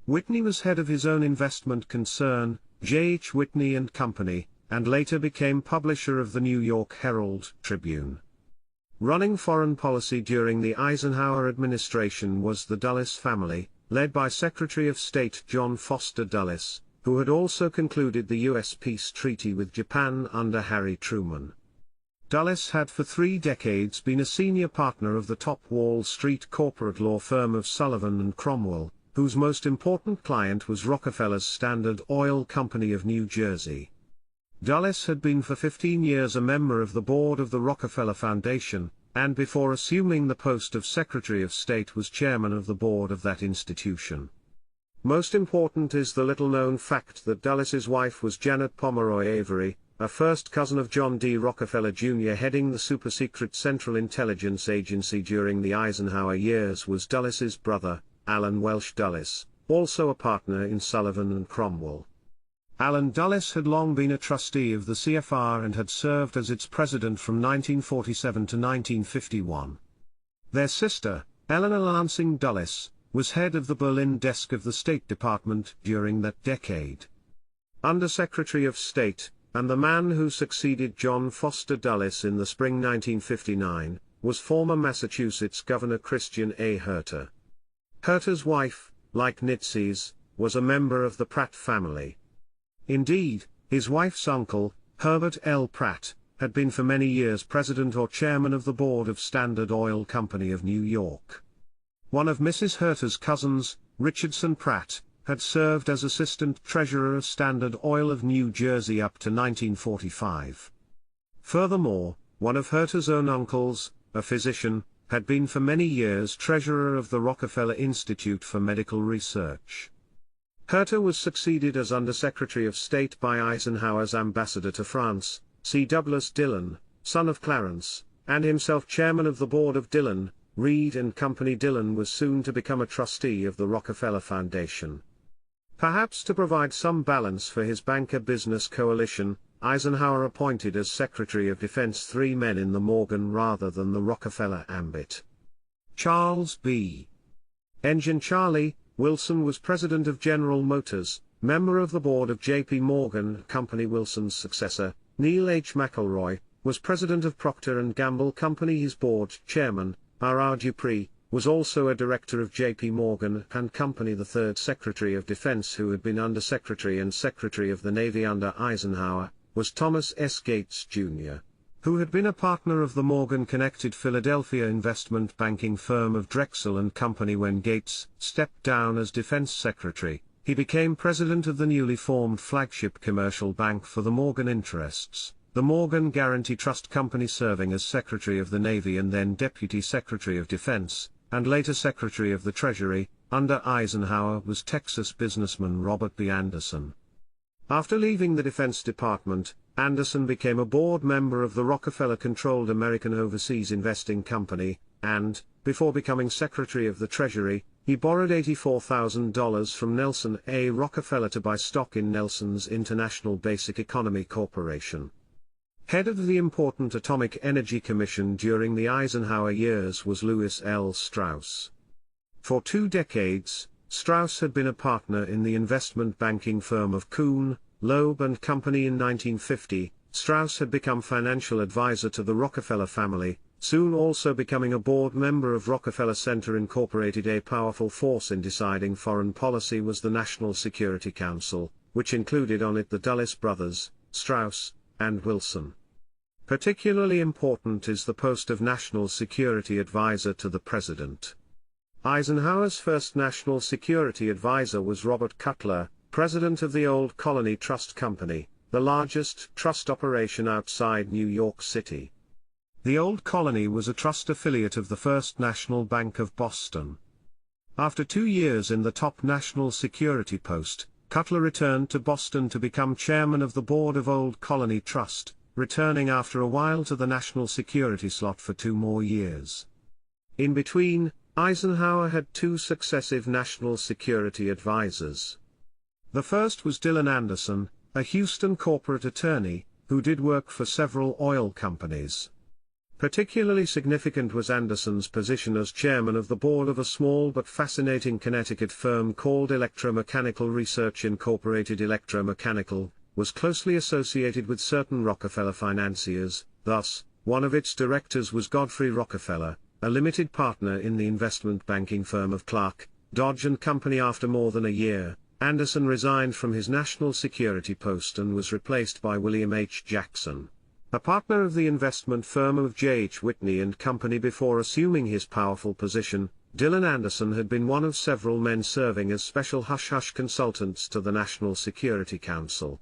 Whitney was head of his own investment concern, J. H. Whitney and Company, and later became publisher of the New York Herald Tribune. Running foreign policy during the Eisenhower administration was the Dulles family, led by Secretary of State John Foster Dulles, who had also concluded the U.S. peace treaty with Japan under Harry Truman. Dulles had for 3 decades been a senior partner of the top Wall Street corporate law firm of Sullivan and Cromwell, whose most important client was Rockefeller's Standard Oil Company of New Jersey. Dulles had been for 15 years a member of the board of the Rockefeller Foundation, and before assuming the post of Secretary of State was chairman of the board of that institution. Most important is the little-known fact that Dulles's wife was Janet Pomeroy Avery, a first cousin of John D. Rockefeller Jr. Heading the super-secret Central Intelligence Agency during the Eisenhower years was Dulles's brother, Alan Welsh Dulles, also a partner in Sullivan and Cromwell. Alan Dulles had long been a trustee of the CFR and had served as its president from 1947 to 1951. Their sister, Eleanor Lansing Dulles, was head of the Berlin desk of the State Department during that decade. Under Secretary of State, and the man who succeeded John Foster Dulles in the spring 1959, was former Massachusetts Governor Christian A. Herter. Herter's wife, like Nitze's, was a member of the Pratt family. Indeed, his wife's uncle, Herbert L. Pratt, had been for many years president or chairman of the board of Standard Oil Company of New York. One of Mrs. Herter's cousins, Richardson Pratt, had served as assistant treasurer of Standard Oil of New Jersey up to 1945. Furthermore, one of Herter's own uncles, a physician, had been for many years treasurer of the Rockefeller Institute for Medical Research. Herter was succeeded as Undersecretary of State by Eisenhower's ambassador to France, C. Douglas Dillon, son of Clarence, and himself chairman of the board of Dillon, Reed and Company. Dillon was soon to become a trustee of the Rockefeller Foundation. Perhaps to provide some balance for his banker-business coalition, Eisenhower appointed as Secretary of Defense 3 men in the Morgan rather than the Rockefeller ambit. Charles B. Engine Charlie Wilson was president of General Motors, member of the board of J.P. Morgan Company. Wilson's successor, Neil H. McElroy, was president of Procter & Gamble Company. His board chairman, R.R. Dupree, was also a director of J.P. Morgan & Company. The third Secretary of Defense, who had been Undersecretary and Secretary of the Navy under Eisenhower, was Thomas S. Gates, Jr., who had been a partner of the Morgan-connected Philadelphia investment banking firm of Drexel & Company. When Gates stepped down as Defense Secretary, he became president of the newly formed flagship commercial bank for the Morgan interests, the Morgan Guaranty Trust Company, serving as Secretary of the Navy and then Deputy Secretary of Defense, and later Secretary of the Treasury, under Eisenhower, was Texas businessman Robert B. Anderson. After leaving the Defense Department, Anderson became a board member of the Rockefeller-controlled American Overseas Investing Company, and, before becoming Secretary of the Treasury, he borrowed $84,000 from Nelson A. Rockefeller to buy stock in Nelson's International Basic Economy Corporation. Head of the important Atomic Energy Commission during the Eisenhower years was Lewis L. Strauss. For 2 decades, Strauss had been a partner in the investment banking firm of Kuhn, Loeb and Company. In 1950, Strauss had become financial advisor to the Rockefeller family, soon also becoming a board member of Rockefeller Center Incorporated. A powerful force in deciding foreign policy was the National Security Council, which included on it the Dulles brothers, Strauss, and Wilson. Particularly important is the post of National Security Advisor to the President. Eisenhower's first National Security Advisor was Robert Cutler, president of the Old Colony Trust Company, the largest trust operation outside New York City. The Old Colony was a trust affiliate of the First National Bank of Boston. After 2 years in the top national security post, Cutler returned to Boston to become chairman of the board of Old Colony Trust, returning after a while to the national security slot for 2 more years. In between, Eisenhower had 2 successive national security advisors. The first was Dylan Anderson, a Houston corporate attorney, who did work for several oil companies. Particularly significant was Anderson's position as chairman of the board of a small but fascinating Connecticut firm called Electromechanical Research Incorporated. Electromechanical was closely associated with certain Rockefeller financiers. Thus, one of its directors was Godfrey Rockefeller, a limited partner in the investment banking firm of Clark, Dodge & Company. After more than a year, Anderson resigned from his national security post and was replaced by William H. Jackson, a partner of the investment firm of J. H. Whitney & Company. Before assuming his powerful position, Dylan Anderson had been one of several men serving as special hush-hush consultants to the National Security Council.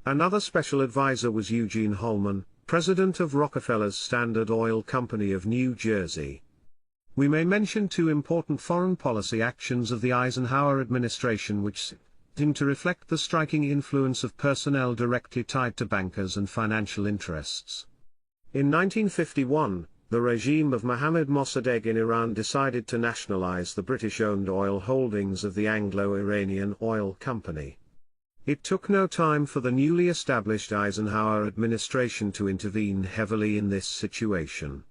Another special advisor was Eugene Holman, president of Rockefeller's Standard Oil Company of New Jersey. We may mention 2 important foreign policy actions of the Eisenhower administration which seem to reflect the striking influence of personnel directly tied to bankers and financial interests. In 1951, the regime of Mohammad Mossadegh in Iran decided to nationalize the British-owned oil holdings of the Anglo-Iranian Oil Company. It took no time for the newly established Eisenhower administration to intervene heavily in this situation.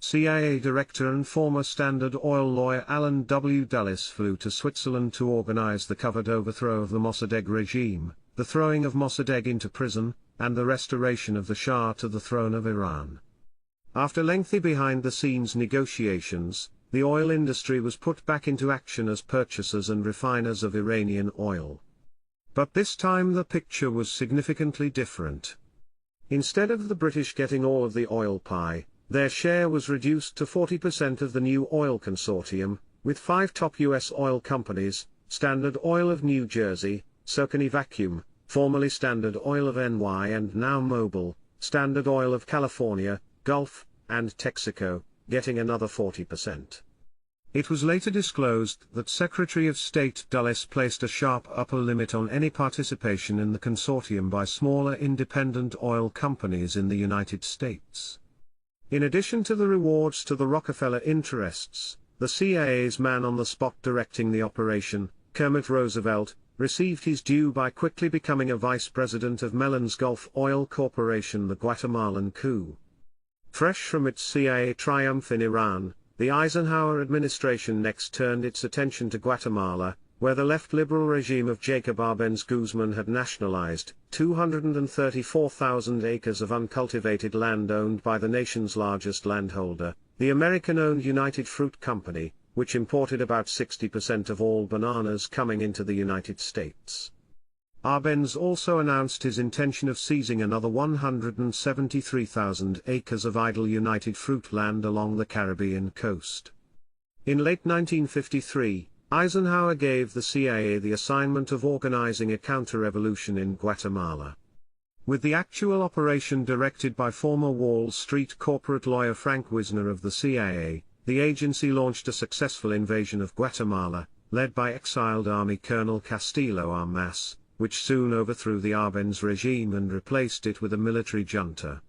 CIA Director and former Standard Oil lawyer Alan W. Dulles flew to Switzerland to organize the covert overthrow of the Mossadegh regime, the throwing of Mossadegh into prison, and the restoration of the Shah to the throne of Iran. After lengthy behind-the-scenes negotiations, the oil industry was put back into action as purchasers and refiners of Iranian oil. But this time the picture was significantly different. Instead of the British getting all of the oil pie, their share was reduced to 40% of the new oil consortium, with 5 top U.S. oil companies: Standard Oil of New Jersey, Circony Vacuum, formerly Standard Oil of NY and now Mobil, Standard Oil of California, Gulf, and Texaco, getting another 40%. It was later disclosed that Secretary of State Dulles placed a sharp upper limit on any participation in the consortium by smaller independent oil companies in the United States. In addition to the rewards to the Rockefeller interests, the CIA's man on the spot directing the operation, Kermit Roosevelt, received his due by quickly becoming a vice president of Mellon's Gulf Oil Corporation, the Guatemalan coup. Fresh from its CIA triumph in Iran, the Eisenhower administration next turned its attention to Guatemala, where the left-liberal regime of Jacob Arbenz Guzman had nationalized 234,000 acres of uncultivated land owned by the nation's largest landholder, the American-owned United Fruit Company, which imported about 60% of all bananas coming into the United States. Arbenz also announced his intention of seizing another 173,000 acres of idle United Fruit land along the Caribbean coast. In late 1953, Eisenhower gave the CIA the assignment of organizing a counter-revolution in Guatemala. With the actual operation directed by former Wall Street corporate lawyer Frank Wisner of the CIA, the agency launched a successful invasion of Guatemala, led by exiled Army Colonel Castillo Armas, which soon overthrew the Arbenz regime and replaced it with a military junta.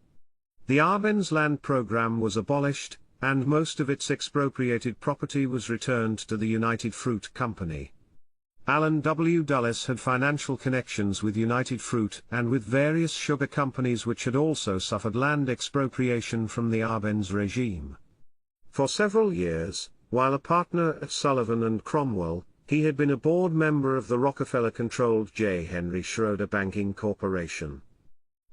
The Arbenz land program was abolished, and most of its expropriated property was returned to the United Fruit Company. Allen W. Dulles had financial connections with United Fruit and with various sugar companies which had also suffered land expropriation from the Arbenz regime. For several years, while a partner at Sullivan and Cromwell, he had been a board member of the Rockefeller-controlled J. Henry Schroeder Banking Corporation.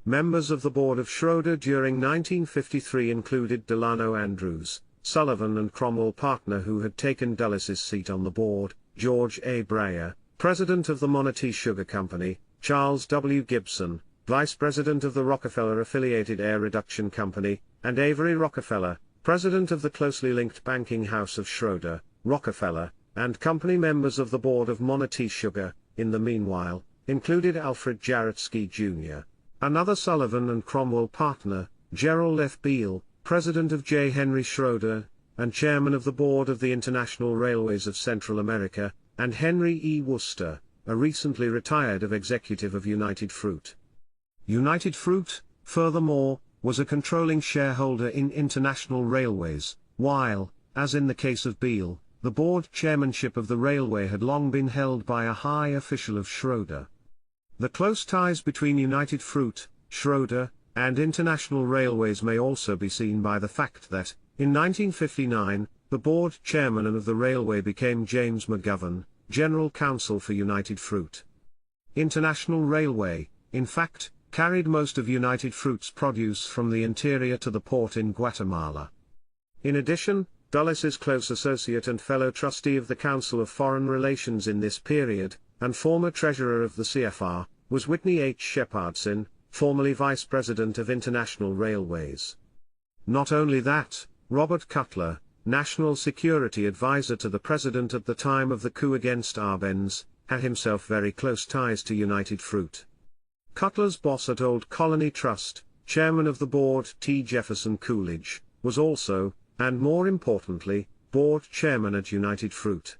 Members of the board of Schroeder during 1953 included Delano Andrews, Sullivan and Cromwell partner who had taken Dulles's seat on the board, George A. Breyer, president of the Monetee Sugar Company, Charles W. Gibson, vice president of the Rockefeller-affiliated Air Reduction Company, and Avery Rockefeller, president of the closely linked banking house of Schroeder, Rockefeller, and company. Members of the board of Monetee Sugar, in the meanwhile, included Alfred Jarotsky Jr., another Sullivan and Cromwell partner, Gerald F. Beale, president of J. Henry Schroeder, and chairman of the board of the International Railways of Central America, and Henry E. Wooster, a recently retired executive of United Fruit. United Fruit, furthermore, was a controlling shareholder in International Railways, while, as in the case of Beale, the board chairmanship of the railway had long been held by a high official of Schroeder. The close ties between United Fruit, Schroeder, and International Railways may also be seen by the fact that, in 1959, the board chairman of the railway became James McGovern, general counsel for United Fruit. International Railway, in fact, carried most of United Fruit's produce from the interior to the port in Guatemala. In addition, Dulles's close associate and fellow trustee of the Council of Foreign Relations in this period, and former treasurer of the CFR, was Whitney H. Shephardson, formerly vice president of International Railways. Not only that, Robert Cutler, national security advisor to the president at the time of the coup against Arbenz, had himself very close ties to United Fruit. Cutler's boss at Old Colony Trust, chairman of the board T. Jefferson Coolidge, was also, and more importantly, board chairman at United Fruit.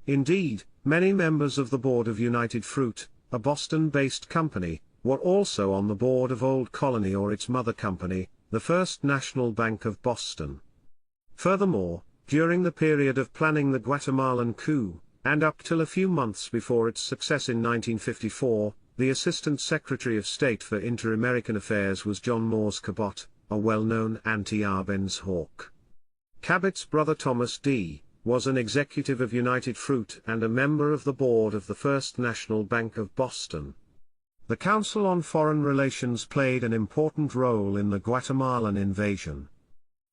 Indeed, many members of the board of United Fruit, a Boston-based company, were also on the board of Old Colony or its mother company, the First National Bank of Boston. Furthermore, during the period of planning the Guatemalan coup, and up till a few months before its success in 1954, the Assistant Secretary of State for Inter-American Affairs was John Morse Cabot, a well-known anti-Arbenz hawk. Cabot's brother Thomas D. was an executive of United Fruit and a member of the board of the First National Bank of Boston. The Council on Foreign Relations played an important role in the Guatemalan invasion.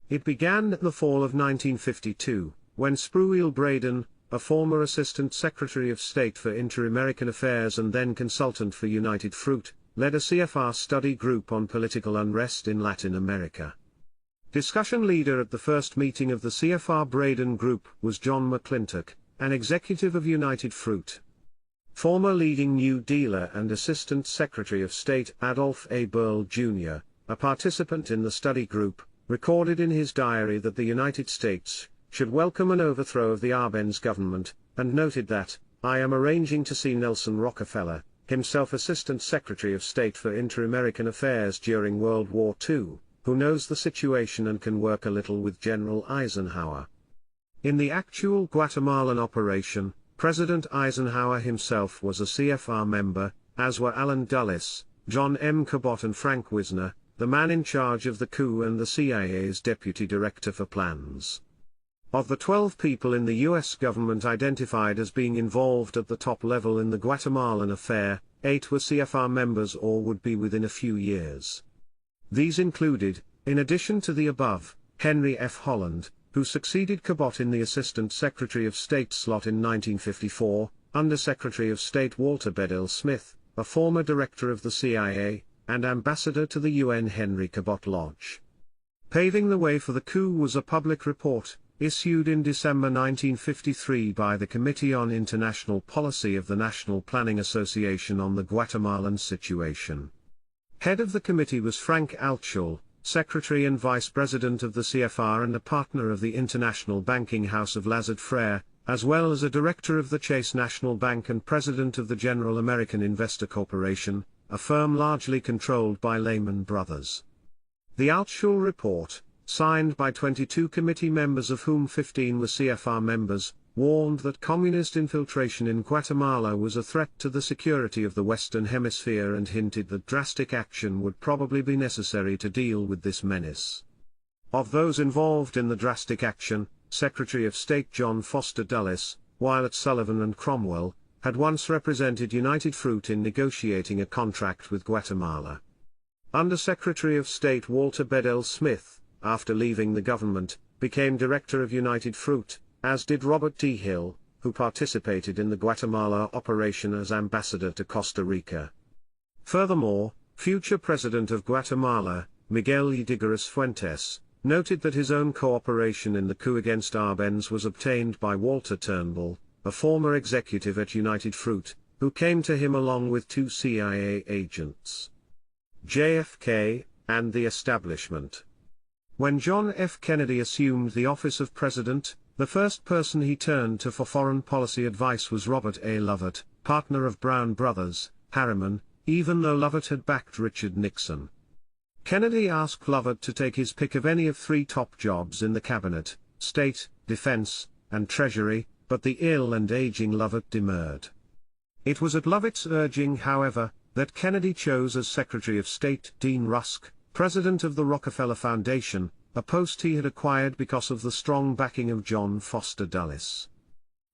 It began in the fall of 1952, when Spruill Braden, a former Assistant Secretary of State for Inter-American Affairs and then consultant for United Fruit, led a CFR study group on political unrest in Latin America. Discussion leader at the first meeting of the CFR Braden Group was John McClintock, an executive of United Fruit. Former leading New Dealer and Assistant Secretary of State Adolph A. Burl Jr., a participant in the study group, recorded in his diary that the United States should welcome an overthrow of the Arbenz government, and noted that, "I am arranging to see Nelson Rockefeller, himself Assistant Secretary of State for Inter-American Affairs during World War II, who knows the situation and can work a little with General Eisenhower." In the actual Guatemalan operation, President Eisenhower himself was a CFR member, as were Allen Dulles, John M. Cabot and Frank Wisner, the man in charge of the coup and the CIA's Deputy Director for Plans. Of the 12 people in the U.S. government identified as being involved at the top level in the Guatemalan affair, 8 were CFR members or would be within a few years. These included, in addition to the above, Henry F. Holland, who succeeded Cabot in the Assistant Secretary of State slot in 1954, Under-Secretary of State Walter Bedell Smith, a former director of the CIA, and Ambassador to the UN Henry Cabot Lodge. Paving the way for the coup was a public report, issued in December 1953 by the Committee on International Policy of the National Planning Association on the Guatemalan situation. Head of the committee was Frank Altschul, Secretary and Vice President of the CFR and a partner of the International Banking House of Lazard Frere, as well as a director of the Chase National Bank and President of the General American Investor Corporation, a firm largely controlled by Lehman Brothers. The Altschul report, signed by 22 committee members of whom 15 were CFR members, warned that communist infiltration in Guatemala was a threat to the security of the Western Hemisphere and hinted that drastic action would probably be necessary to deal with this menace. Of those involved in the drastic action, Secretary of State John Foster Dulles, while at Sullivan and Cromwell, had once represented United Fruit in negotiating a contract with Guatemala. Under-Secretary of State Walter Bedell Smith, after leaving the government, became Director of United Fruit, as did Robert D. Hill, who participated in the Guatemala operation as ambassador to Costa Rica. Furthermore, future President of Guatemala, Miguel Ydigoras Fuentes, noted that his own cooperation in the coup against Arbenz was obtained by Walter Turnbull, a former executive at United Fruit, who came to him along with 2 CIA agents. JFK, and the establishment. When John F. Kennedy assumed the office of president, the first person he turned to for foreign policy advice was Robert A. Lovett, partner of Brown Brothers, Harriman, even though Lovett had backed Richard Nixon. Kennedy asked Lovett to take his pick of any of 3 top jobs in the cabinet, State, Defense, and Treasury, but the ill and aging Lovett demurred. It was at Lovett's urging, however, that Kennedy chose as Secretary of State Dean Rusk, president of the Rockefeller Foundation, a post he had acquired because of the strong backing of John Foster Dulles.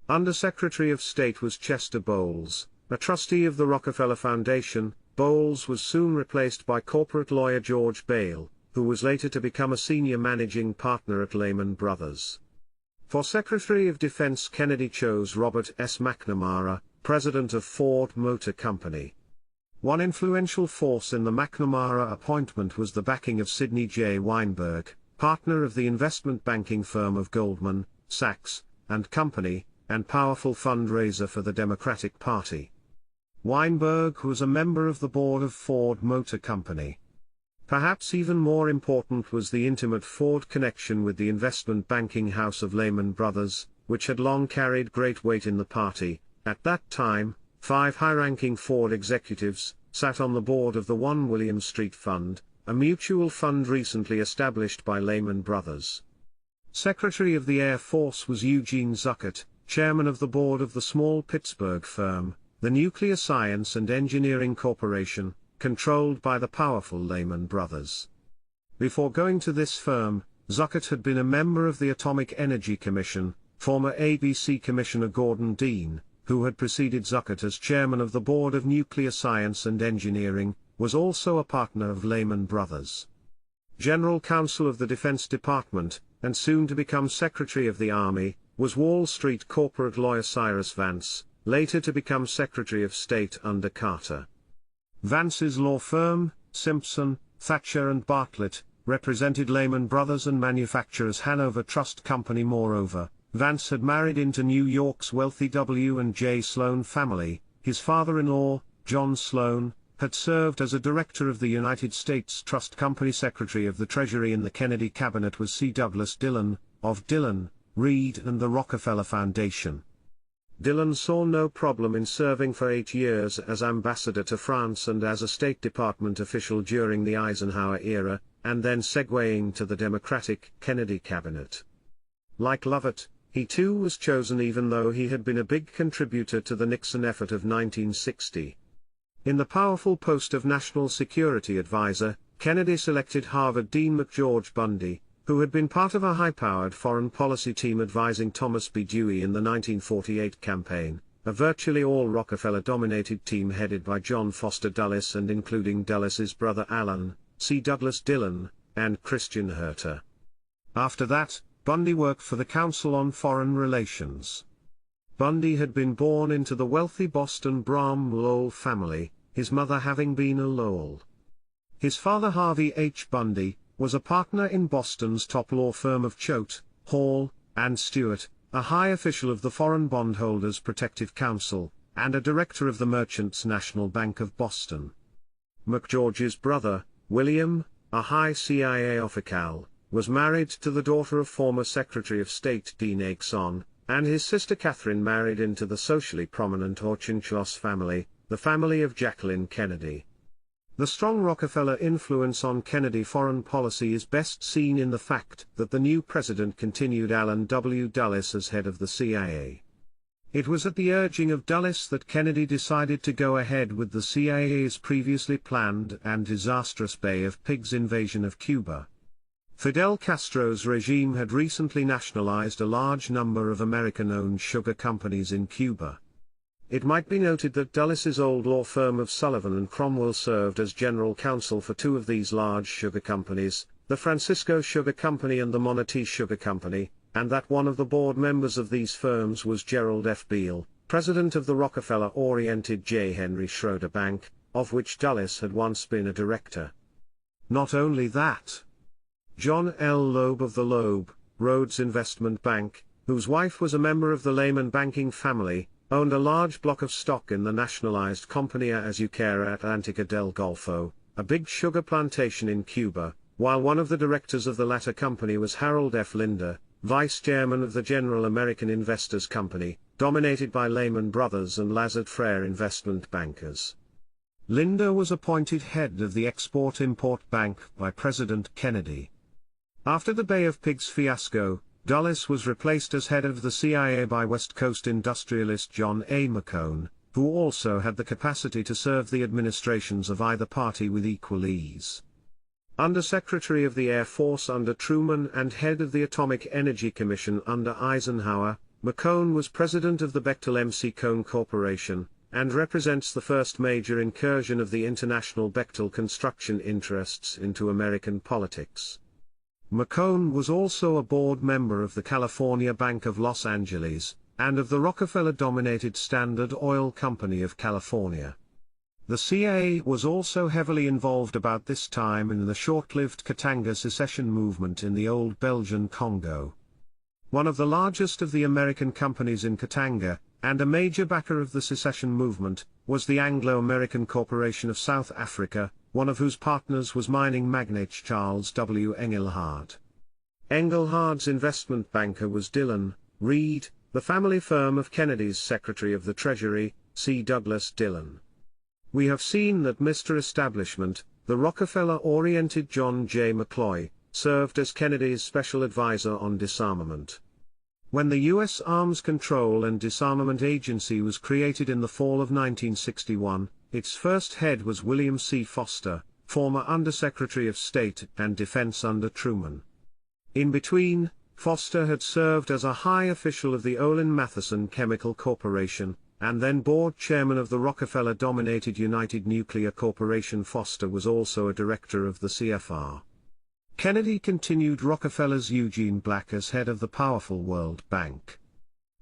Under-Secretary of State was Chester Bowles, a trustee of the Rockefeller Foundation. Bowles was soon replaced by corporate lawyer George Bale, who was later to become a senior managing partner at Lehman Brothers. For Secretary of Defense, Kennedy chose Robert S. McNamara, president of Ford Motor Company. One influential force in the McNamara appointment was the backing of Sidney J. Weinberg, partner of the investment banking firm of Goldman, Sachs, and Company, and powerful fundraiser for the Democratic Party. Weinberg was a member of the board of Ford Motor Company. Perhaps even more important was the intimate Ford connection with the investment banking house of Lehman Brothers, which had long carried great weight in the party. At that time, 5 high-ranking Ford executives sat on the board of the One William Street Fund, a mutual fund recently established by Lehman Brothers. Secretary of the Air Force was Eugene Zuckert, chairman of the board of the small Pittsburgh firm, the Nuclear Science and Engineering Corporation, controlled by the powerful Lehman Brothers. Before going to this firm, Zuckert had been a member of the Atomic Energy Commission, former ABC Commissioner Gordon Dean, who had preceded Zuckert as chairman of the Board of Nuclear Science and Engineering, was also a partner of Lehman Brothers. General Counsel of the Defense Department, and soon to become Secretary of the Army, was Wall Street corporate lawyer Cyrus Vance, later to become Secretary of State under Carter. Vance's law firm, Simpson, Thatcher and Bartlett, represented Lehman Brothers and manufacturers Hanover Trust Company. Moreover, Vance had married into New York's wealthy W. and J. Sloan family. His father-in-law, John Sloan, had served as a director of the United States Trust Company. Secretary of the Treasury in the Kennedy cabinet was C. Douglas Dillon, of Dillon, Reed and the Rockefeller Foundation. Dillon saw no problem in serving for 8 years as ambassador to France and as a State Department official during the Eisenhower era, and then segueing to the Democratic Kennedy cabinet. Like Lovett, he too was chosen even though he had been a big contributor to the Nixon effort of 1960. In the powerful post of National Security Advisor, Kennedy selected Harvard Dean McGeorge Bundy, who had been part of a high-powered foreign policy team advising Thomas B. Dewey in the 1948 campaign, a virtually all Rockefeller-dominated team headed by John Foster Dulles and including Dulles' brother Alan, C. Douglas Dillon, and Christian Herter. After that, Bundy worked for the Council on Foreign Relations. Bundy had been born into the wealthy Boston Bram-Lowell family, his mother having been a Lowell. His father Harvey H. Bundy was a partner in Boston's top law firm of Choate, Hall, and Stewart, a high official of the Foreign Bondholders Protective Council, and a director of the Merchants National Bank of Boston. McGeorge's brother, William, a high CIA official, was married to the daughter of former Secretary of State Dean Acheson, and his sister Catherine married into the socially prominent Auchincloss family, the family of Jacqueline Kennedy. The strong Rockefeller influence on Kennedy foreign policy is best seen in the fact that the new president continued Allen W. Dulles as head of the CIA. It was at the urging of Dulles that Kennedy decided to go ahead with the CIA's previously planned and disastrous Bay of Pigs invasion of Cuba. Fidel Castro's regime had recently nationalized a large number of American-owned sugar companies in Cuba. It might be noted that Dulles' old law firm of Sullivan and Cromwell served as general counsel for 2 of these large sugar companies, the Francisco Sugar Company and the Monterey Sugar Company, and that one of the board members of these firms was Gerald F. Beale, president of the Rockefeller-oriented J. Henry Schroeder Bank, of which Dulles had once been a director. Not only that, John L. Loeb of the Loeb, Rhodes Investment Bank, whose wife was a member of the Lehman banking family, owned a large block of stock in the nationalized Compañía Azucarera Atlántica del Golfo, a big sugar plantation in Cuba, while one of the directors of the latter company was Harold F. Linder, vice chairman of the General American Investors Company, dominated by Lehman Brothers and Lazard Frères investment bankers. Linder was appointed head of the Export-Import Bank by President Kennedy. After the Bay of Pigs fiasco, Dulles was replaced as head of the CIA by West Coast industrialist John A. McCone, who also had the capacity to serve the administrations of either party with equal ease. Under-Secretary of the Air Force under Truman and head of the Atomic Energy Commission under Eisenhower, McCone was president of the Bechtel MC Cone Corporation, and represents the first major incursion of the international Bechtel construction interests into American politics. McCone was also a board member of the California Bank of Los Angeles, and of the Rockefeller-dominated Standard Oil Company of California. The CIA was also heavily involved about this time in the short-lived Katanga secession movement in the old Belgian Congo. One of the largest of the American companies in Katanga, and a major backer of the secession movement, was the Anglo-American Corporation of South Africa, one of whose partners was mining magnate Charles W. Engelhard. Engelhard's investment banker was Dillon, Reed, the family firm of Kennedy's Secretary of the Treasury, C. Douglas Dillon. We have seen that Mr. Establishment, the Rockefeller-oriented John J. McCloy, served as Kennedy's special advisor on disarmament. When the U.S. Arms Control and Disarmament Agency was created in the fall of 1961, its first head was William C. Foster, former Undersecretary of State and Defense under Truman. In between, Foster had served as a high official of the Olin Matheson Chemical Corporation, and then board chairman of the Rockefeller-dominated United Nuclear Corporation. Foster was also a director of the CFR. Kennedy continued Rockefeller's Eugene Black as head of the powerful World Bank.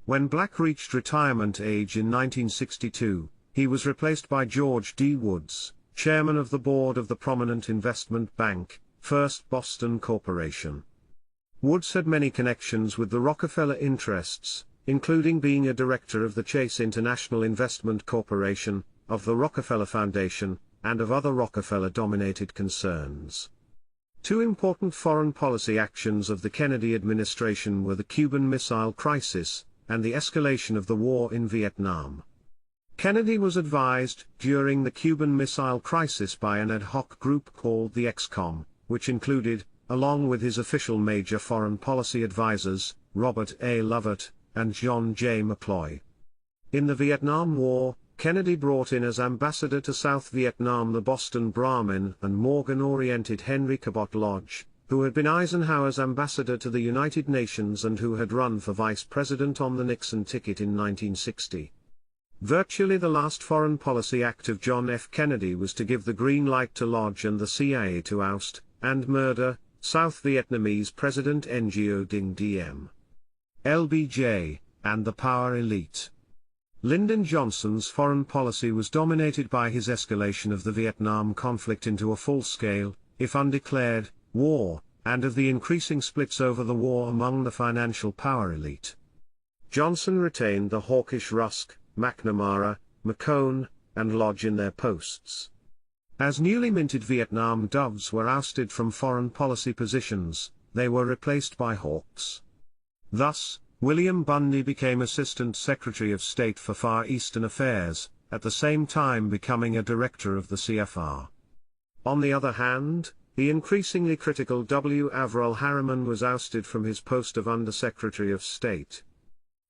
When Black reached retirement age in 1962, he was replaced by George D. Woods, chairman of the board of the prominent investment bank, First Boston Corporation. Woods had many connections with the Rockefeller interests, including being a director of the Chase International Investment Corporation, of the Rockefeller Foundation, and of other Rockefeller-dominated concerns. Two important foreign policy actions of the Kennedy administration were the Cuban Missile Crisis, and the escalation of the war in Vietnam. Kennedy was advised during the Cuban Missile Crisis by an ad hoc group called the ExComm, which included, along with his official major foreign policy advisors, Robert A. Lovett, and John J. McCloy. In the Vietnam War, Kennedy brought in as ambassador to South Vietnam the Boston Brahmin and Morgan-oriented Henry Cabot Lodge, who had been Eisenhower's ambassador to the United Nations and who had run for vice president on the Nixon ticket in 1960. Virtually the last foreign policy act of John F. Kennedy was to give the green light to Lodge and the CIA to oust, and murder, South Vietnamese President Ngo Dinh Diem. LBJ, and the power elite. Lyndon Johnson's foreign policy was dominated by his escalation of the Vietnam conflict into a full-scale, if undeclared, war, and of the increasing splits over the war among the financial power elite. Johnson retained the hawkish Rusk, McNamara, McCone, and Lodge in their posts. As newly minted Vietnam doves were ousted from foreign policy positions, they were replaced by hawks. Thus, William Bundy became Assistant Secretary of State for Far Eastern Affairs, at the same time becoming a director of the CFR. On the other hand, the increasingly critical W. Averell Harriman was ousted from his post of Undersecretary of State.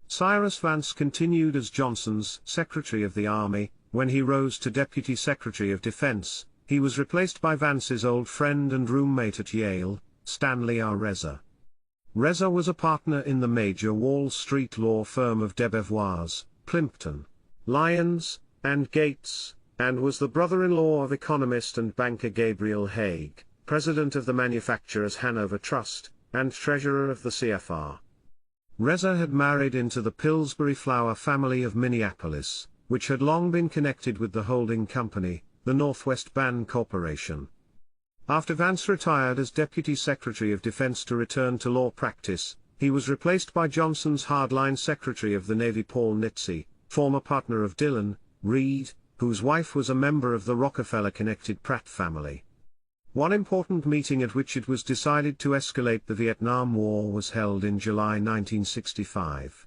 Cyrus Vance continued as Johnson's Secretary of the Army. When he rose to Deputy Secretary of Defense, he was replaced by Vance's old friend and roommate at Yale, Stanley R. Reza. Reza was a partner in the major Wall Street law firm of Debevoise, Plimpton, Lyons, and Gates, and was the brother-in-law of economist and banker Gabriel Haig, president of the Manufacturers Hanover Trust, and treasurer of the CFR. Reza had married into the Pillsbury Flour family of Minneapolis, which had long been connected with the holding company, the Northwest Ban Corporation. After Vance retired as Deputy Secretary of Defense to return to law practice, he was replaced by Johnson's hardline Secretary of the Navy Paul Nitze, former partner of Dillon, Reed, whose wife was a member of the Rockefeller-connected Pratt family. One important meeting at which it was decided to escalate the Vietnam War was held in July 1965.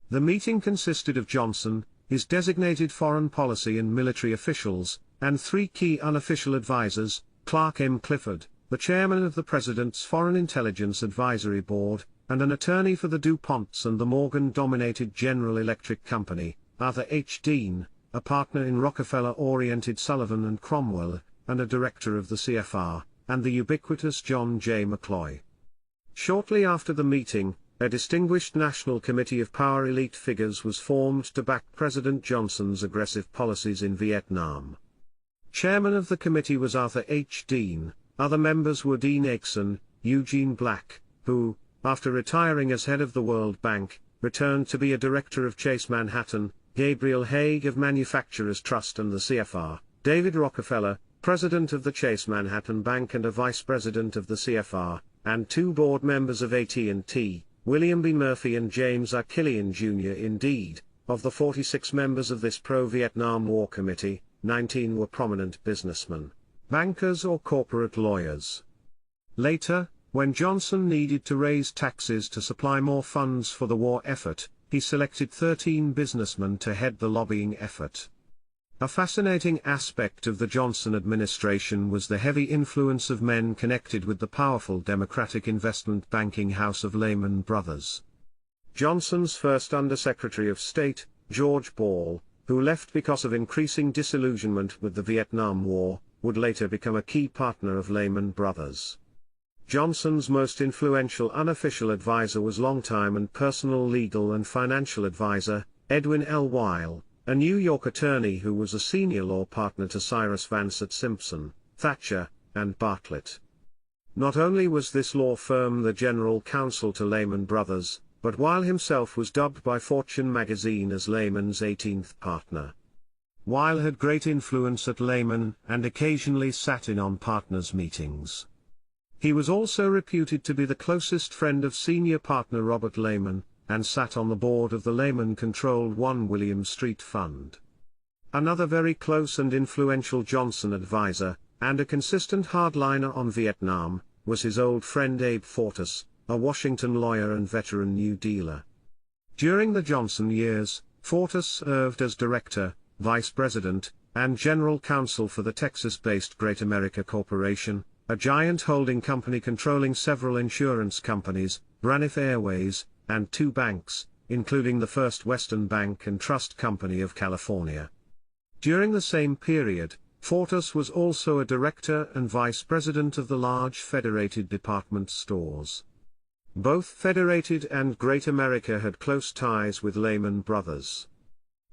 The meeting consisted of Johnson, his designated foreign policy and military officials, and three key unofficial advisors, Clark M. Clifford, the chairman of the President's Foreign Intelligence Advisory Board, and an attorney for the DuPonts and the Morgan-dominated General Electric Company, Arthur H. Dean, a partner in Rockefeller-oriented Sullivan and Cromwell, and a director of the CFR, and the ubiquitous John J. McCloy. Shortly after the meeting, a distinguished National Committee of Power elite figures was formed to back President Johnson's aggressive policies in Vietnam. Chairman of the committee was Arthur H. Dean. Other members were Dean Acheson, Eugene Black, who, after retiring as head of the World Bank, returned to be a director of Chase Manhattan, Gabriel Haig of Manufacturers Trust and the CFR, David Rockefeller, president of the Chase Manhattan Bank and a vice president of the CFR, and two board members of AT&T, William B. Murphy and James R. Killian Jr. Indeed, of the 46 members of this pro-Vietnam War committee, 19 were prominent businessmen, bankers or corporate lawyers. Later, when Johnson needed to raise taxes to supply more funds for the war effort, he selected 13 businessmen to head the lobbying effort. A fascinating aspect of the Johnson administration was the heavy influence of men connected with the powerful Democratic investment banking house of Lehman Brothers. Johnson's first Undersecretary of State, George Ball, who left because of increasing disillusionment with the Vietnam War, would later become a key partner of Lehman Brothers. Johnson's most influential unofficial advisor was longtime and personal legal and financial advisor, Edwin L. Weil, a New York attorney who was a senior law partner to Cyrus Vance at Simpson, Thatcher, and Bartlett. Not only was this law firm the general counsel to Lehman Brothers, but Weil himself was dubbed by Fortune magazine as Lehman's 18th partner. Weil had great influence at Lehman and occasionally sat in on partners' meetings. He was also reputed to be the closest friend of senior partner Robert Lehman, and sat on the board of the Lehman-controlled 1 William Street Fund. Another very close and influential Johnson advisor, and a consistent hardliner on Vietnam, was his old friend Abe Fortas, a Washington lawyer and veteran New Dealer. During the Johnson years, Fortas served as director, vice president, and general counsel for the Texas-based Great America Corporation, a giant holding company controlling several insurance companies, Braniff Airways, and 2 banks, including the First Western Bank and Trust Company of California. During the same period, Fortas was also a director and vice president of the large Federated department stores. Both Federated and Great America had close ties with Lehman Brothers.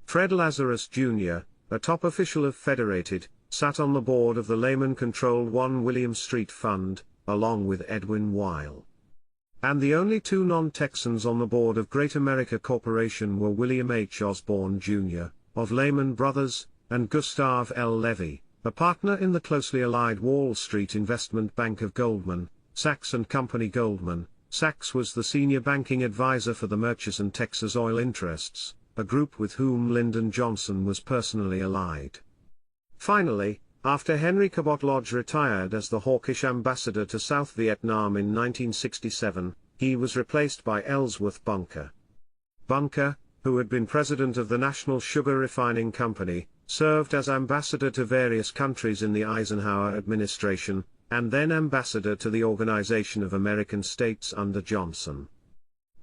Fred Lazarus Jr., a top official of Federated, sat on the board of the Lehman-controlled 1 William Street Fund, along with Edwin Weil. And the only 2 non-Texans on the board of Great America Corporation were William H. Osborne Jr., of Lehman Brothers, and Gustav L. Levy, a partner in the closely allied Wall Street investment bank of Goldman Sachs and Company. Goldman Sachs was the senior banking advisor for the Murchison Texas oil interests, a group with whom Lyndon Johnson was personally allied. Finally, after Henry Cabot Lodge retired as the hawkish ambassador to South Vietnam in 1967, he was replaced by Ellsworth Bunker. Bunker, who had been president of the National Sugar Refining Company, served as ambassador to various countries in the Eisenhower administration, and then ambassador to the Organization of American States under Johnson.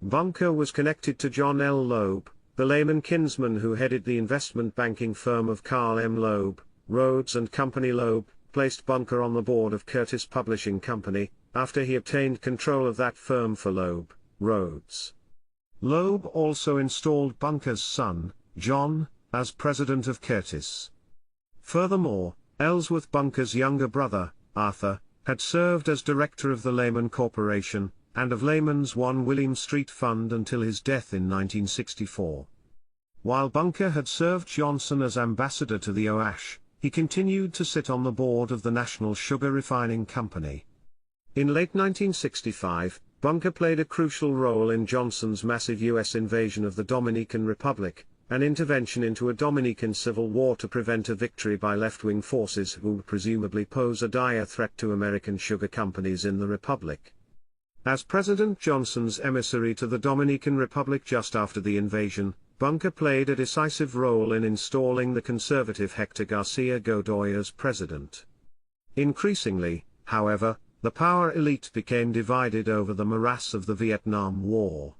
Bunker was connected to John L. Loeb, the Lehman kinsman who headed the investment banking firm of Carl M. Loeb, Rhodes and Company. Loeb placed Bunker on the board of Curtis Publishing Company, after he obtained control of that firm for Loeb, Rhodes. Loeb also installed Bunker's son, John, as president of Curtis. Furthermore, Ellsworth Bunker's younger brother, Arthur, had served as director of the Lehman Corporation, and of Lehman's 1 William Street Fund until his death in 1964. While Bunker had served Johnson as ambassador to the OASH, he continued to sit on the board of the National Sugar Refining Company. In late 1965, Bunker played a crucial role in Johnson's massive U.S. invasion of the Dominican Republic, an intervention into a Dominican civil war to prevent a victory by left-wing forces who would presumably pose a dire threat to American sugar companies in the Republic. As President Johnson's emissary to the Dominican Republic just after the invasion, Bunker played a decisive role in installing the conservative Hector Garcia Godoy as president. Increasingly, however, the power elite became divided over the morass of the Vietnam War.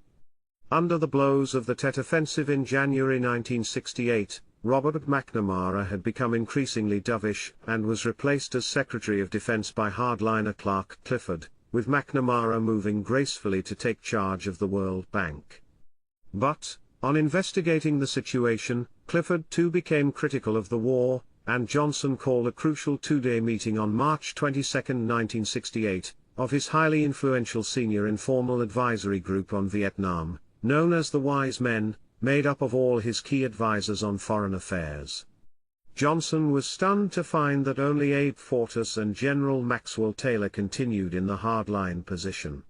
Under the blows of the Tet Offensive in January 1968, Robert McNamara had become increasingly dovish and was replaced as Secretary of Defense by hardliner Clark Clifford, with McNamara moving gracefully to take charge of the World Bank. But, on investigating the situation, Clifford too became critical of the war, and Johnson called a crucial 2-day meeting on March 22, 1968, of his highly influential senior informal advisory group on Vietnam, known as the Wise Men, made up of all his key advisors on foreign affairs. Johnson was stunned to find that only Abe Fortas and General Maxwell Taylor continued in the hardline position.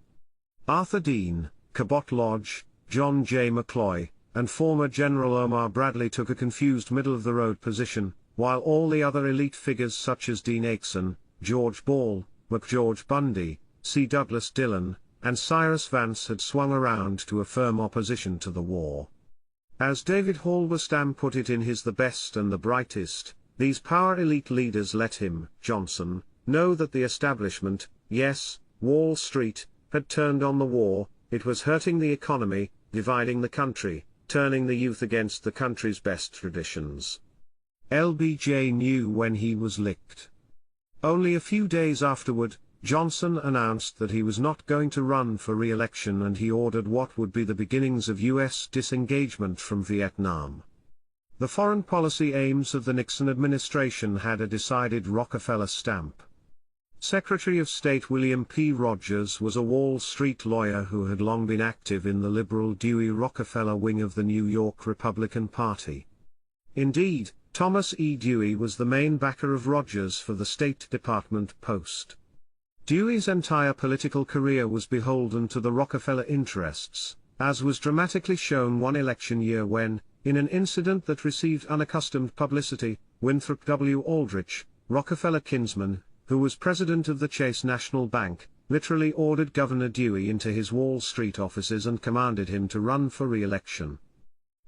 Arthur Dean, Cabot Lodge, John J. McCloy, and former General Omar Bradley took a confused middle-of-the-road position, while all the other elite figures such as Dean Acheson, George Ball, McGeorge Bundy, C. Douglas Dillon, and Cyrus Vance had swung around to a firm opposition to the war. As David Halberstam put it in his The Best and the Brightest, these power elite leaders let him, Johnson, know that the establishment, yes, Wall Street, had turned on the war. It was hurting the economy, dividing the country, turning the youth against the country's best traditions. LBJ knew when he was licked. Only a few days afterward, Johnson announced that he was not going to run for re-election, and he ordered what would be the beginnings of U.S. disengagement from Vietnam. The foreign policy aims of the Nixon administration had a decided Rockefeller stamp. Secretary of State William P. Rogers was a Wall Street lawyer who had long been active in the liberal Dewey Rockefeller wing of the New York Republican Party. Indeed, Thomas E. Dewey was the main backer of Rogers for the State Department post. Dewey's entire political career was beholden to the Rockefeller interests, as was dramatically shown one election year when, in an incident that received unaccustomed publicity, Winthrop W. Aldrich, Rockefeller kinsman, who was president of the Chase National Bank, literally ordered Governor Dewey into his Wall Street offices and commanded him to run for re-election.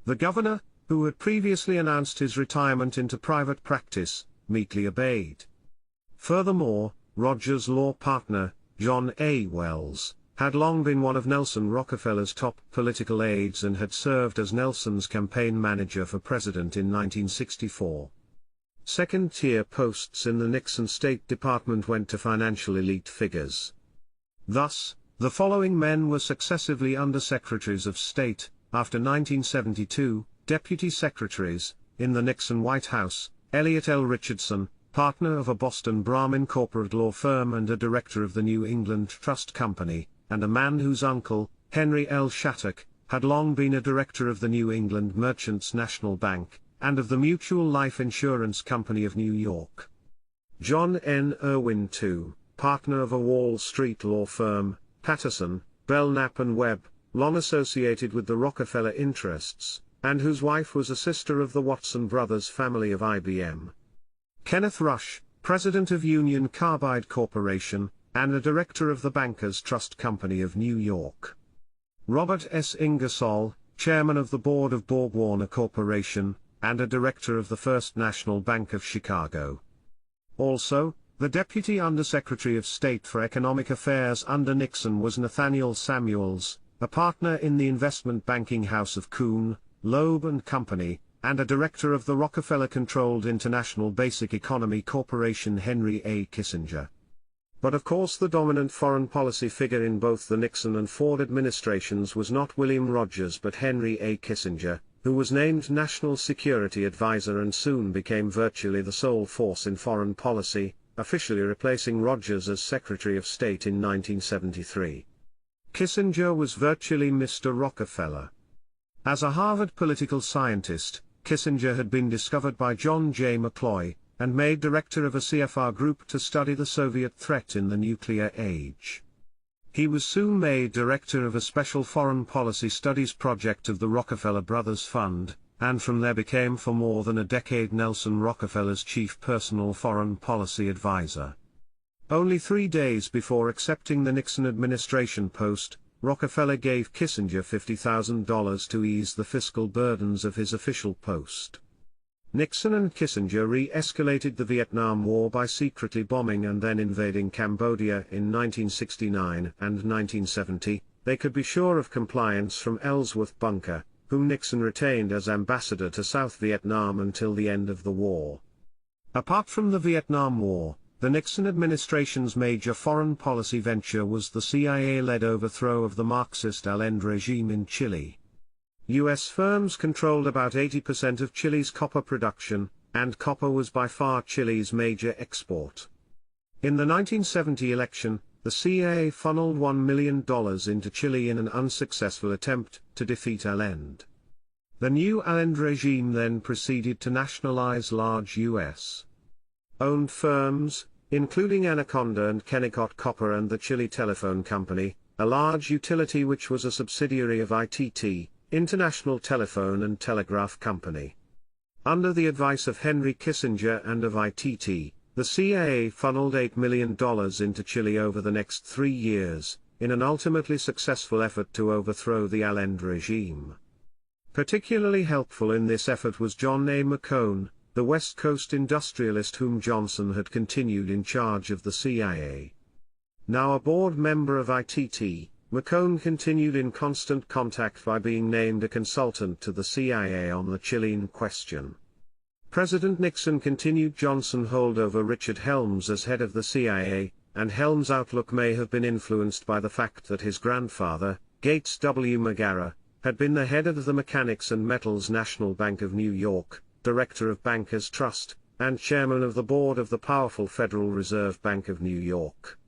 The governor, who had previously announced his retirement into private practice, meekly obeyed. Furthermore, Rogers' law partner, John A. Wells, had long been one of Nelson Rockefeller's top political aides and had served as Nelson's campaign manager for president in 1964. Second-tier posts in the Nixon State Department went to financial elite figures. Thus, the following men were successively undersecretaries of state, after 1972, deputy secretaries, in the Nixon White House: Elliot L. Richardson, partner of a Boston Brahmin corporate law firm and a director of the New England Trust Company, and a man whose uncle, Henry L. Shattuck, had long been a director of the New England Merchants National Bank, and of the Mutual Life Insurance Company of New York. John N. Irwin II, partner of a Wall Street law firm, Patterson, Belknap and Webb, long associated with the Rockefeller interests, and whose wife was a sister of the Watson brothers family of IBM. Kenneth Rush, president of Union Carbide Corporation, and a director of the Bankers Trust Company of New York. Robert S. Ingersoll, chairman of the board of Borg-Warner Corporation, and a director of the First National Bank of Chicago. Also, the Deputy Undersecretary of State for Economic Affairs under Nixon was Nathaniel Samuels, a partner in the investment banking house of Kuhn, Loeb and Company, and a director of the Rockefeller-controlled International Basic Economy Corporation Henry A. Kissinger. But of course the dominant foreign policy figure in both the Nixon and Ford administrations was not William Rogers but Henry A. Kissinger, who was named National Security Advisor and soon became virtually the sole force in foreign policy, officially replacing Rogers as Secretary of State in 1973. Kissinger was virtually Mr. Rockefeller. As a Harvard political scientist, Kissinger had been discovered by John J. McCloy, and made director of a CFR group to study the Soviet threat in the nuclear age. He was soon made director of a special foreign policy studies project of the Rockefeller Brothers Fund, and from there became for more than a decade Nelson Rockefeller's chief personal foreign policy advisor. Only 3 days before accepting the Nixon administration post, Rockefeller gave Kissinger $50,000 to ease the fiscal burdens of his official post. Nixon and Kissinger re-escalated the Vietnam War by secretly bombing and then invading Cambodia in 1969 and 1970. They could be sure of compliance from Ellsworth Bunker, whom Nixon retained as ambassador to South Vietnam until the end of the war. Apart from the Vietnam War, the Nixon administration's major foreign policy venture was the CIA-led overthrow of the Marxist Allende regime in Chile. U.S. firms controlled about 80% of Chile's copper production, and copper was by far Chile's major export. In the 1970 election, the CIA funneled $1 million into Chile in an unsuccessful attempt to defeat Allende. The new Allende regime then proceeded to nationalize large U.S.-owned firms, including Anaconda and Kennecott Copper and the Chile Telephone Company, a large utility which was a subsidiary of ITT, International Telephone and Telegraph Company. Under the advice of Henry Kissinger and of ITT, the CIA funneled $8 million into Chile over the next 3 years, in an ultimately successful effort to overthrow the Allende regime. Particularly helpful in this effort was John A. McCone, the West Coast industrialist whom Johnson had continued in charge of the CIA. Now a board member of ITT, McCone continued in constant contact by being named a consultant to the CIA on the Chilean question. President Nixon continued Johnson holdover Richard Helms as head of the CIA, and Helm's outlook may have been influenced by the fact that his grandfather, Gates W. McGarrah, had been the head of the Mechanics and Metals National Bank of New York, director of Bankers Trust, and chairman of the board of the powerful Federal Reserve Bank of New York.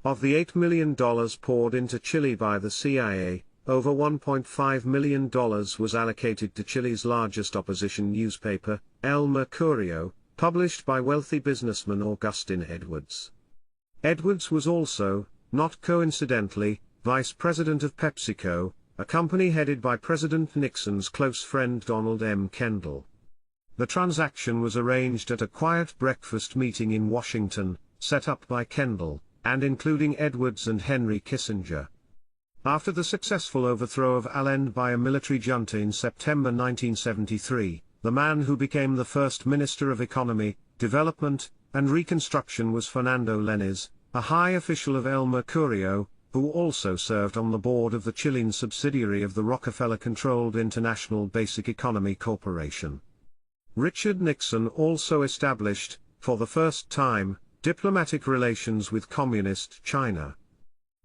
Of the $8 million poured into Chile by the CIA, over $1.5 million was allocated to Chile's largest opposition newspaper, El Mercurio, published by wealthy businessman Augustin Edwards. Edwards was also, not coincidentally, vice president of PepsiCo, a company headed by President Nixon's close friend Donald M. Kendall. The transaction was arranged at a quiet breakfast meeting in Washington, set up by Kendall, and including Edwards and Henry Kissinger. After the successful overthrow of Allende by a military junta in September 1973, the man who became the first Minister of Economy, Development, and Reconstruction was Fernando Leniz, a high official of El Mercurio, who also served on the board of the Chilean subsidiary of the Rockefeller-controlled International Basic Economy Corporation. Richard Nixon also established, for the first time, diplomatic relations with Communist China.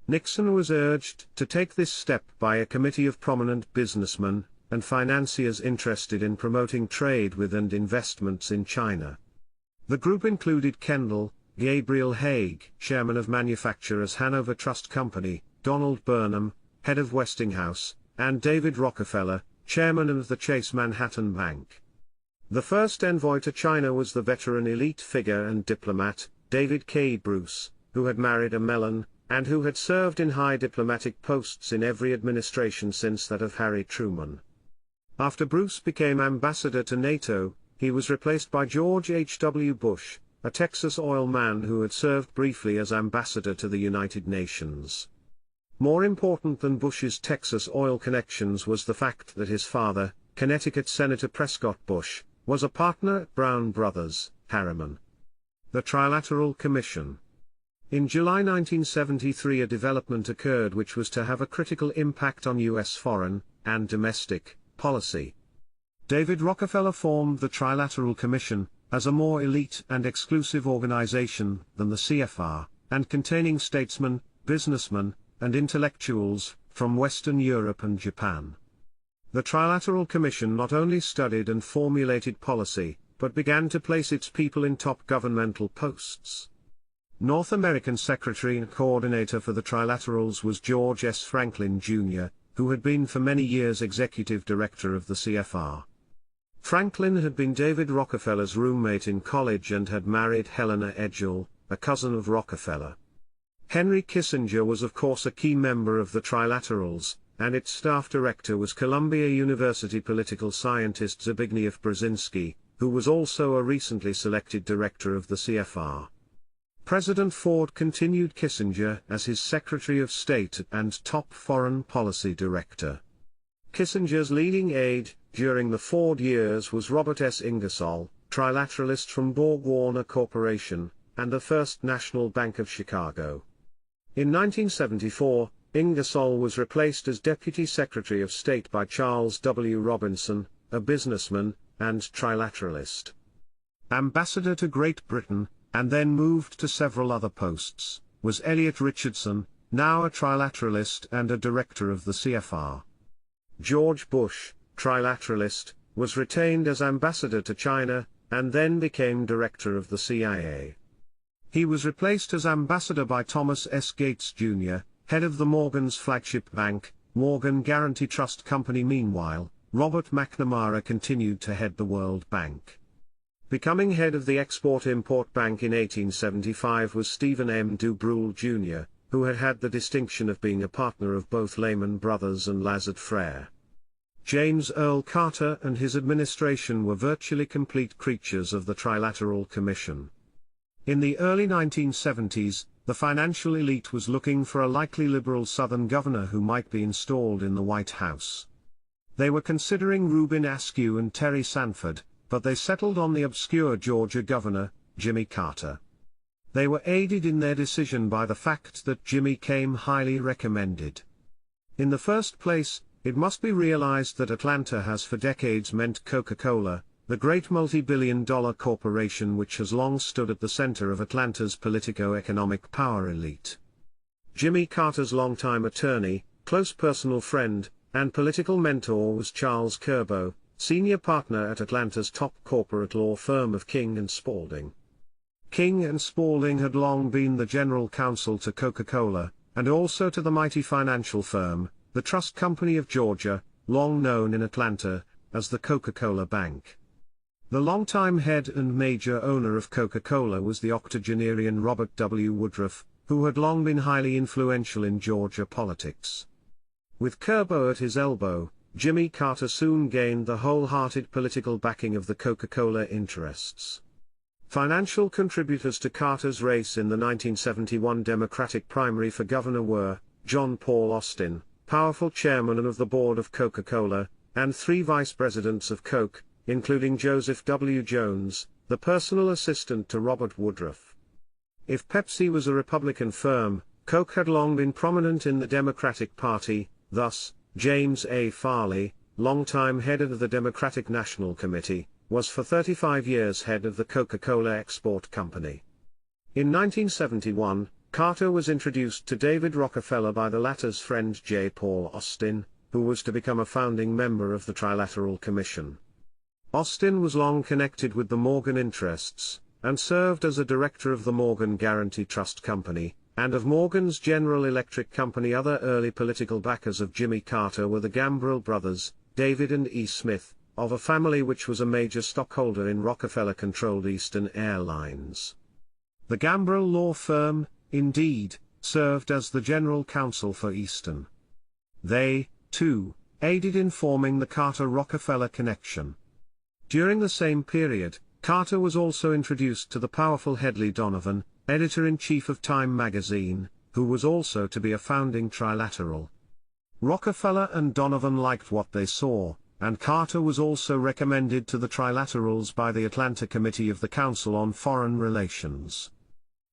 Nixon was urged to take this step by a committee of prominent businessmen and financiers interested in promoting trade with and investments in China. The group included Kendall, Gabriel Haig, chairman of Manufacturers Hanover Trust Company, Donald Burnham, head of Westinghouse, and David Rockefeller, chairman of the Chase Manhattan Bank. The first envoy to China was the veteran elite figure and diplomat, David K. Bruce, who had married a Mellon, and who had served in high diplomatic posts in every administration since that of Harry Truman. After Bruce became ambassador to NATO, he was replaced by George H. W. Bush, a Texas oil man who had served briefly as ambassador to the United Nations. More important than Bush's Texas oil connections was the fact that his father, Connecticut Senator Prescott Bush, was a partner at Brown Brothers, Harriman. The Trilateral Commission. In July 1973 a development occurred which was to have a critical impact on U.S. foreign, and domestic, policy. David Rockefeller formed the Trilateral Commission, as a more elite and exclusive organization than the CFR, and containing statesmen, businessmen, and intellectuals, from Western Europe and Japan. The Trilateral Commission not only studied and formulated policy, but began to place its people in top governmental posts. North American Secretary and Coordinator for the Trilaterals was George S. Franklin, Jr., who had been for many years Executive Director of the CFR. Franklin had been David Rockefeller's roommate in college and had married Helena Edgell, a cousin of Rockefeller. Henry Kissinger was of course a key member of the Trilaterals, and its staff director was Columbia University political scientist Zbigniew Brzezinski, who was also a recently selected director of the CFR. President Ford continued Kissinger as his Secretary of State and top foreign policy director. Kissinger's leading aide during the Ford years was Robert S. Ingersoll, trilateralist from Borg Warner Corporation, and the First National Bank of Chicago. In 1974, Ingersoll was replaced as Deputy Secretary of State by Charles W. Robinson, a businessman and trilateralist. Ambassador to Great Britain, and then moved to several other posts, was Elliot Richardson, now a trilateralist and a director of the CFR. George Bush, trilateralist, was retained as ambassador to China, and then became director of the CIA. He was replaced as ambassador by Thomas S. Gates, Jr., head of the Morgan's flagship bank, Morgan Guaranty Trust Company. Meanwhile, Robert McNamara continued to head the World Bank. Becoming head of the Export-Import Bank in 1875 was Stephen M. Dubreuil, Jr., who had had the distinction of being a partner of both Lehman Brothers and Lazard Frères. James Earl Carter and his administration were virtually complete creatures of the Trilateral Commission. In the early 1970s, the financial elite was looking for a likely liberal Southern governor who might be installed in the White House. They were considering Reuben Askew and Terry Sanford, but they settled on the obscure Georgia governor, Jimmy Carter. They were aided in their decision by the fact that Jimmy came highly recommended. In the first place, it must be realized that Atlanta has for decades meant Coca-Cola, the great multi-billion-dollar corporation which has long stood at the center of Atlanta's politico-economic power elite. Jimmy Carter's longtime attorney, close personal friend, and political mentor was Charles Kerbo, senior partner at Atlanta's top corporate law firm of King and Spalding. King and Spalding had long been the general counsel to Coca-Cola, and also to the mighty financial firm, the Trust Company of Georgia, long known in Atlanta as the Coca-Cola Bank. The longtime head and major owner of Coca-Cola was the octogenarian Robert W. Woodruff, who had long been highly influential in Georgia politics. With Kerbo at his elbow, Jimmy Carter soon gained the wholehearted political backing of the Coca-Cola interests. Financial contributors to Carter's race in the 1971 Democratic primary for governor were John Paul Austin, powerful chairman of the board of Coca-Cola, and 3 vice presidents of Coke, including Joseph W. Jones, the personal assistant to Robert Woodruff. If Pepsi was a Republican firm, Coke had long been prominent in the Democratic Party. Thus, James A. Farley, longtime head of the Democratic National Committee, was for 35 years head of the Coca-Cola Export Company. In 1971, Carter was introduced to David Rockefeller by the latter's friend J. Paul Austin, who was to become a founding member of the Trilateral Commission. Austin was long connected with the Morgan interests, and served as a director of the Morgan Guaranty Trust Company, and of Morgan's General Electric Company. Other early political backers of Jimmy Carter were the Gambrill brothers, David and E. Smith, of a family which was a major stockholder in Rockefeller-controlled Eastern Airlines. The Gambrill law firm, indeed, served as the general counsel for Eastern. They, too, aided in forming the Carter-Rockefeller connection. During the same period, Carter was also introduced to the powerful Hedley Donovan, editor-in-chief of Time magazine, who was also to be a founding trilateral. Rockefeller and Donovan liked what they saw, and Carter was also recommended to the trilaterals by the Atlanta Committee of the Council on Foreign Relations.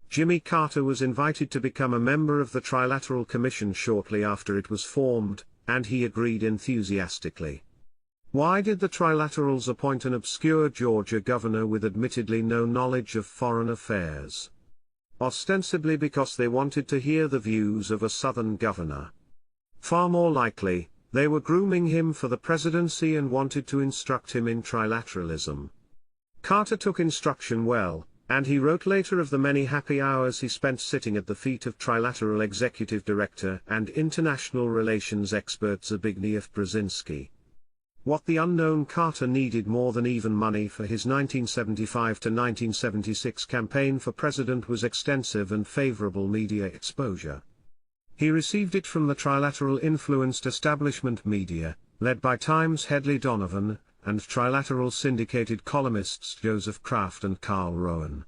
Jimmy Carter was invited to become a member of the Trilateral Commission shortly after it was formed, and he agreed enthusiastically. Why did the trilaterals appoint an obscure Georgia governor with admittedly no knowledge of foreign affairs? Ostensibly because they wanted to hear the views of a Southern governor. Far more likely, they were grooming him for the presidency and wanted to instruct him in trilateralism. Carter took instruction well, and he wrote later of the many happy hours he spent sitting at the feet of Trilateral Executive Director and International Relations expert Zbigniew Brzezinski. What the unknown Carter needed more than even money for his 1975 to 1976 campaign for president was extensive and favorable media exposure. He received it from the trilateral-influenced establishment media, led by Time's Hedley Donovan, and trilateral syndicated columnists Joseph Kraft and Carl Rowan.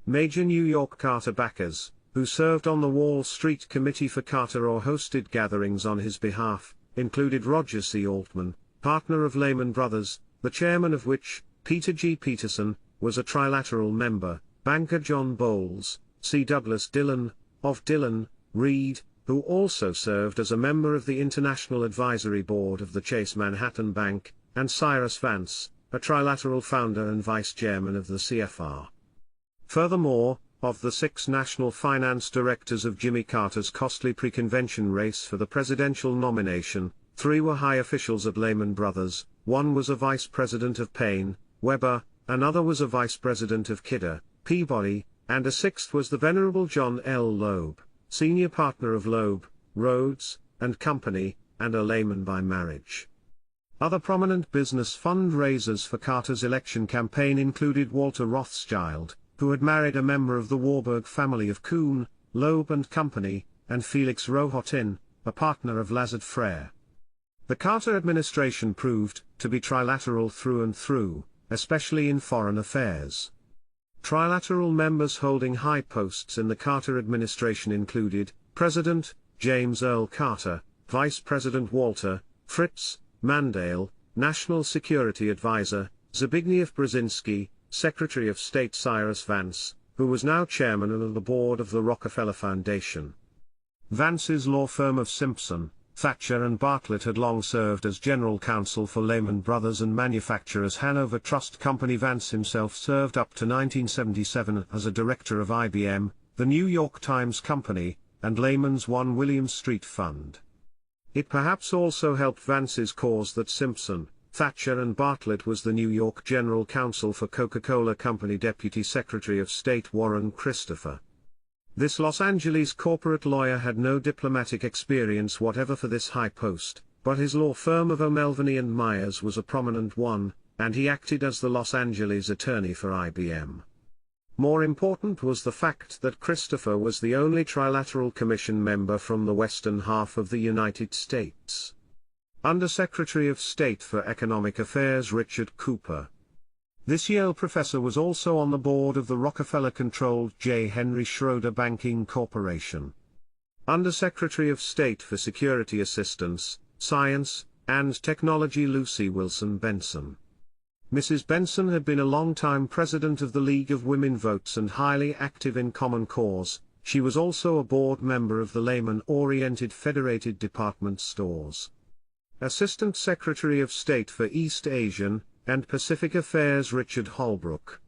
Major New York Carter backers, who served on the Wall Street Committee for Carter or hosted gatherings on his behalf, included Roger C. Altman, partner of Lehman Brothers, the chairman of which, Peter G. Peterson, was a trilateral member, banker John Bowles, C. Douglas Dillon, of Dillon, Reed, who also served as a member of the International Advisory Board of the Chase Manhattan Bank, and Cyrus Vance, a trilateral founder and vice chairman of the CFR. Furthermore, of the 6 national finance directors of Jimmy Carter's costly pre-convention race for the presidential nomination, 3 were high officials at Lehman Brothers, 1 was a vice president of Payne, Weber, another was a vice president of Kidder, Peabody, and a 6th was the Venerable John L. Loeb, senior partner of Loeb, Rhodes, and Company, and a Lehman by marriage. Other prominent business fundraisers for Carter's election campaign included Walter Rothschild, who had married a member of the Warburg family of Kuhn, Loeb and Company, and Felix Rohotin, a partner of Lazard Frere. The Carter administration proved to be trilateral through and through, especially in foreign affairs. Trilateral members holding high posts in the Carter administration included President James Earl Carter, Vice President Walter Fritz Mandel, National Security Advisor Zbigniew Brzezinski, Secretary of State Cyrus Vance, who was now chairman of the board of the Rockefeller Foundation. Vance's law firm of Simpson, Thatcher and Bartlett had long served as general counsel for Lehman Brothers and Manufacturers Hanover Trust Company. Vance himself served up to 1977 as a director of IBM, the New York Times Company, and Lehman's One William Street Fund. It perhaps also helped Vance's cause that Simpson, Thatcher and Bartlett was the New York general counsel for Coca-Cola Company. Deputy Secretary of State Warren Christopher. This Los Angeles corporate lawyer had no diplomatic experience whatever for this high post, but his law firm of O'Melveny and Myers was a prominent one, and he acted as the Los Angeles attorney for IBM. More important was the fact that Christopher was the only Trilateral Commission member from the western half of the United States. Undersecretary of State for Economic Affairs Richard Cooper. This Yale professor was also on the board of the Rockefeller-controlled J. Henry Schroeder Banking Corporation. Undersecretary of State for Security Assistance, Science, and Technology Lucy Wilson Benson. Mrs. Benson had been a long-time president of the League of Women Votes and highly active in Common Cause. She was also a board member of the Lehman-oriented Federated Department Stores. Assistant Secretary of State for East Asian and Pacific Affairs Richard Holbrook.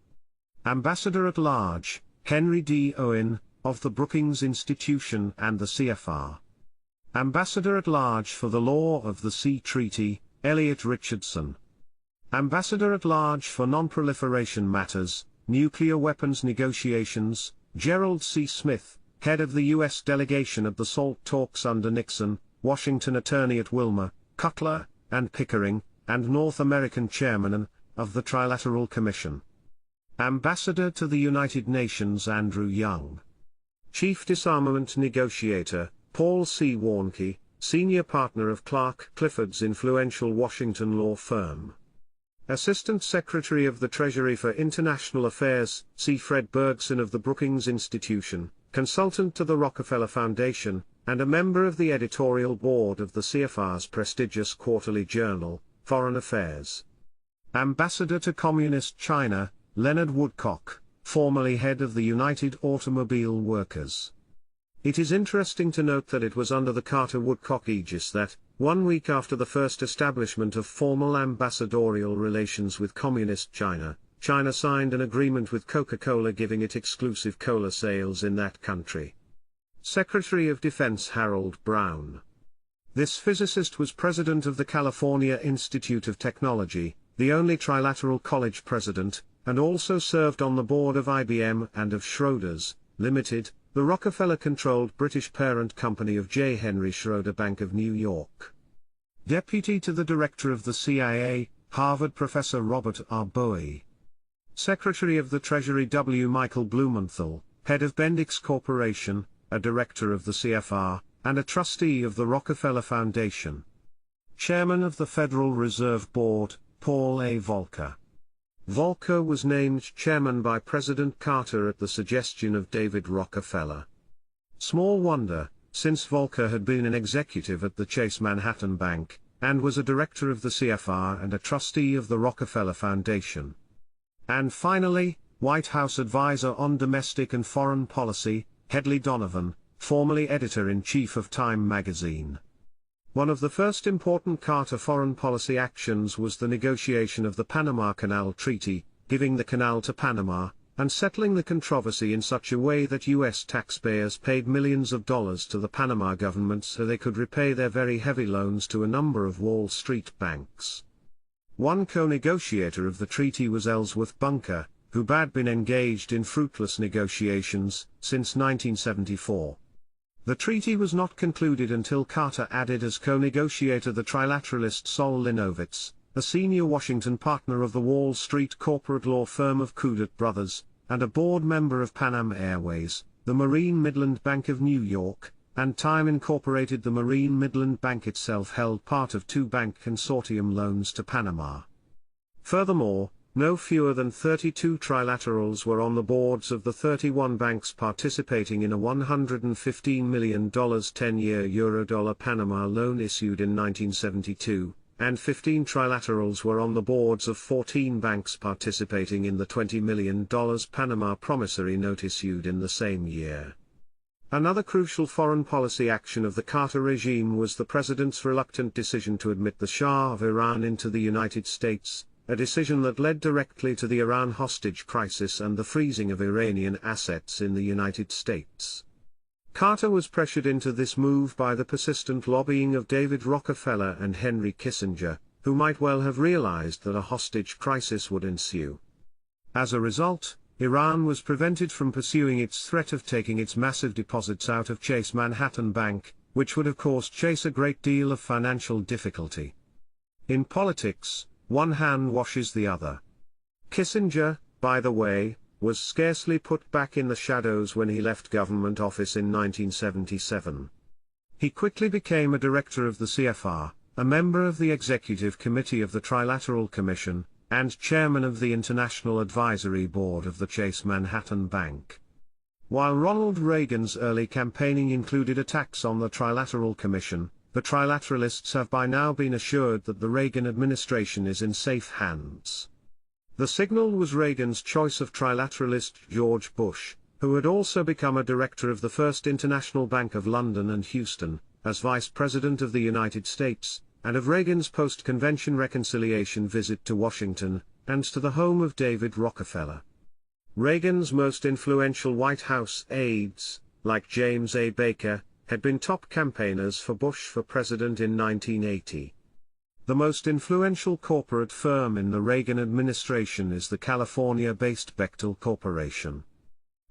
Ambassador at Large, Henry D. Owen, of the Brookings Institution and the CFR. Ambassador at Large for the Law of the Sea Treaty, Elliot Richardson. Ambassador at Large for Non-Proliferation Matters, Nuclear Weapons Negotiations, Gerald C. Smith, head of the U.S. delegation at the SALT talks under Nixon, Washington attorney at Wilmer, Cutler, and Pickering, and North American chairman of the Trilateral Commission. Ambassador to the United Nations Andrew Young. Chief Disarmament Negotiator, Paul C. Warnke, senior partner of Clark Clifford's influential Washington law firm. Assistant Secretary of the Treasury for International Affairs, C. Fred Bergson of the Brookings Institution, consultant to the Rockefeller Foundation, and a member of the editorial board of the CFR's prestigious quarterly journal, Foreign Affairs. Ambassador to Communist China, Leonard Woodcock, formerly head of the United Automobile Workers. It is interesting to note that it was under the Carter-Woodcock aegis that, 1 week after the first establishment of formal ambassadorial relations with Communist China, China signed an agreement with Coca-Cola giving it exclusive cola sales in that country. Secretary of Defense Harold Brown. This physicist was president of the California Institute of Technology, the only trilateral college president, and also served on the board of IBM and of Schroders, Limited, the Rockefeller-controlled British parent company of J. Henry Schroeder Bank of New York. Deputy to the Director of the CIA, Harvard professor Robert R. Bowie. Secretary of the Treasury W. Michael Blumenthal, head of Bendix Corporation, a director of the CFR, and a trustee of the Rockefeller Foundation. Chairman of the Federal Reserve Board, Paul A. Volcker. Volcker was named chairman by President Carter at the suggestion of David Rockefeller. Small wonder, since Volcker had been an executive at the Chase Manhattan Bank, and was a director of the CFR and a trustee of the Rockefeller Foundation. And finally, White House advisor on domestic and foreign policy, Hedley Donovan, formerly editor-in-chief of Time magazine. One of the first important Carter foreign policy actions was the negotiation of the Panama Canal Treaty, giving the canal to Panama, and settling the controversy in such a way that U.S. taxpayers paid millions of dollars to the Panama government so they could repay their very heavy loans to a number of Wall Street banks. One co-negotiator of the treaty was Ellsworth Bunker, who had been engaged in fruitless negotiations since 1974. The treaty was not concluded until Carter added as co-negotiator the trilateralist Sol Linowitz, a senior Washington partner of the Wall Street corporate law firm of Kudat Brothers, and a board member of Pan Am Airways, the Marine Midland Bank of New York, and Time Incorporated. The Marine Midland Bank itself held part of two bank consortium loans to Panama. Furthermore, no fewer than 32 trilaterals were on the boards of the 31 banks participating in a $115 million 10-year Eurodollar Panama loan issued in 1972, and 15 trilaterals were on the boards of 14 banks participating in the $20 million Panama promissory note issued in the same year. Another crucial foreign policy action of the Carter regime was the president's reluctant decision to admit the Shah of Iran into the United States, a decision that led directly to the Iran hostage crisis and the freezing of Iranian assets in the United States. Carter was pressured into this move by the persistent lobbying of David Rockefeller and Henry Kissinger, who might well have realized that a hostage crisis would ensue. As a result, Iran was prevented from pursuing its threat of taking its massive deposits out of Chase Manhattan Bank, which would have caused Chase a great deal of financial difficulty. In politics, one hand washes the other. Kissinger, by the way, was scarcely put back in the shadows when he left government office in 1977. He quickly became a director of the CFR, a member of the Executive Committee of the Trilateral Commission, and chairman of the International Advisory Board of the Chase Manhattan Bank. While Ronald Reagan's early campaigning included attacks on the Trilateral Commission, the Trilateralists have by now been assured that the Reagan administration is in safe hands. The signal was Reagan's choice of trilateralist George Bush, who had also become a director of the First International Bank of London and Houston, as Vice President of the United States, and of Reagan's post-convention reconciliation visit to Washington, and to the home of David Rockefeller. Reagan's most influential White House aides, like James A. Baker, had been top campaigners for Bush for president in 1980. The most influential corporate firm in the Reagan administration is the California-based Bechtel Corporation.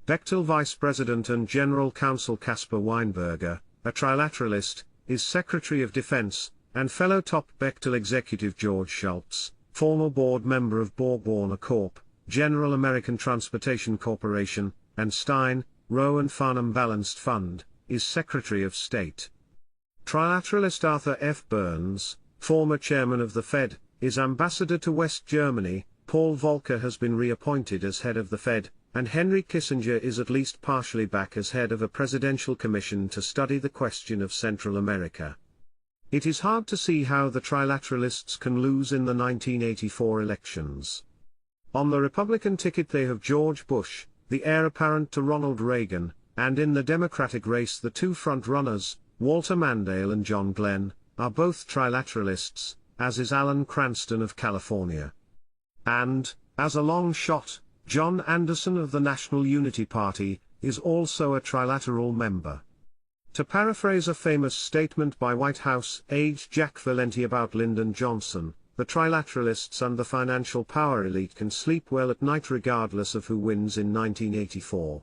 Bechtel Vice President and General Counsel Caspar Weinberger, a trilateralist, is Secretary of Defense, and fellow top Bechtel executive George Shultz, former board member of Borg-Warner Corp., General American Transportation Corporation, and Stein, Rowe & Farnham Balanced Fund, is Secretary of State. Trilateralist Arthur F. Burns, former chairman of the Fed, is ambassador to West Germany. Paul Volcker has been reappointed as head of the Fed, and Henry Kissinger is at least partially back as head of a presidential commission to study the question of Central America. It is hard to see how the Trilateralists can lose in the 1984 elections. On the Republican ticket they have George Bush, the heir apparent to Ronald Reagan, and in the Democratic race the two front-runners, Walter Mondale and John Glenn, are both trilateralists, as is Alan Cranston of California. And, as a long shot, John Anderson of the National Unity Party, is also a trilateral member. To paraphrase a famous statement by White House aide Jack Valenti about Lyndon Johnson, the trilateralists and the financial power elite can sleep well at night regardless of who wins in 1984.